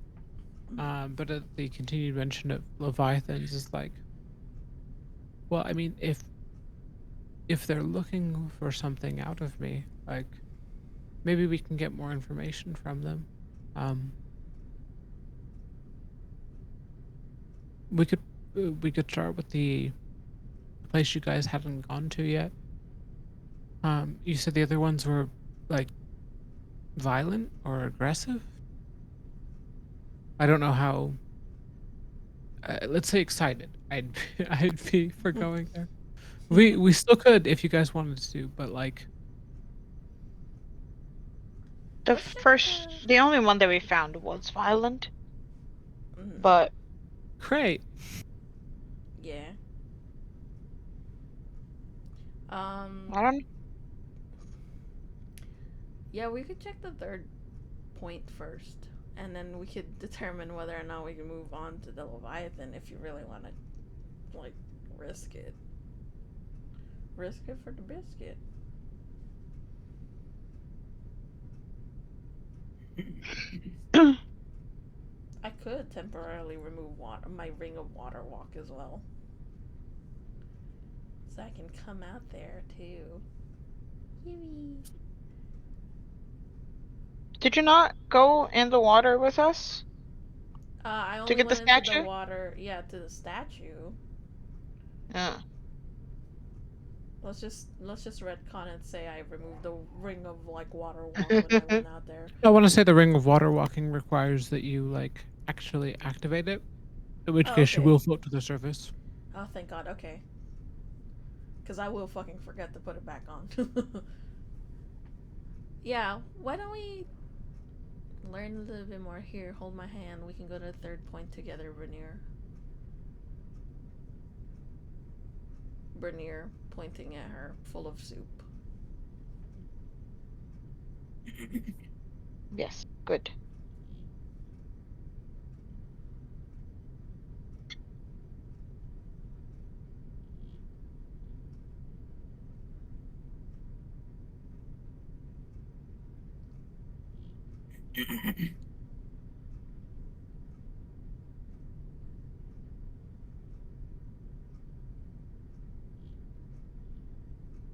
But at the continued mention of Leviathans is like, well, I mean, if they're looking for something out of me, like, maybe we can get more information from them. We could start with the place you guys hadn't gone to yet. You said the other ones were like violent or aggressive. I don't know how. Let's say excited. I'd be for going there. We still could if you guys wanted to, but like The only one that we found was violent, Mhm. but great. Yeah. I don't. Yeah, we could check the third point first, and then we could determine whether or not we can move on to the Leviathan if you really want to, like, risk it. Risk it for the biscuit. I could temporarily remove my ring of water walk as well. So I can come out there too. Yee. Did you not go in the water with us? I only get the went into the statue? water, yeah, to the statue. Yeah. Let's just retcon and say I removed the ring of like water walk when I went out there. I want to say the ring of water walking requires that you like actually activate it, in which Oh, case you okay. will float to the surface. Oh, thank God. Okay. Because I will fucking forget to put it back on. Yeah, why don't we learn a little bit more here? Hold my hand. We can go to the third point together, Bernier. Bernier pointing at her, full of soup. Yes. Good.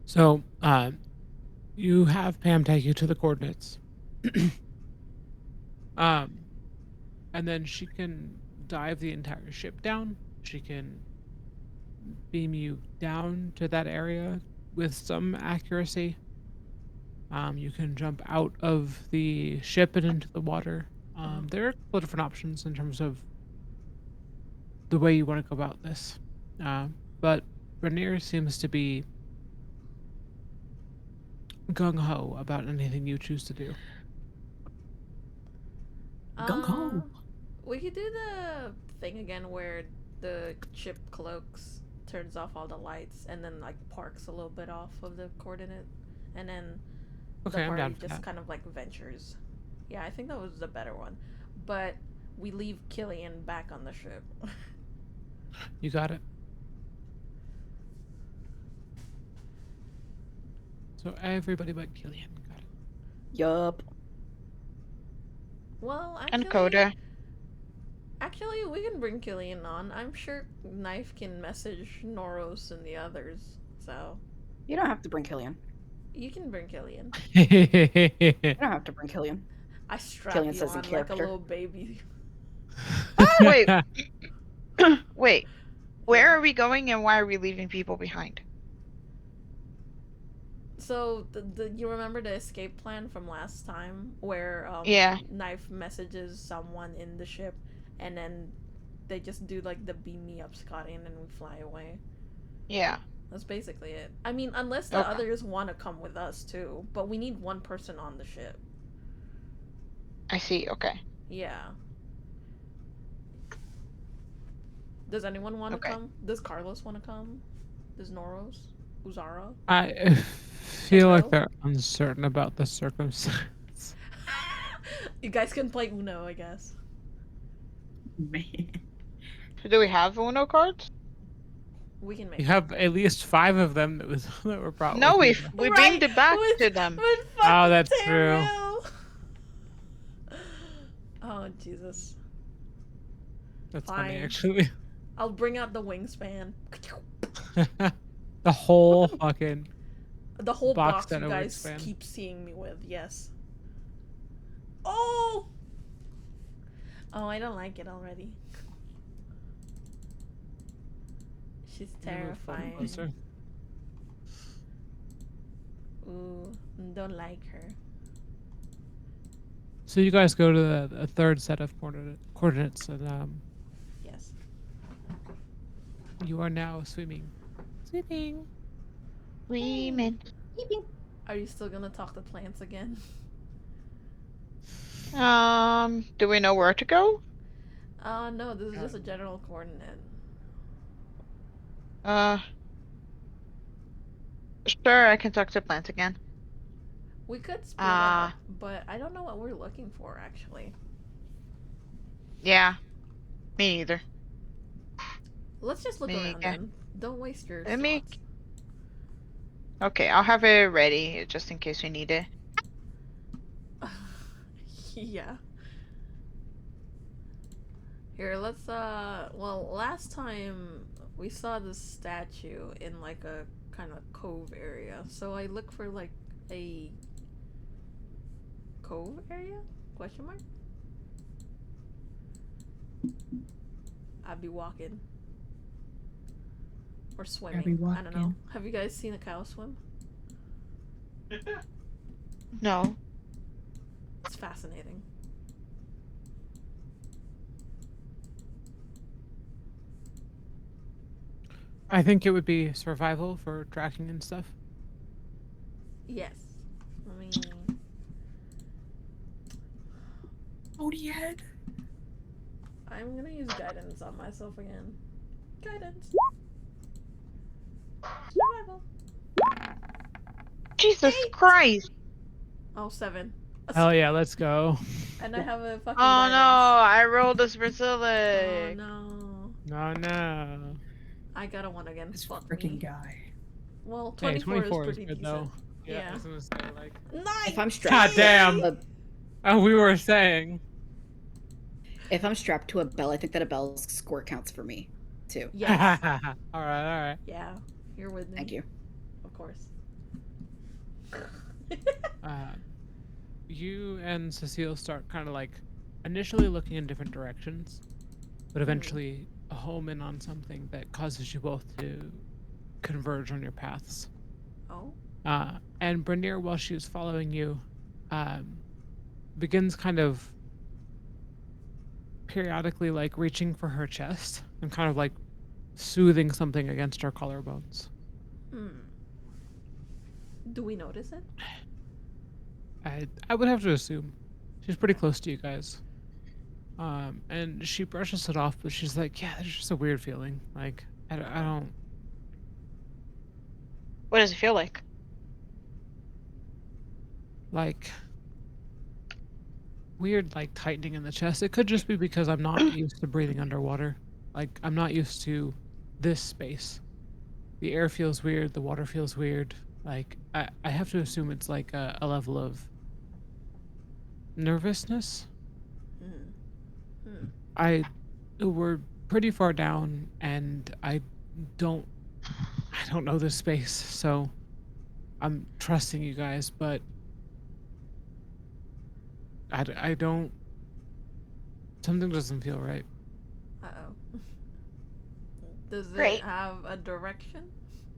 So, you have Pam take you to the coordinates. um, and then she can dive the entire ship down. She can beam you down to that area with some accuracy. You can jump out of the ship and into the water. There are a couple of different options in terms of the way you want to go about this. But Rainier seems to be gung ho about anything you choose to do. Gung ho. We could do the thing again where the ship cloaks, turns off all the lights, and then like parks a little bit off of the coordinate, and then Okay, the I'm party down for just that. kind of like ventures. Yeah, I think that was the better one. But we leave Killian back on the ship. You got it. So everybody but Killian got it. Yup. Well, And Coda. actually, we can bring Killian on. I'm sure Knife can message Noros and the others. So You don't have to bring Killian. you can bring Killian. You don't have to bring Killian. I strap Killian you says in on like a character. little baby. Wait. Wait. Where Yeah. are we going and why are we leaving people behind? So you remember the escape plan from last time where Yeah. Knife messages someone in the ship, and then they just do like the beam me up, Scotty, and then we fly away. Yeah. That's basically it. I mean, unless the Okay. others want to come with us too, but we need one person on the ship. I see. Okay. Yeah. Does anyone want to Okay. come? Does Carlos want to come? Does Noros? Uzara? I feel like Kendall? they're uncertain about the circumstance. You guys can play Uno, I guess. Man. So do we have Uno cards? We can make You it. have at least 5 of them that were brought No, with you. we Right, beamed it back with, to them. with Oh, fucking that's true. Tyrell. Oh, Jesus. That's Fine. funny, actually. I'll bring out the wingspan. The whole fucking The whole box box set you of guys wingspan. keep seeing me with, yes. Oh! Oh, I don't like it already. She's terrifying. Closer. Ooh, don't like her. So you guys go to the third set of coordinates, and Yes. you are now swimming. Swimming. Women. Are you still gonna talk to plants again? Do we know where to go? No, this is just a general coordinate. Uh, sure, I can talk to Plant again. We could split up, but I don't know what we're looking for, actually. Yeah, me neither. Let's just look around Yeah. then. Don't waste your Let me- slots. Okay, I'll have it ready just in case we need it. Yeah. Here, let's well, last time we saw this statue in like a kind of cove area. So I look for like a cove area? Question mark? I'd be walking. Or swimming. I don't know. walking. Have you guys seen a cow swim? No. It's fascinating. I think it would be survival for tracking and stuff. Yes. I mean, Odie head. I'm gonna use guidance on myself again. Guidance. Survival. Jesus 8. Christ! Oh, 7. Hell yeah, let's go. And I have a fucking Oh guidance. no, I rolled a Oh specific. no. No. I got a 1 again. This Fuck freaking me. guy. Well, Hey, 24 is pretty good decent. though. Yeah. I was gonna say, like, Nice! If I'm strapped, God damn. to oh, we were saying. if I'm strapped to a bell, I think that a bell's score counts for me, too. Yes. all right. Yeah. You're with me. Thank you. Of course. You and Cecile start kind of like initially looking in different directions, but eventually home in on something that causes you both to converge on your paths. Oh? And Brenier, while she was following you, begins kind of periodically like reaching for her chest and kind of like soothing something against her collarbones. Hmm. Do we notice it? I would have to assume she's pretty close to you guys. And she brushes it off, but she's like, "Yeah, there's just a weird feeling. Like, I don't What does it feel like? like weird, like tightening in the chest. It could just be because I'm not used to breathing underwater. Like, I'm not used to this space. The air feels weird. The water feels weird. Like, I have to assume it's like a level of nervousness. We're pretty far down, and I don't know this space, so I'm trusting you guys, but I don't. Something doesn't feel right. Uh-oh. Does Great. it have a direction?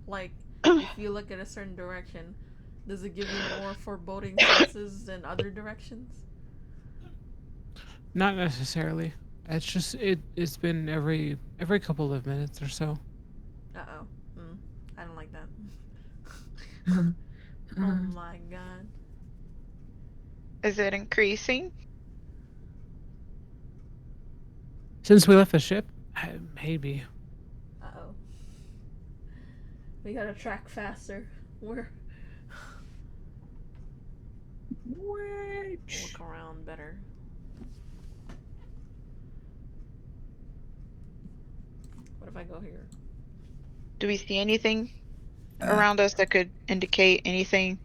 Like, if you look at a certain direction, does it give you more foreboding senses than other directions? Not necessarily. It's just it's been every couple of minutes or so. Uh-oh. I don't like that. Mhm. Oh Mhm. my god. Is it increasing? Since we left the ship, maybe. Uh-oh. We gotta track faster. We're Which? look around better. What if I go here? Do we see anything around us that could indicate anything?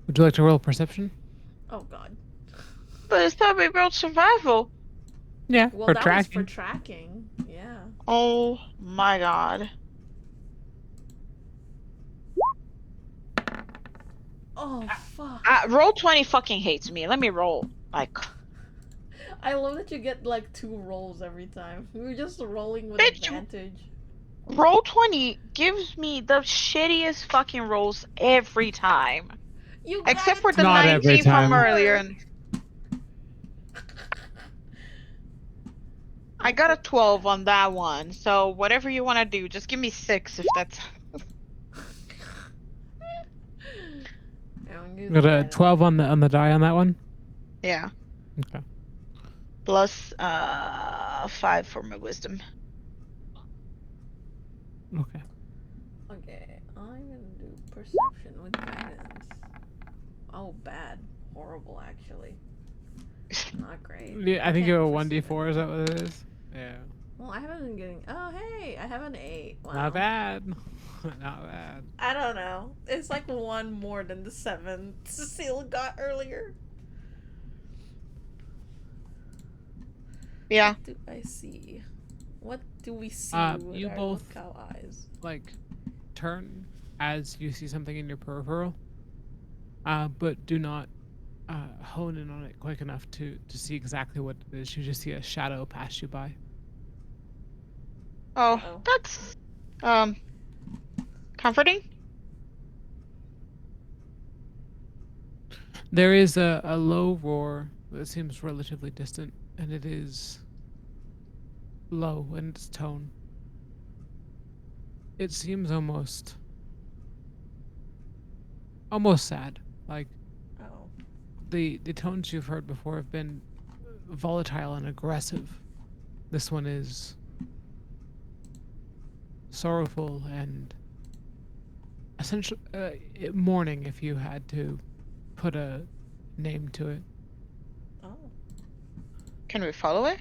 Would you like to roll perception? Oh god. But it's probably about survival. Yeah, Well, for that was for tracking. tracking. Yeah. Oh my god. Oh fuck. Roll 20 fucking hates me. Let me roll. Like, I love that you get like 2 rolls every time. We were just rolling with bitch, advantage. roll 20 gives me the shittiest fucking rolls every time. You Except got for a the Not every 19 from time. earlier. And I got a 12 on that one. So whatever you want to do, just give me 6 if that's... Got a 12 on the die on that one. Yeah. Okay. Plus 5 for my wisdom. Okay. Okay, I'm gonna do perception with guidance. Oh, bad. Horrible, actually. Not great. Yeah, I think can't you have a foresee 1d4. Is that what it is? Yeah. Well, I haven't been getting. Oh, hey, I have an 8. Wow. Not bad. Not bad. I don't know. It's like 1 more than the 7 Cecile got earlier. Yeah. What do I see? What do we see with You our both lookout eyes? like turn as you see something in your peripheral, but do not hone in on it quick enough to see exactly what it is. You just see a shadow pass you by. Oh, Uh-oh. that's comforting. There is a low roar that seems relatively distant, and it is low in its tone. It seems almost sad. Like Oh. the tones you've heard before have been volatile and aggressive. This one is sorrowful and essentially mourning, if you had to put a name to it. Oh. Can we follow it?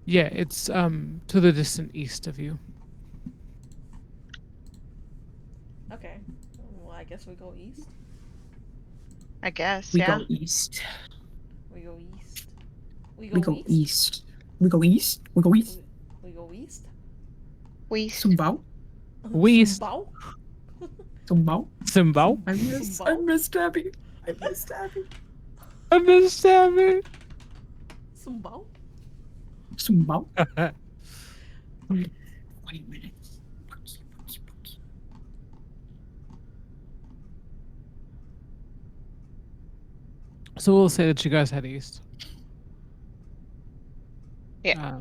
Yeah, it's to the distant east of you. Okay. Well, I guess we go east. I guess, We yeah. go east. We go east. We go east. We go east. We go east. We go east. West. Sumbao. West. Sumbao? Sumbao. Simbo? I missed Abby. I missed Abby. I understand it. Sumbao? Sumbao. 20 minutes. So we'll say that you guys head east. Yeah.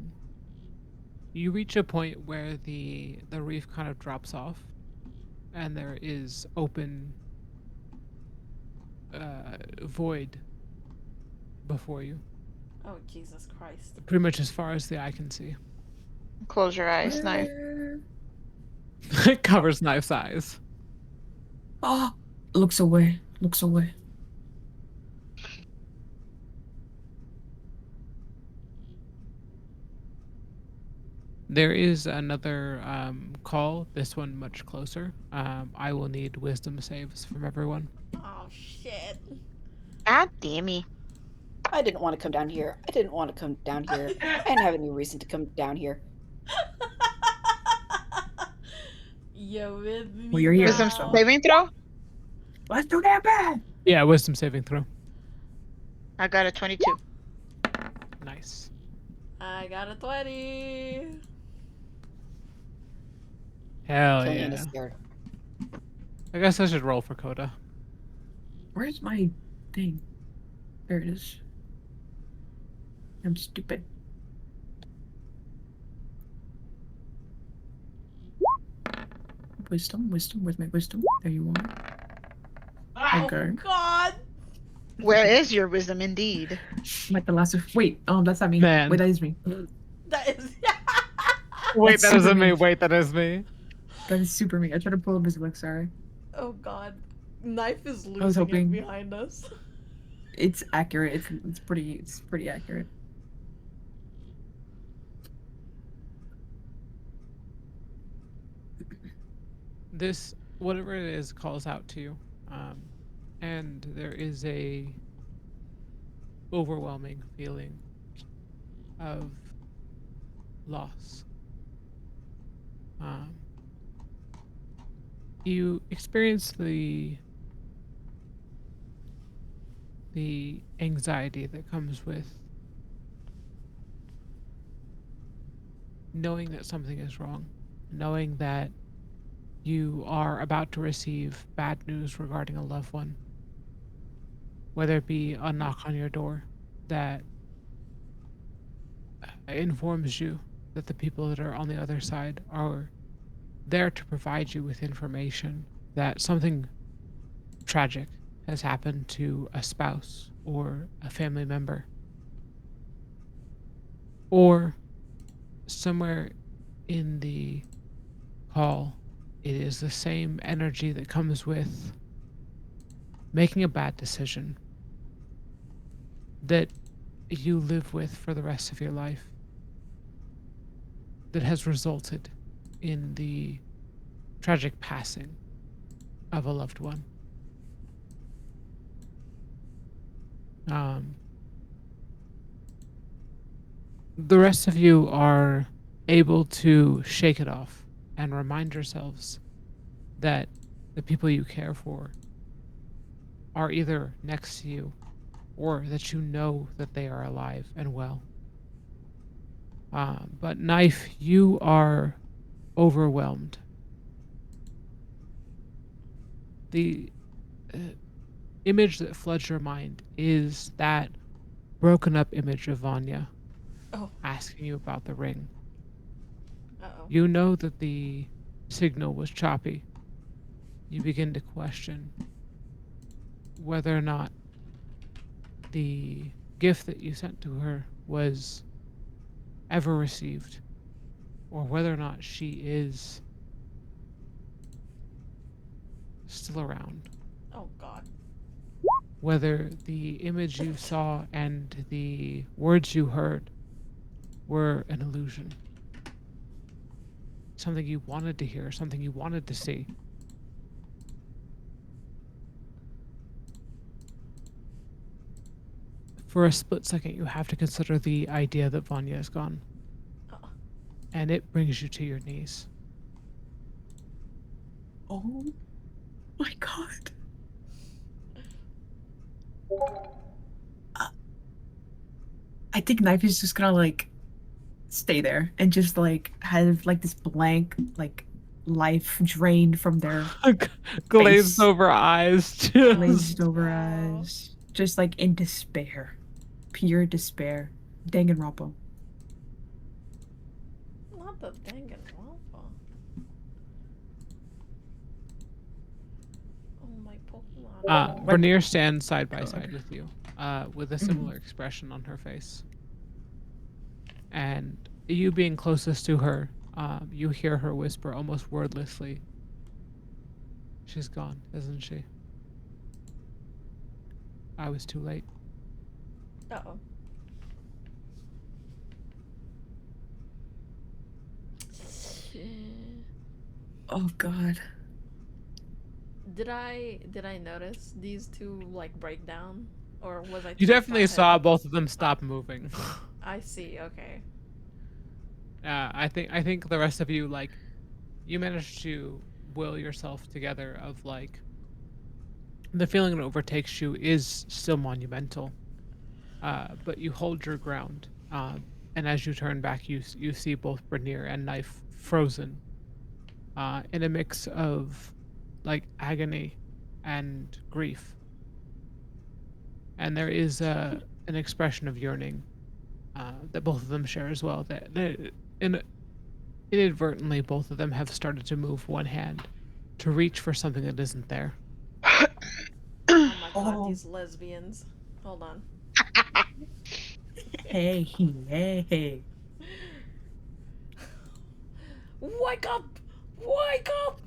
You reach a point where the reef kind of drops off, and there is open void before you, Oh, Jesus Christ. pretty much as far as the eye can see. Close your eyes, knife. It covers knife's eyes. Oh, looks away. Looks away. There is another call, this one much closer. I will need wisdom saves from everyone. Oh, shit. God damn me. I didn't want to come down here. I didn't want to come down here. I didn't have any reason to come down here. You're with me. Well, you're here, Wisdom so- saving throw? Let's do that bad. Yeah, wisdom saving throw. I got a 22. Nice. I got a 20. Hell Killian is yeah. scared. I guess I should roll for Coda. Where's my thing? There it is. I'm stupid. Wisdom, wisdom. Where's my wisdom? There you are. Oh Okay. God. Where is your wisdom, indeed? Like the last of. Wait, that's not me. Man. Wait, that is me. That is. Wait, That's that super isn't me. me. Wait, that is me. That is super me. I tried to pull up his look. Sorry. Oh God. Knife is was losing it hoping- behind us. It's accurate. It's pretty accurate. This, whatever it is, calls out to you. And there is a overwhelming feeling of loss. You experience the anxiety that comes with knowing that something is wrong, knowing that you are about to receive bad news regarding a loved one, whether it be a knock on your door that informs you that the people that are on the other side are there to provide you with information that something tragic has happened to a spouse or a family member. Or somewhere in the call, it is the same energy that comes with making a bad decision that you live with for the rest of your life, that has resulted in the tragic passing of a loved one. The rest of you are able to shake it off and remind yourselves that the people you care for are either next to you or that you know that they are alive and well. But Knife, you are overwhelmed. The image that floods your mind is that broken up image of Vanya Oh. asking you about the ring. Uh-oh. You know that the signal was choppy. You begin to question whether or not the gift that you sent to her was ever received, or whether or not she is still around. Oh God. Whether the image you saw and the words you heard were an illusion. Something you wanted to hear, something you wanted to see. For a split second, you have to consider the idea that Vanya is gone. Uh-oh. And it brings you to your knees. Oh my God. I think Knife is just gonna like stay there and just like have like this blank like life drained from their Glazed Face. over eyes. Just. glazed over Wow. eyes, just like in despair, pure despair. Danganronpa. Not the Danganronpa. Oh my Pokemon. Vernier stands side by side with you, with a similar expression on her face. And you being closest to her, you hear her whisper almost wordlessly. She's gone, isn't she? I was too late. Uh-oh. Oh God. Did I notice these two like break down, or was I? You too definitely far saw ahead? both of them stop moving. I see. Okay. I think the rest of you, like, you managed to will yourself together of like the feeling that overtakes you is still monumental, but you hold your ground, and as you turn back, you see both Brenier and Knife frozen, in a mix of like agony and grief. And there is an expression of yearning that both of them share as well. In, inadvertently, both of them have started to move one hand to reach for something that isn't there. Oh my god, Oh. these lesbians. Hold on. Hey, hey. Wake up! Wake up!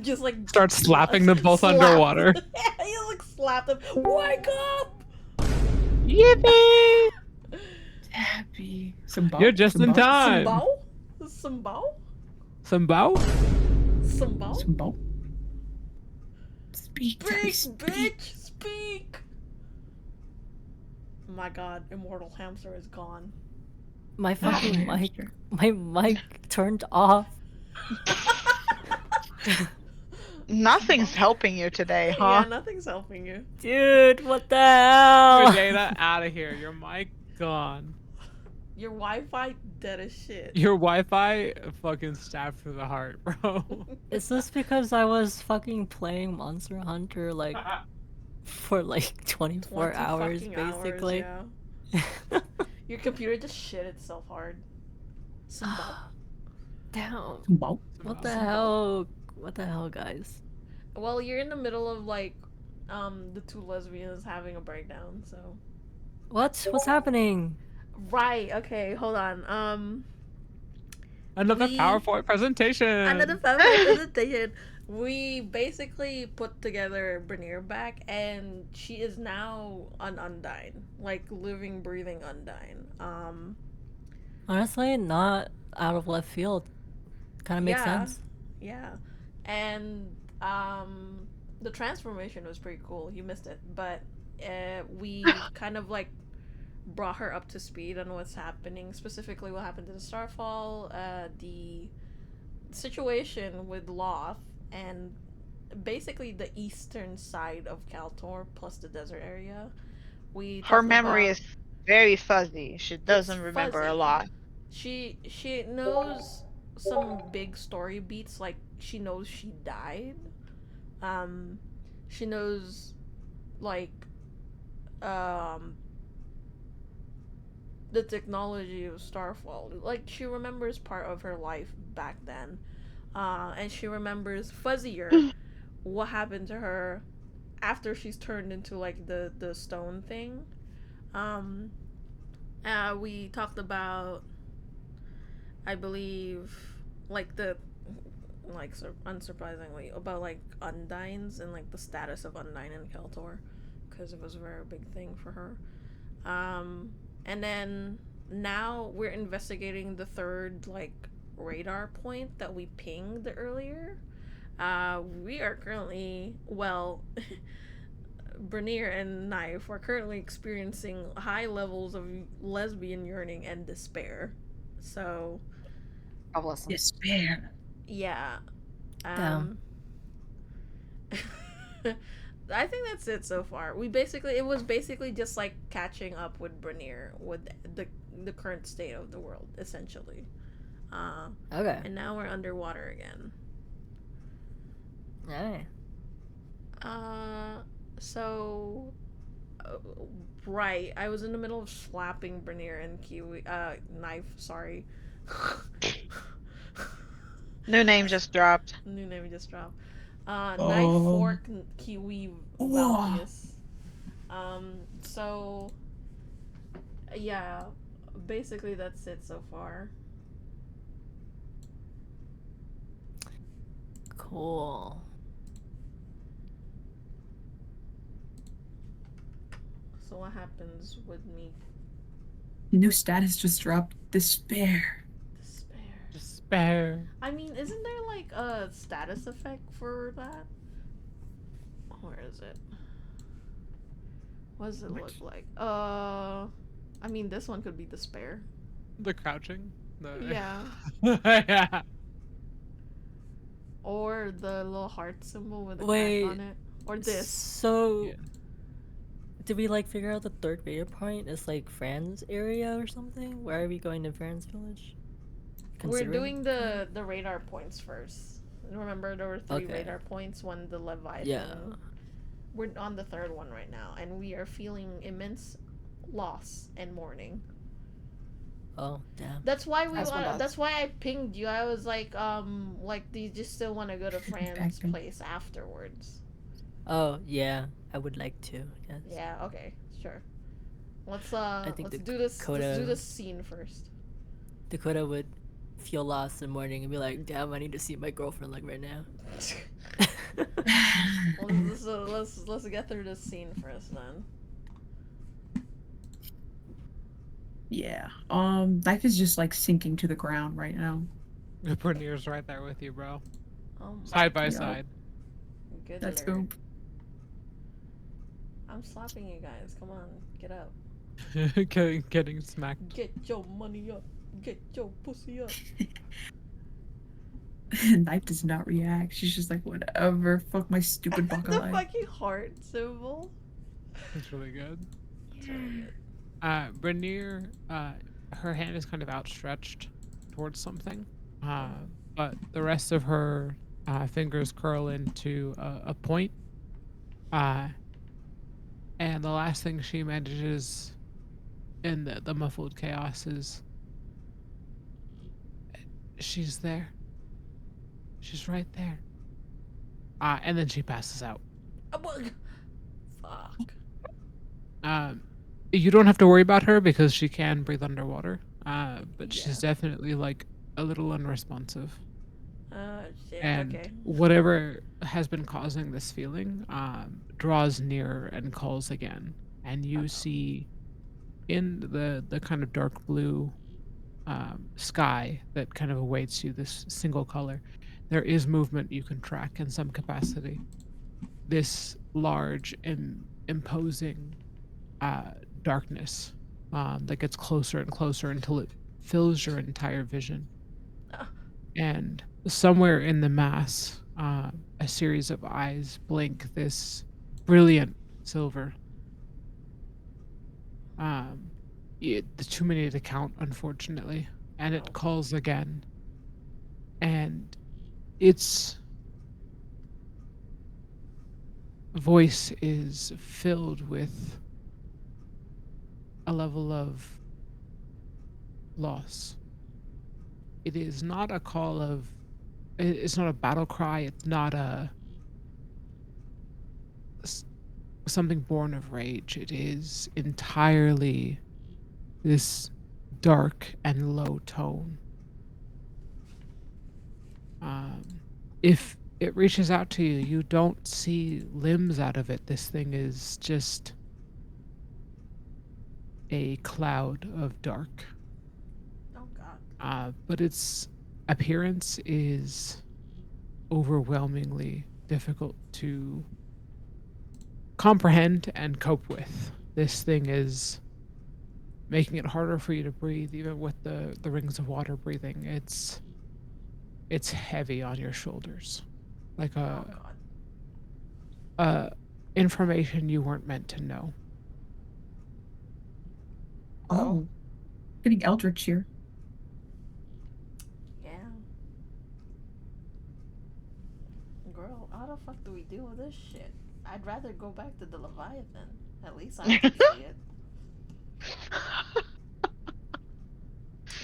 Just like Start slapping them both slap. underwater. Yeah, you like slap them. Wake up! Yippee! Happy. Some bow. You're just some in bow, time. Some bow? Some bow? Some bow? Some bow. Speak, Tabby, Speak, speak. bitch! Speak! My god, Immortal Hamster is gone. My Oh, fucking mic. hamster. My mic turned off. Nothing's helping you today, Yeah, huh? nothing's helping you. Dude, what the Your hell? data out of here. Your mic gone. Your Wi-Fi dead as shit. Your Wi-Fi fucking stabbed through the heart, bro. Is this because I was fucking playing Monster Hunter like for like 24 20 hours fucking basically? Hours, yeah. Your computer just shit itself hard. Some bow. Damn. Some bow. What the hell? What the hell, guys? Well, you're in the middle of like the two lesbians having a breakdown, so What's happening? right, okay, hold on. Another We- PowerPoint presentation. Another family presentation. We basically put together Brenier back, and she is now an Undyne, like living, breathing Undyne. Honestly, not out of left field. Kind of makes Yeah. sense. Yeah, and the transformation was pretty cool. You missed it, but we kind of like brought her up to speed on what's happening, specifically what happened to the Starfall, the situation with Loth, and basically the eastern side of Kaltor plus the desert area. We Her talked memory about- is very fuzzy. She doesn't remember a fuzzy. lot. She knows some big story beats, like she knows she died. She knows like the technology of Starfall. Like she remembers part of her life back then. And she remembers fuzzier what happened to her after she's turned into like the stone thing. We talked about, I believe, like the like unsurprisingly about like Undines and like the status of Undyne in Kaltor, because it was a very big thing for her. And then now we're investigating the third like radar point that we pinged earlier. We are currently, well, Brenier and Knife are currently experiencing high levels of lesbian yearning and despair. So, God bless them. Despair. yeah. Damn. I think that's it so far. It was basically just like catching up with Brenier with the current state of the world, essentially. Okay. And now we're underwater again. Alright. So, right, I was in the middle of slapping Brenier and Kiwi, Knife, sorry. New name just dropped. New name just dropped. Knife, Oh. Fork, Kiwi, Whoa. Valkyus. So, yeah, basically that's it so far. Cool. So what happens with me? New status just dropped. Despair. Despair. Despair. I mean, isn't there like a status effect for that? Where is it? What does it look like? I mean, this one could be despair. The crouching. Yeah. Yeah. Or the little heart symbol with a Wait. crack on it. Or this. So, Yeah. did we like figure out the third radar point? It's like Fran's area or something? Why are we going to Fran's village? We're Considering doing the radar points first. Remember there were 3 Okay. radar points when the Leviathan. Yeah. We're on the 3rd one right now, and we are feeling immense loss and mourning. Oh damn. That's why we As one want. does. That's why I pinged you. I was like, do you just still want to go to Fran's Acting. place afterwards? Oh yeah, I would like to. Yes. Yeah. Okay. Sure. Let's think let's the do this. Let's Coda- do this scene first. Dakota would feel lost in the morning and be like, "Damn, I need to see my girlfriend like right now." Let's get through this scene first then. Yeah. Life is just like sinking to the ground right now. Bernier's right there with you, bro. Oh my Side by Yeah. side. good Let's lord. go. I'm slapping you guys. Come on, get up. Getting smacked. Get your money up. Get your pussy up. Knife does not react. She's just like, whatever. Fuck my stupid The baka life. fucking heart symbol. It's really good. It's really good. Bernier, her hand is kind of outstretched towards something, but the rest of her fingers curl into a point, and the last thing she manages in the muffled chaos is, she's there. She's right there. And then she passes out. Fuck. You don't have to worry about her because she can breathe underwater. But she's definitely like a little unresponsive. Shit. And Okay. whatever has been causing this feeling draws nearer and calls again. And you see in the kind of dark blue sky that kind of awaits you, this single color, there is movement you can track in some capacity. This large and imposing darkness that gets closer and closer until it fills your entire vision. And somewhere in the mass, a series of eyes blink this brilliant silver. Too many to count, unfortunately. And it calls again. And its voice is filled with a level of loss. It is not a call of, it's not a battle cry, it's not something born of rage. It is entirely this dark and low tone. If it reaches out to you, you don't see limbs out of it. This thing is just a cloud of dark. Oh god. But its appearance is overwhelmingly difficult to comprehend and cope with. This thing is making it harder for you to breathe, even with the rings of water breathing. It's heavy on your shoulders, like Oh god. information you weren't meant to know. Oh. Getting eldritch here. Yeah. Girl, how the fuck do we deal with this shit? I'd rather go back to the Leviathan. At least I can see it.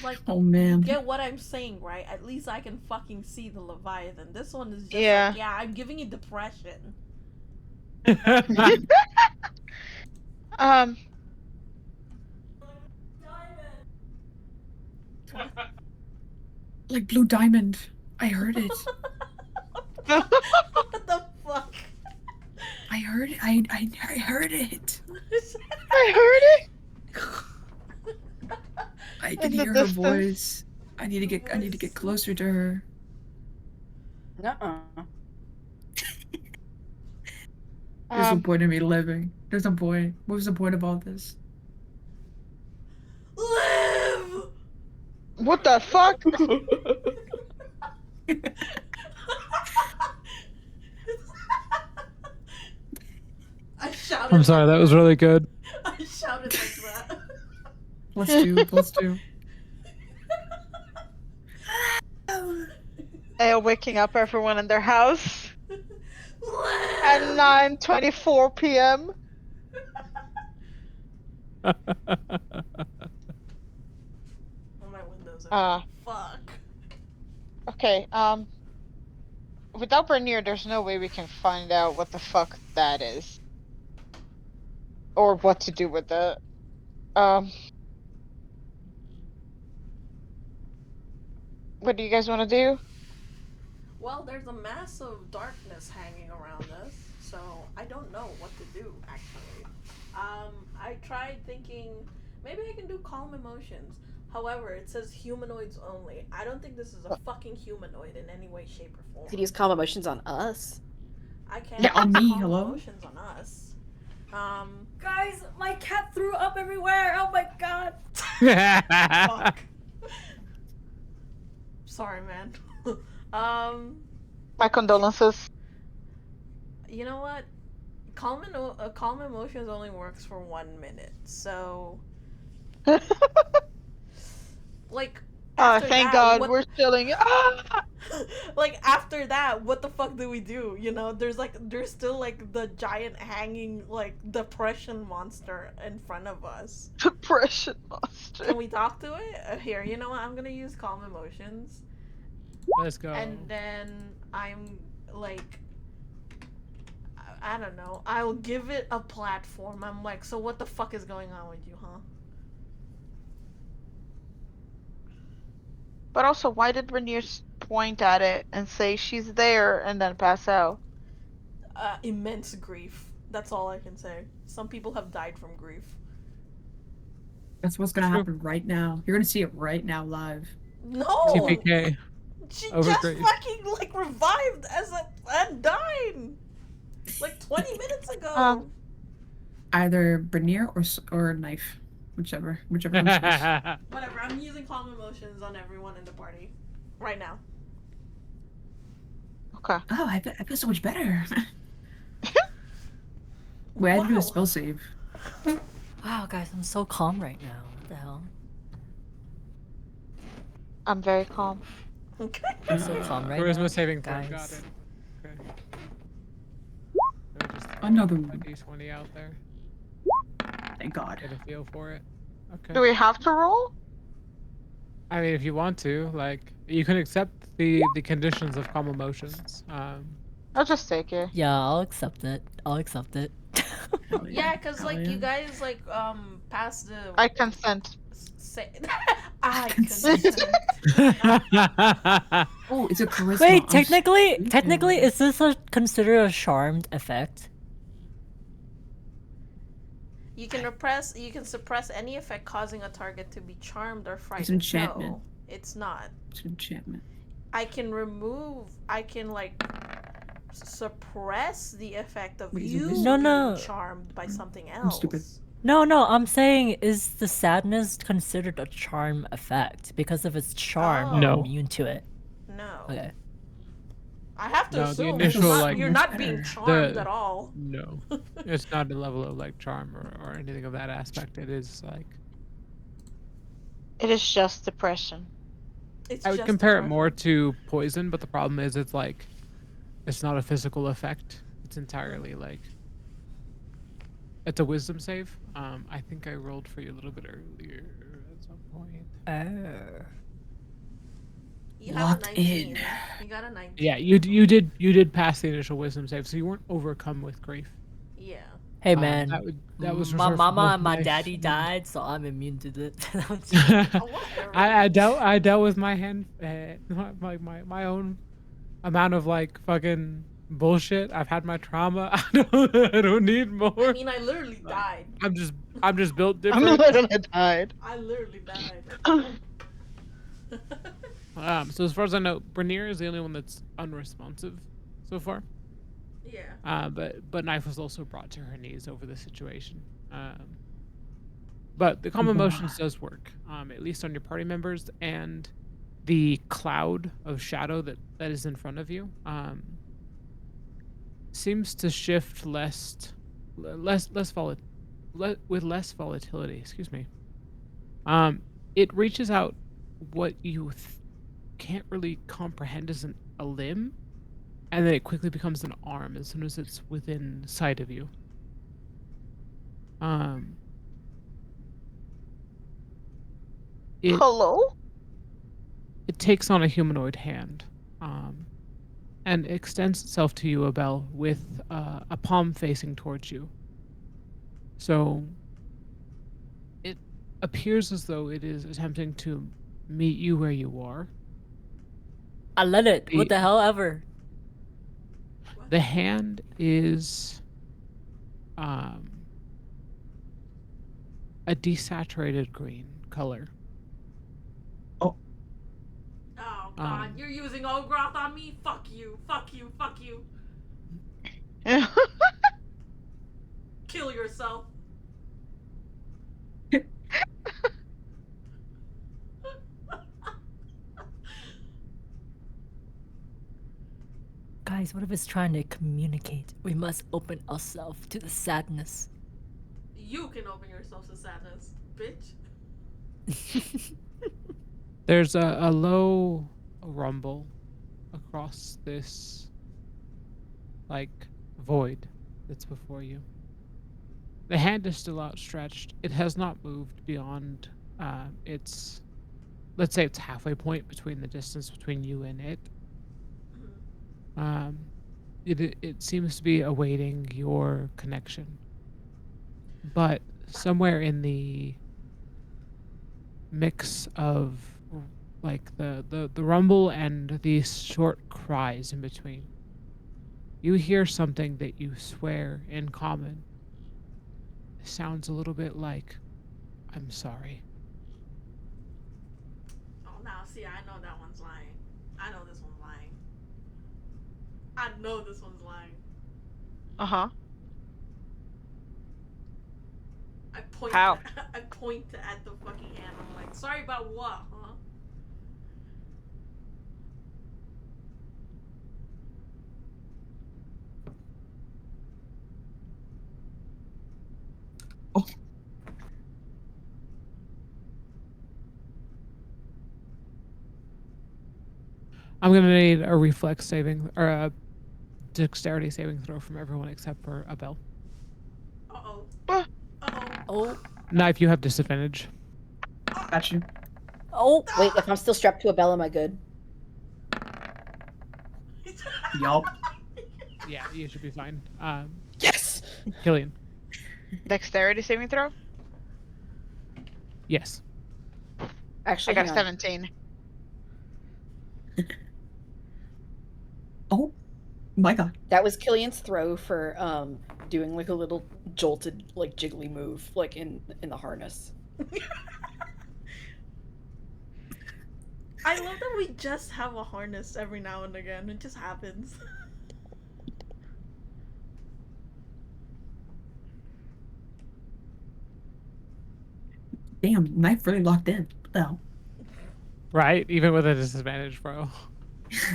Like, Oh man. get what I'm saying, right? At least I can fucking see the Leviathan. This one is just Yeah. like, yeah, I'm giving you depression. Um, Like blue diamond. I heard it. What the fuck? I heard it. I heard it. I heard it. I can In the hear her distance. voice. I need to get closer to her. Nuh-uh. There's no point in me living. There's no point. What's the point of all this? Live! What the fuck? I shouted I'm sorry, like that was really good. I shouted like that. Plus two. They are waking up everyone in their house at 9:24 p.m. Oh, my windows open. Uh, Fuck. okay, without Bernier, there's no way we can find out what the fuck that is. Or what to do with it. What do you guys want to do? Well, there's a massive darkness hanging around us, so I don't know what to do, actually. I tried thinking maybe I can do calm emotions. However, it says humanoids only. I don't think this is a fucking humanoid in any way, shape, or form. You could use calm emotions on us. I can't Yeah, on use me, calm hello? emotions on us. Guys, my cat threw up everywhere. Oh my god. Fuck. Sorry, man. My condolences. You know what? Calm emotions only works for 1 minute. So, like, after Thank that, God what, we're chilling. Ah! like after that, what the fuck do we do? You know, there's still like the giant hanging like depression monster in front of us. Depression monster. Can we talk to it? Here, you know what? I'm gonna use calm emotions, Let's go. and then I'm like, I don't know. I'll give it a platform. I'm like, so what the fuck is going on with you, huh? But also, why did Rainier point at it and say she's there and then pass out? Immense grief. That's all I can say. Some people have died from grief. That's what's gonna True. happen right now. You're gonna see it right now live. No! TPK. She Over just grief. fucking like revived and died like 20 minutes ago. Either Bernier or knife, whichever one chooses. Whatever. I'm using calm emotions on everyone in the party right now. Okay. Oh, I feel so much better. Wait, I had to do Wow. a spell save. Wow, guys, I'm so calm right now. What the hell? I'm very calm. Okay. I'm so calm right Charisma now. saving throw. guys. Got it. Okay. Let me just throw Another a one. D20 out there. Thank God. Get a feel for it. Okay. Do we have to roll? I mean, if you want to, like, you can accept the conditions of calm emotions. I'll just take it. Yeah, I'll accept it. I'll accept it. Hell Yeah, cause Hell like yeah. you guys like passed the. I consent. Say, I consent. Oh, it's a charisma. Wait, I'm technically, stupid. is this considered a charmed effect? You can suppress any effect causing a target to be charmed or frightened. enchantment. No, it's not. It's enchantment. I can like suppress the effect of Wait, is it you wisdom? No, being no. charmed by something else. I'm stupid. No, I'm saying, is the sadness considered a charm effect? Because if it's charm, Oh. No. I'm immune to it. No. Okay. I have to No, the assume initial, you're not, like, you're not being The- charmed at all. No, it's not a level of like charm or anything of that aspect. It is like It is just depression. It's I would just compare it depression. more to poison, but the problem is it's like it's not a physical effect. It's entirely like it's a wisdom save. I think I rolled for you a little bit earlier at some point. Oh. You have a Locked 19. in. You got a 19. Yeah, you did pass the initial wisdom save, so you weren't overcome with grief. Yeah. Hey man, that was my reserved for mama both and my knife daddy and- died, so I'm immune to it. Whatever. I dealt with my hand my own amount of like fucking bullshit. I've had my trauma. I don't need more. I mean, I literally died. I'm just built I'm different. literally died. I literally died. So as far as I know, Bernier is the only one that's unresponsive so far. Yeah. But Knife was also brought to her knees over the situation. But the calm emotions does work, at least on your party members, and the cloud of shadow that is in front of you seems to shift less with less volatility. Excuse me. It reaches out what you can't really comprehend as a limb, and then it quickly becomes an arm as soon as it's within sight of you. It Hello? it takes on a humanoid hand, and extends itself to you, Abel, with a palm facing towards you. So it appears as though it is attempting to meet you where you are. I let it. What the hell ever? The hand is a desaturated green color. Oh god, you're using Ogroth on me? Fuck you, fuck you, fuck you. Kill yourself. Guys, what if it's trying to communicate? We must open ourselves to the sadness. You can open yourself to sadness, bitch. There's a low rumble across this, like, void that's before you. The hand is still outstretched. It has not moved beyond its, let's say, its halfway point between the distance between you and it. It seems to be awaiting your connection. But somewhere in the mix of like the rumble and these short cries in between, you hear something that you swear in common. It sounds a little bit like, "I'm sorry." Oh, now see, I know that one's lying. I know this one's lying. I know this one's lying. Uh-huh. I point. How? I point at the fucking hand. I'm like, sorry about what, huh? I'm gonna need a reflex saving or a dexterity saving throw from everyone except for Abel. Uh-oh. Uh. Uh-oh. Oh, Now, if you have disadvantage. Got you. oh. Wait, if I'm still strapped to a bell, am I good? Yup. Yeah, you should be fine. Yes. Killian. Dexterity saving throw? Yes. Actually, I got hang on. 17. Oh my god. That was Killian's throw for doing like a little jolted, like jiggly move, like in the harness. I love that we just have a harness every now and again. It just happens. Damn, knife really locked in. What the hell? Right? Even with a disadvantage, bro.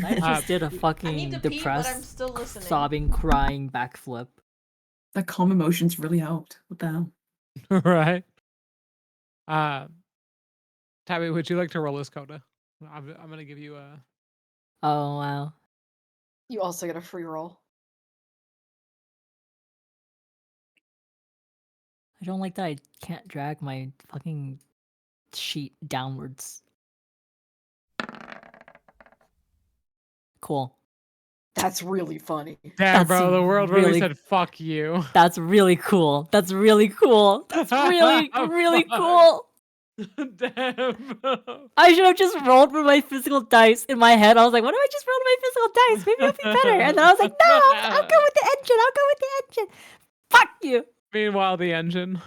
I just did a I need fucking to pee, but I'm depressed, still listening. sobbing, crying backflip. That calm emotions really helped. What the hell? Right? Tabby, would you like to roll this coda? I'm gonna give you a. Oh wow. You also get a free roll. I don't like that I can't drag my fucking sheet downwards. Cool. That's really funny. Damn, That's bro, the world really really- said fuck you. That's really cool. That's really cool. That's really, really cool. Damn. I should have just rolled for my physical dice in my head. I was like, what if I just rolled my physical dice? Maybe it'll be better. And then I was like, no, I'll go with the engine. I'll go with the engine. Fuck you. Meanwhile, the engine.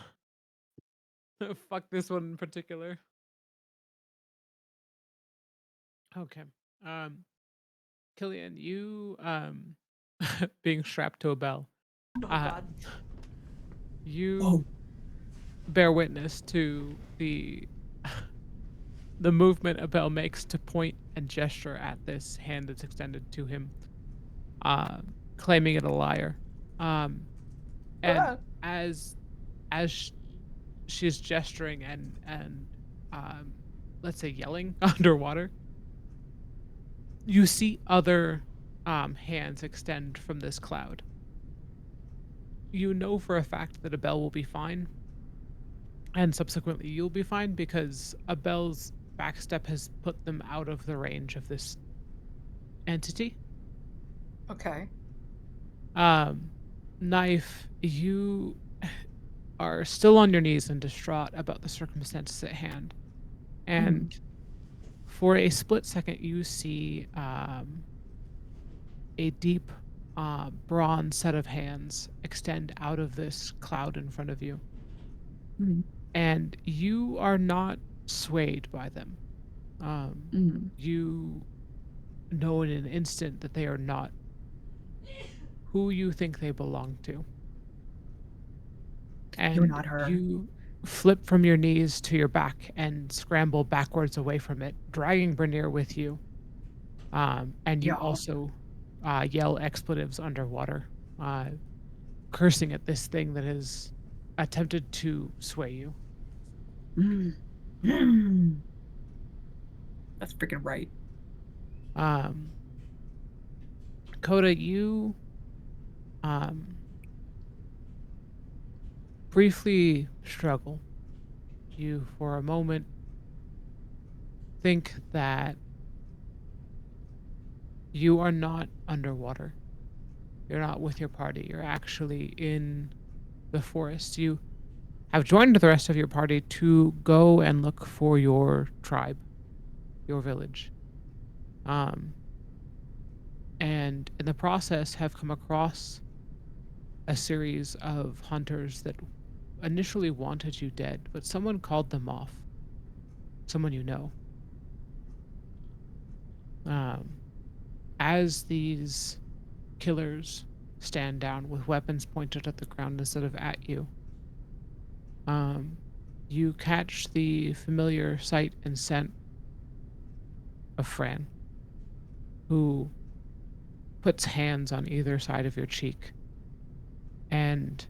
Fuck this one in particular. Okay. Killian, you being strapped to a bell. Oh god. You Whoa. bear witness to the movement Abel makes to point and gesture at this hand that's extended to him, claiming it a liar. And as she's gesturing and let's say yelling underwater, you see other hands extend from this cloud. You know for a fact that Abel will be fine, and subsequently you'll be fine because Abel's backstep has put them out of the range of this entity. Okay. Knife, you are still on your knees and distraught about the circumstances at hand. And for a split second, you see a deep bronze set of hands extend out of this cloud in front of you. And you are not swayed by them. You know in an instant that they are not who you think they belong to. And You're not her. you flip from your knees to your back and scramble backwards away from it, dragging Bernier with you. And you Yeah. also yell expletives underwater, cursing at this thing that has attempted to sway you. That's freaking right. Coda, you briefly struggle. You, for a moment, think that you are not underwater. You're not with your party. You're actually in the forest. You have joined the rest of your party to go and look for your tribe, your village. And in the process have come across a series of hunters that initially wanted you dead, but someone called them off. Someone you know. As these killers stand down with weapons pointed at the ground instead of at you, you catch the familiar sight and scent of Fran, who puts hands on either side of your cheek and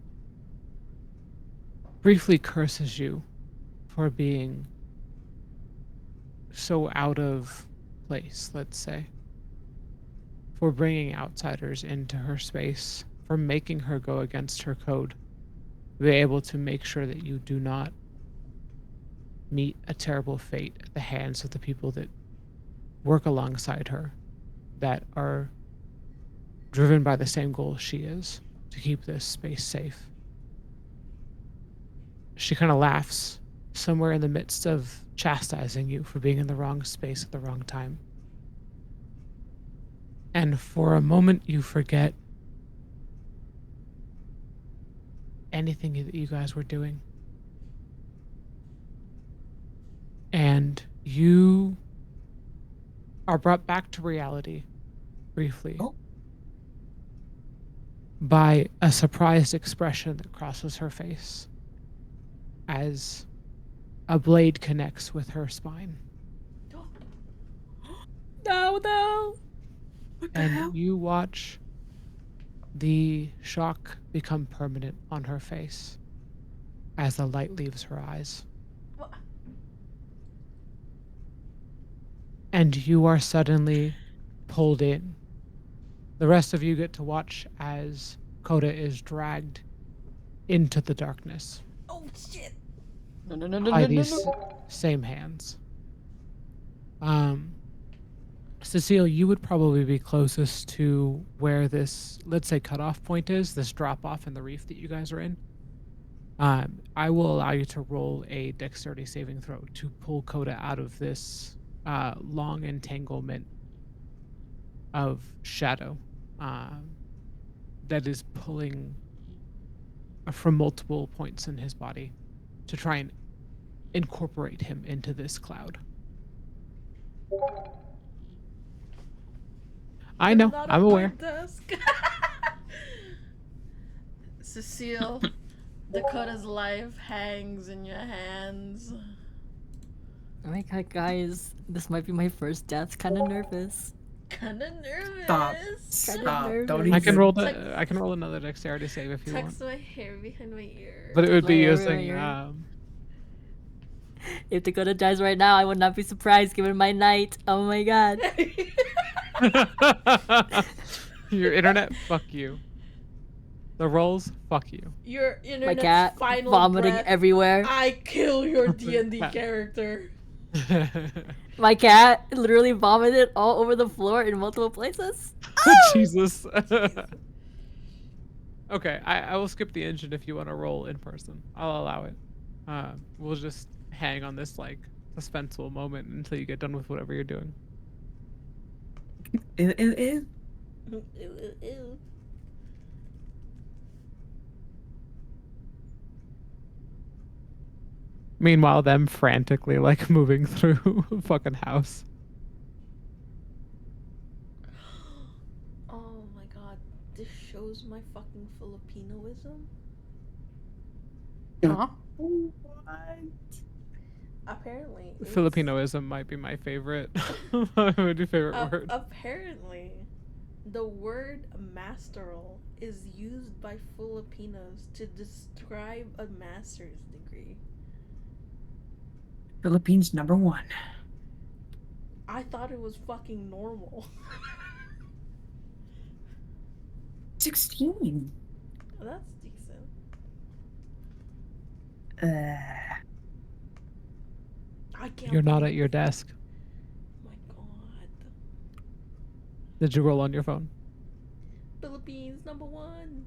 briefly curses you for being so out of place, let's say, for bringing outsiders into her space, for making her go against her code, be able to make sure that you do not meet a terrible fate at the hands of the people that work alongside her, that are driven by the same goal she is, to keep this space safe. She kind of laughs somewhere in the midst of chastising you for being in the wrong space at the wrong time. And for a moment, you forget anything that you guys were doing. And you are brought back to reality briefly by a surprised expression that crosses her face as a blade connects with her spine. No. And you watch the shock become permanent on her face as the light leaves her eyes. What? And you are suddenly pulled in. The rest of you get to watch as Coda is dragged into the darkness Oh shit! by these same hands. Cecile, you would probably be closest to where this, let's say, cutoff point is, this drop off in the reef that you guys are in. I will allow you to roll a dexterity saving throw to pull Coda out of this long entanglement of shadow that is pulling from multiple points in his body to try and incorporate him into this cloud. I know, Not I'm on my aware. desk. Cecile, Dakota's life hangs in your hands. Oh my god, guys, this might be my first death. Kind of nervous. Kinda nervous. Stop. nervous. Don't I can even. roll Tuck- I can roll another dexterity save if you want. Tucks my hair behind my ear. But it would be My using ear. If Dakota dies right now, I would not be surprised given my night. Oh my god. your internet, fuck you. The rolls, fuck you. Your My internet's cat final vomiting breath. everywhere. I kill your D&D Cat. character. My cat literally vomited all over the floor in multiple places. Jesus. Okay, I will skip the engine if you want to roll in person. I'll allow it. We'll just hang on this like suspenseful moment until you get done with whatever you're doing. Ew. Ew, ew, ew. Meanwhile, them frantically like moving through a fucking house. Oh my god, this shows my fucking Filipinoism. Huh? Apparently. it's- Filipinoism might be my favorite. My favorite word. Apparently, the word masteral is used by Filipinos to describe a master's degree. Philippines #1. I thought it was fucking normal. 16. That's decent. I can't. You're not believe- at your desk. My god. Did you roll on your phone? Philippines #1.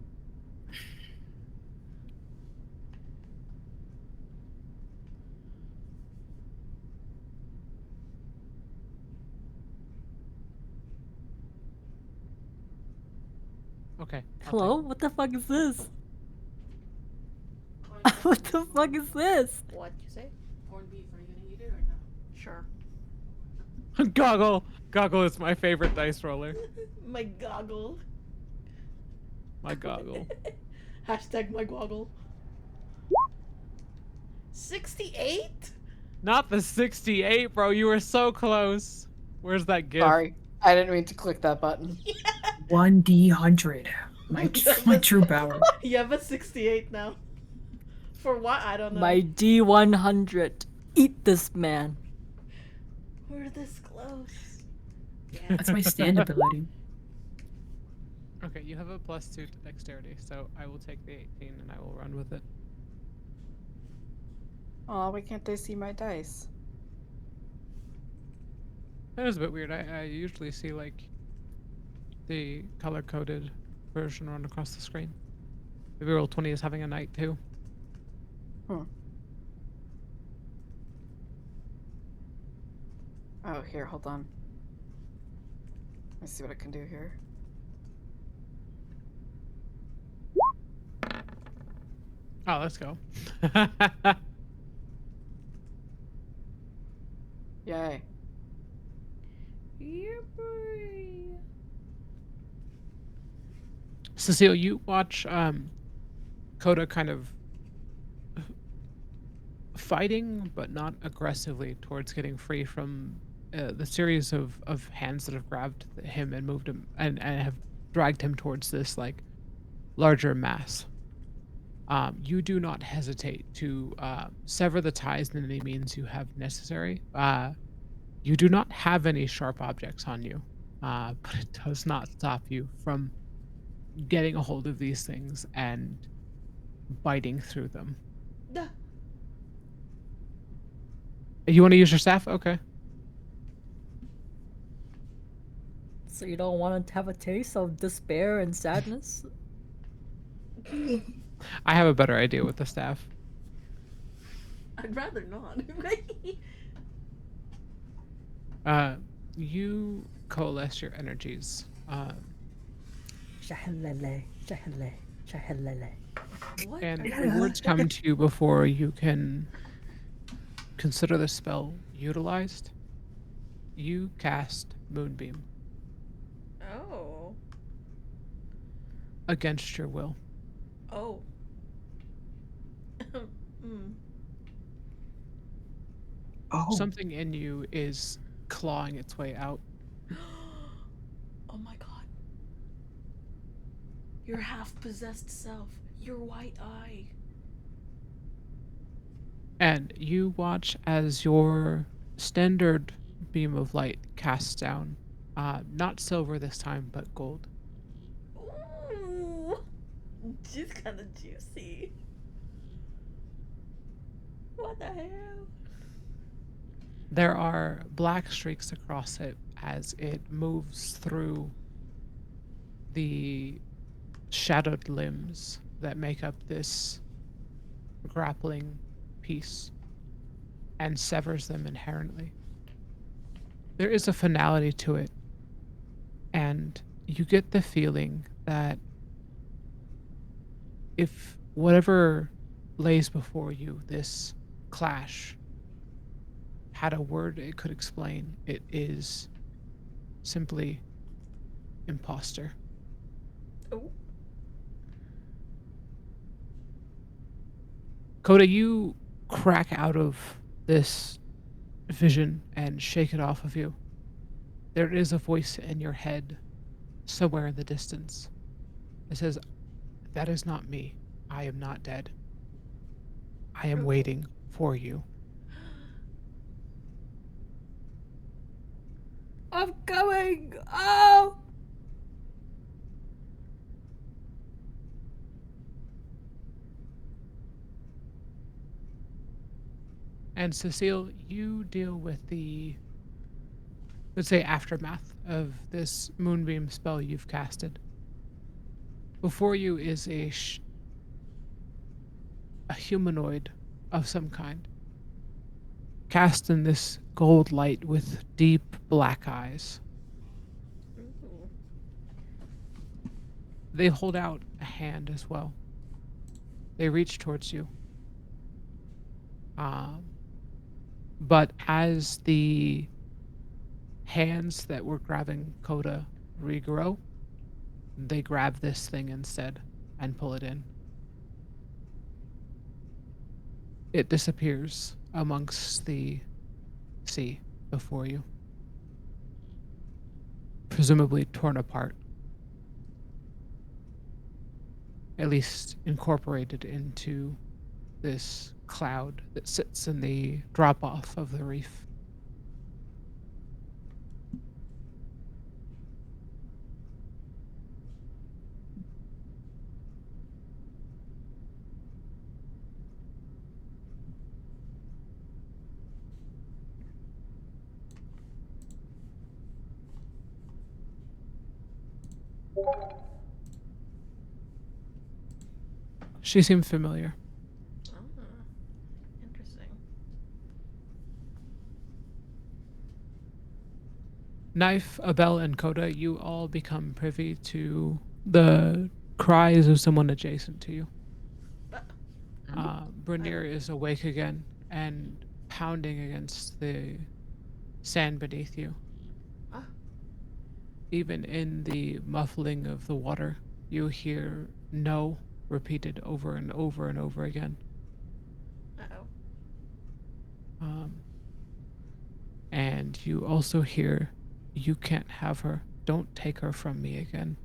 Okay. I'll Hello? take What the fuck is this? What the fuck is this? What you say? Corned beef, are you gonna eat it or no? Sure. it. Goggle. Goggle is my favorite dice roller. My goggle. My goggle. Hashtag my goggle. 68? Not the 68, bro. You were so close. Where's that gift? Sorry, I didn't mean to click that button. 1d100. My true power. You have a 68 now. For what? I don't know. My D100. Eat this man. We're this close. Yeah. That's my stand ability. Okay, you have a +2 to dexterity, so I will take the 18 and I will run with it. Oh, why can't they see my dice? That was a bit weird. I usually see like the color-coded version run across the screen. Maybe Roll20 is having a night too. Oh, here, hold on. Let's see what I can do here. Oh, let's go. Yay. Yeah, boy. Cecile, you watch Coda kind of fighting, but not aggressively, towards getting free from the series of hands that have grabbed him and moved him and have dragged him towards this like larger mass. You do not hesitate to sever the ties in any means you have necessary. You do not have any sharp objects on you, but it does not stop you from getting a hold of these things and biting through them. Duh. You want to use your staff? Okay. So you don't want to have a taste of despair and sadness? I have a better idea with the staff. I'd rather not. You coalesce your energies. Shahalele, shahalele, shahalele. What? And are the you- words come to you before you can consider the spell utilized. You cast Moonbeam Oh. against your will. Oh. mm. Oh. Something in you is clawing its way out. Your half-possessed self. Your white eye. And you watch as your standard beam of light casts down, not silver this time, but gold. Ooh. She's kind of juicy. What the hell? There are black streaks across it as it moves through the shadowed limbs that make up this grappling piece and severs them inherently. There is a finality to it, and you get the feeling that if whatever lays before you, this clash, had a word it could explain, it is simply imposter. Oh. Coda, you crack out of this vision and shake it off of you. There is a voice in your head, somewhere in the distance. It says, "That is not me. I am not dead. I am waiting for you." I'm coming. Oh. And Cecile, you deal with the, let's say, aftermath of this moonbeam spell you've casted. Before you is a humanoid of some kind, cast in this gold light with deep black eyes. Ooh. They hold out a hand as well. They reach towards you. Um, but as the hands that were grabbing Coda regrow, they grab this thing instead and pull it in. It disappears amongst the sea before you, presumably torn apart, at least incorporated into this cloud that sits in the drop off of the reef. She seemed familiar. Ah, interesting. Knife, Abel, and Coda, you all become privy to the cries of someone adjacent to you. Brunier is awake again and pounding against the sand beneath you. Ah. Even in the muffling of the water, you hear no repeated over and over and over again. Uh-oh. And you also hear, "You can't have her. Don't take her from me again."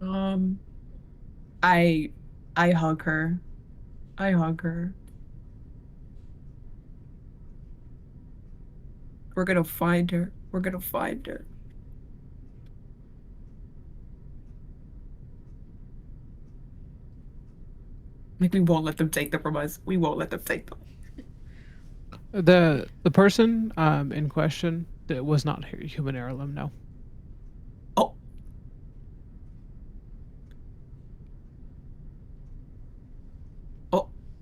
Oh. Um, I I hug her. I hug her. We're gonna find her. We're gonna find her. Like we won't let them take them from us. We won't let them take them. The person in question that was not human heirloom, no. Oh.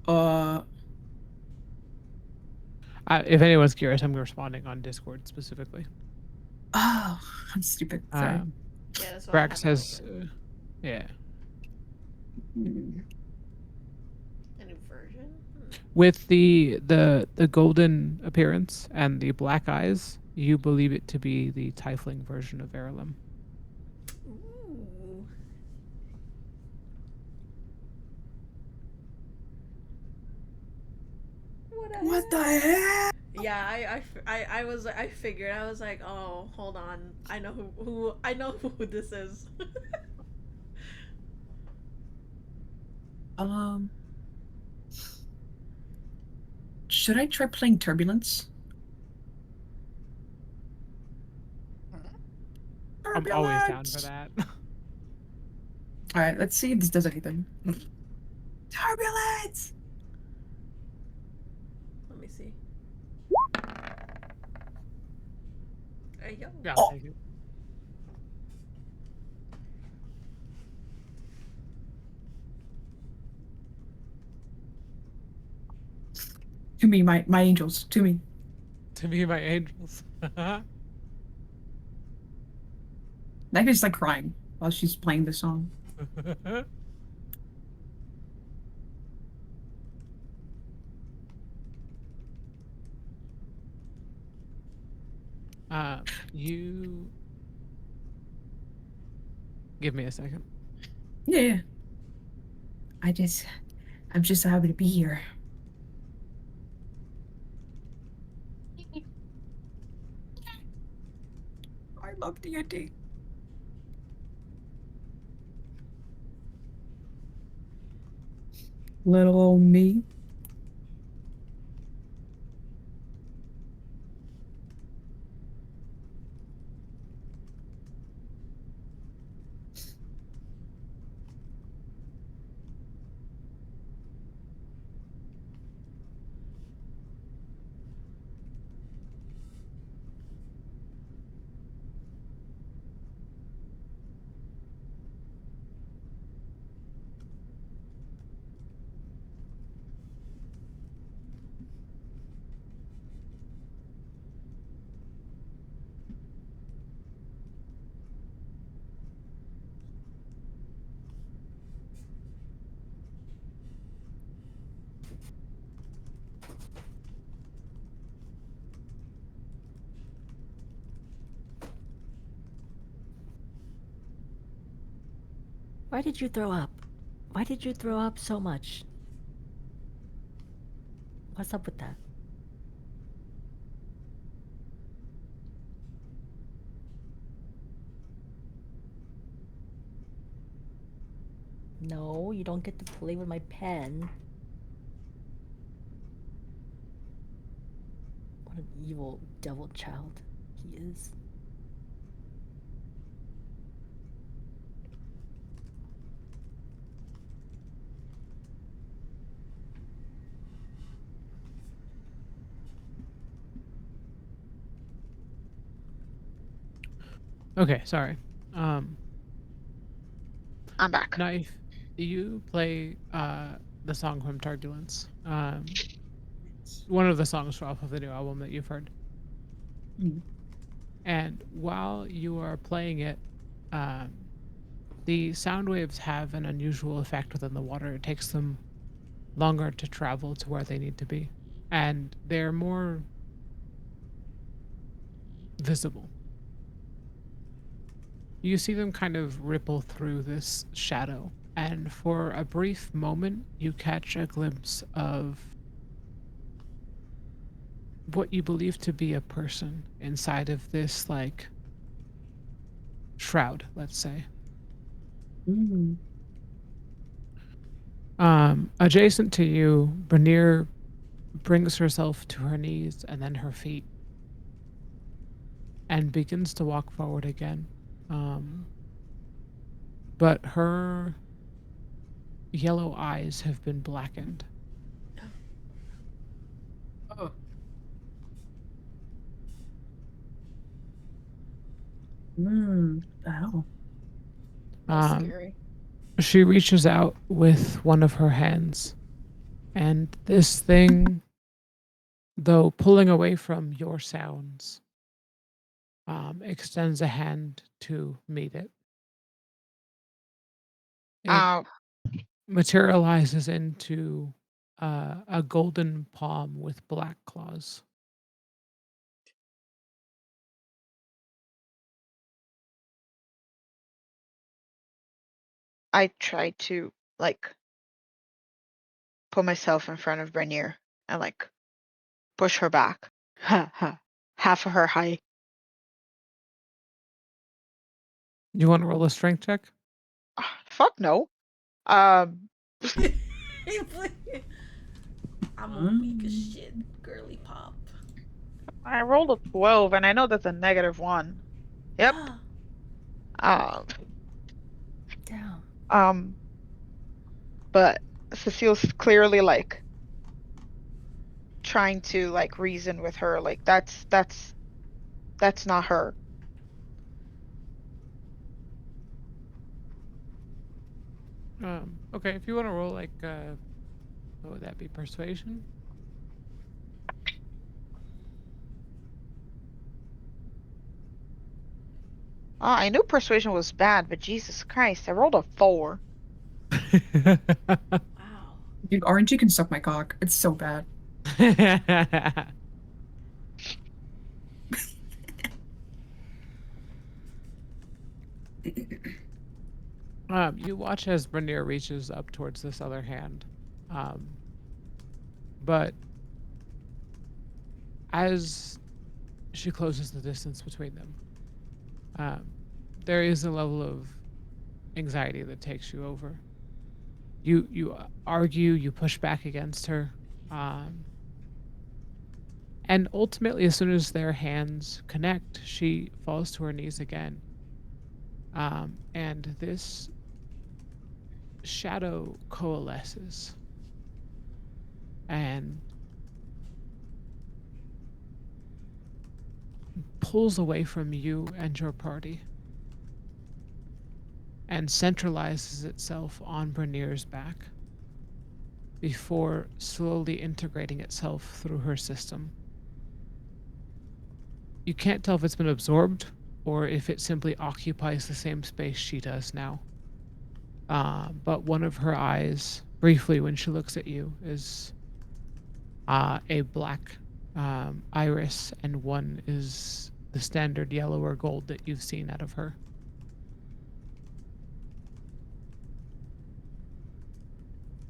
Oh. If anyone's curious, I'm responding on Discord specifically. Oh, I'm stupid. Sorry. Yeah, that's why I Brax have it says, open. yeah. A new version? With the golden appearance and the black eyes, you believe it to be the tiefling version of heirloom. Ooh. What a What the heck? Yeah, I figured. I was like, oh, hold on. I know I know who this is. Should I try playing Turbulence? I'm always down Turbulence! for that. All right, let's see if this does anything. Turbulence! Let me see. Hey yo. Yeah, I'll Oh, take it. to me, my angels, to me. To me, my angels. Meghan's like crying while she's playing the song. You give me a second. Yeah. I'm just happy to be here. I love D&D. Little old me. Why did you throw up? Why did you throw up so much? What's up with that? No, you don't get to play with my pen. What an evil devil child he is. Okay, sorry. I'm back. Knife, you play the song from Turbulence. One of the songs off of the new album that you've heard. Mm. And while you are playing it, the sound waves have an unusual effect within the water. It takes them longer to travel to where they need to be, and they're more visible. You see them kind of ripple through this shadow, and for a brief moment, you catch a glimpse of what you believe to be a person inside of this, like, shroud, let's say. Mm. Adjacent to you, Branir brings herself to her knees and then her feet and begins to walk forward again. But her yellow eyes have been blackened. Oh. The hell? That's Um, scary. she reaches out with one of her hands, and this thing, though pulling away from your sounds, extends a hand to meet it. It Uh, materializes into a golden palm with black claws. I tried to like put myself in front of Brenier and like push her back. Half of her height. You want to roll a strength check? Fuck no. Um, I'm a weak as shit, girly pop. I rolled a 12, and I know that's a -1. Yep. Um, Damn. but Cecile's clearly like trying to like reason with her, like that's not her. Okay, if you want to roll like, what would that be? Persuasion? I knew persuasion was bad, but Jesus Christ, I rolled a 4. Wow. Dude, RNG can suck my cock. It's so bad. You watch as Brenier reaches up towards this other hand. But as she closes the distance between them, there is a level of anxiety that takes you over. You argue, you push back against her, and ultimately, as soon as their hands connect, she falls to her knees again. And this shadow coalesces and pulls away from you and your party and centralizes itself on Brenier's back before slowly integrating itself through her system. You can't tell if it's been absorbed or if it simply occupies the same space she does now. But one of her eyes, briefly when she looks at you, is a black iris, and one is the standard yellow or gold that you've seen out of her.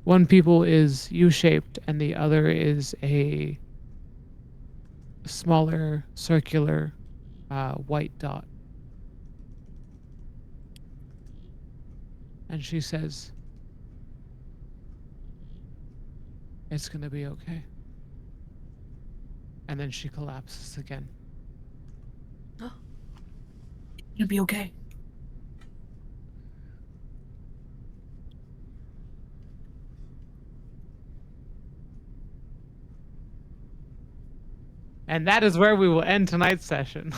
One pupil is U-shaped, and the other is a smaller, circular, white dot. And she says, "It's gonna be okay." And then she collapses again. It'll be okay. And that is where we will end tonight's session.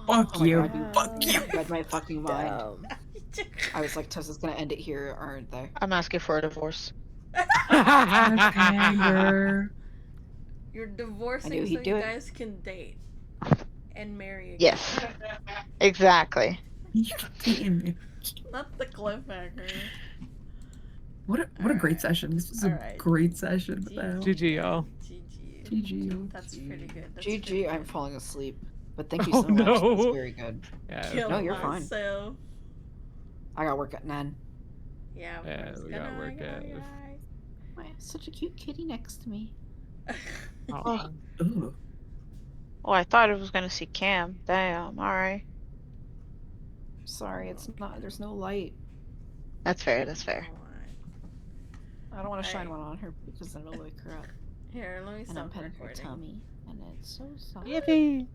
Fuck Oh my you. god, you Fuck you. read my fucking mind. Damn. I was like, Tessa's gonna end it here, aren't they? I'm asking for a divorce. Cliffhanger. You're I divorcing knew so he'd do you it. guys can date and marry again. Yes. Exactly. Damn it. Not the cliffhanger. What a great session. This was a Alright. great session. What the hell? GG, y'all. GG. GG. That's pretty good. That's pretty GG, I'm good. falling asleep. But thank you Oh, so much. That was no. very good. Yeah, Kill No, you're fine. myself. I got work at 9. Yeah, of Yeah, course. we Good got night, work good at- night, good night. Why, such a cute kitty next to me. Aw. Ooh. Oh, I thought it was gonna see Cam. Damn. All right. Sorry, it's not. There's no light. That's fair. That's fair. Alright. I don't want to shine Hey. one on her because then it'll wake her up. Here, let me And I'm stop petting her recording. tummy, and it's so soft. Yippee.